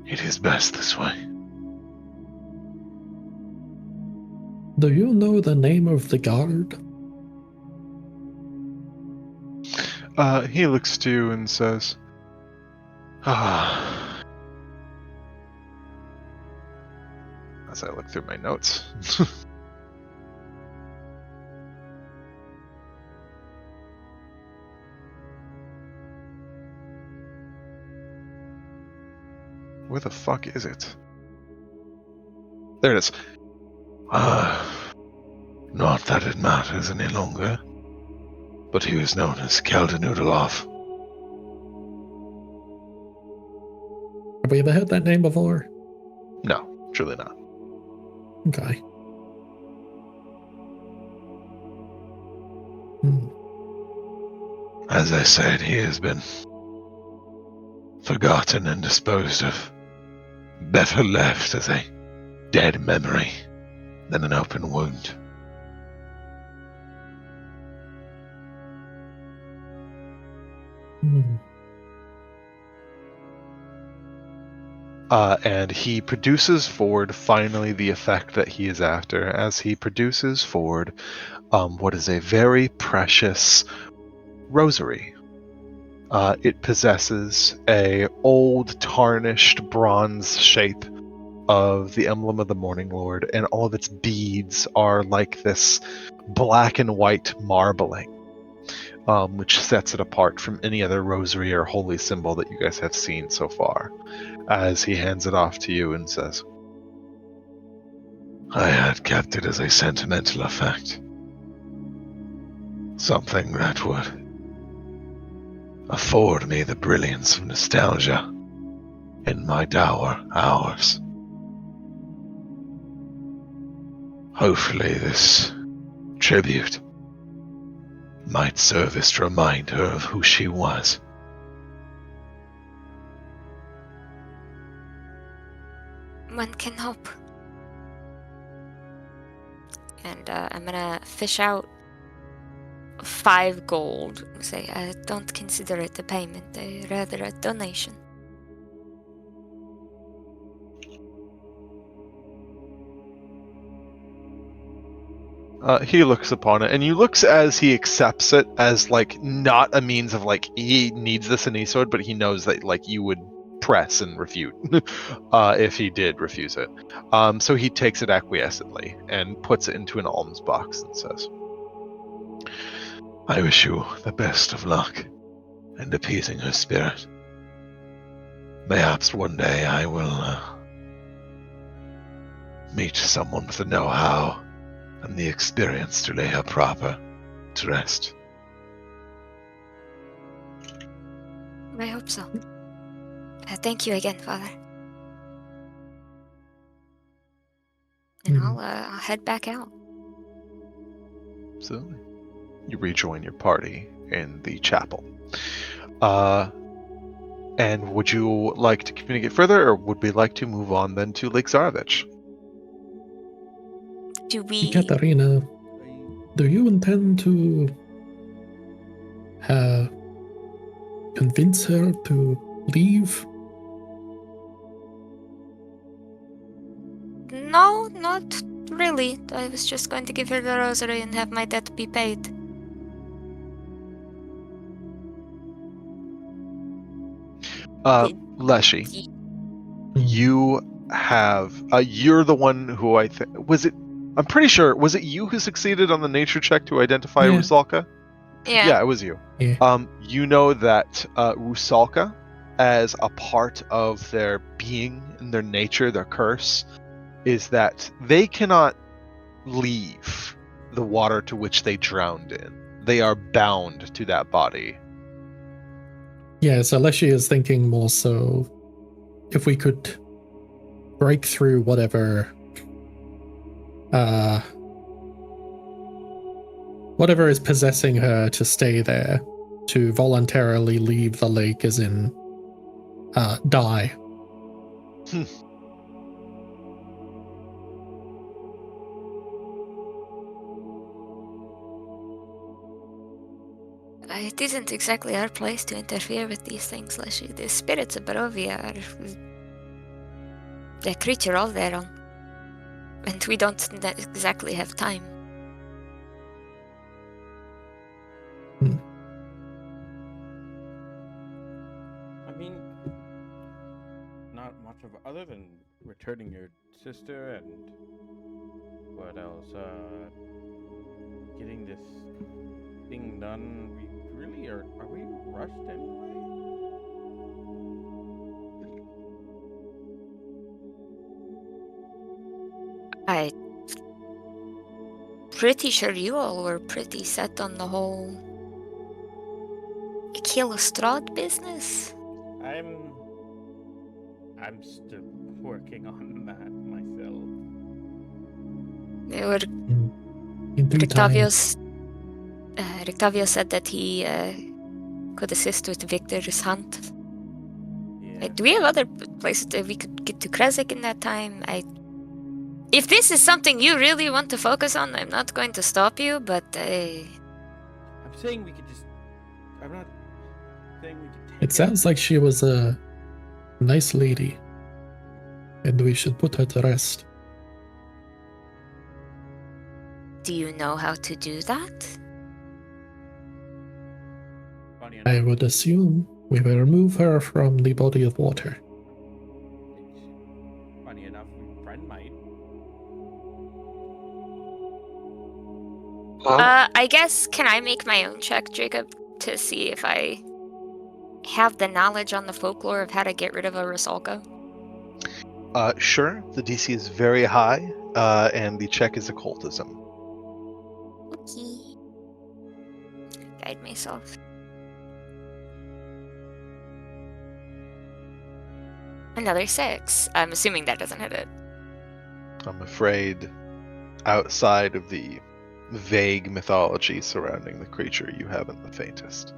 It is best this way. Do you know the name of the guard? He looks to you and says, Ah, as I look through my notes. Where the fuck is it? There it is. not that it matters any longer, but he was known as Keldanudalov. Have we ever heard that name before? No, truly not. Okay. Hmm. As I said, he has been forgotten and disposed of. Better left as a dead memory than an open wound. Hmm. And he produces forward finally the effect that he is after, as he produces forward what is a very precious rosary. It possesses a old tarnished bronze shape of the emblem of the Morning Lord, and all of its beads are like this black and white marbling, which sets it apart from any other rosary or holy symbol that you guys have seen so far. As he hands it off to you and says, I had kept it as a sentimental effect. Something that would afford me the brilliance of nostalgia in my dour hours. Hopefully this tribute might serve as to remind her of who she was. One can hope. And I'm gonna fish out 5 gold. Say, I don't consider it a payment, rather a donation. he looks upon it, and you looks as he accepts it as like not a means of like he needs this in Isod, but he knows that like you would press and refute if he did refuse it. So he takes it acquiescently and puts it into an alms box and says, I wish you the best of luck in appeasing her spirit. Perhaps one day I will meet someone with the know-how and the experience to lay her proper to rest. I hope so. Thank you again, Father. And I'll head back out. Absolutely. You rejoin your party in the chapel. And would you like to communicate further, or would we like to move on then to Lake Zarovich? Do we... Katarina, do you intend to convince her to leave? No, not really. I was just going to give her the rosary and have my debt be paid. Leshy, Y- you have you're the one who I think was it. I'm pretty sure was it you who succeeded on the nature check to identify Yeah. Rusalka? Yeah. It was you. Yeah. You know that Rusalka, as a part of their being and their nature, their curse, is that they cannot leave the water to which they drowned in. They are bound to that body. Yeah, so Leshy is thinking more so if we could break through whatever is possessing her to stay there, to voluntarily leave the lake, as in die. It isn't exactly our place to interfere with these things, Leshy. The spirits of Barovia are a creature of their own. And we don't exactly have time. I mean, not much of other than returning your sister and what else? Getting this thing done. We really are we rushed anyway? I'm pretty sure you all were pretty set on the whole Kill Lestrade business. I'm still working on that myself. They were In due time. Rictavio said that he could assist with Victor's hunt. Yeah. Do we have other places that we could get to Kresik in that time? If this is something you really want to focus on, I'm not going to stop you, but I'm saying we could just. I'm not saying we could take It sounds like she was a nice lady, and we should put her to rest. do you know how to do that? Funny I enough, would assume we will remove her from the body of water. funny enough, my friend might. I guess, can I make my own check, Jacob, to see if I have the knowledge on the folklore of how to get rid of a Rusalka? Sure. The DC is very high, and the check is occultism. Okay. Guide myself. Another 6. I'm assuming that doesn't hit it. I'm afraid, outside of the vague mythology surrounding the creature, you haven't the faintest.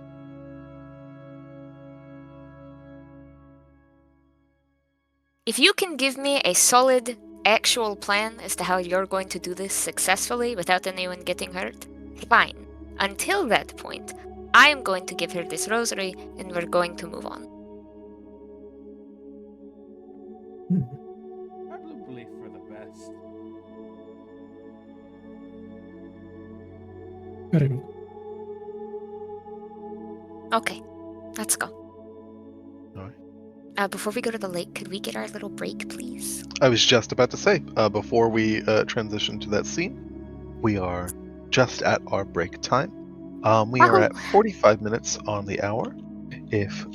If you can give me a solid, actual plan as to how you're going to do this successfully without anyone getting hurt, fine. Until that point, I am going to give her this rosary and we're going to move on. Probably for the best. Very good. Okay, let's go. Alright. Before we go to the lake, could we get our little break, please? I was just about to say, before we transition to that scene, we are just at our break time. We are at 45 minutes on the hour. If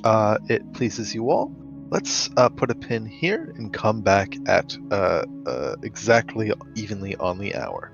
it pleases you all, let's put a pin here and come back at exactly evenly on the hour.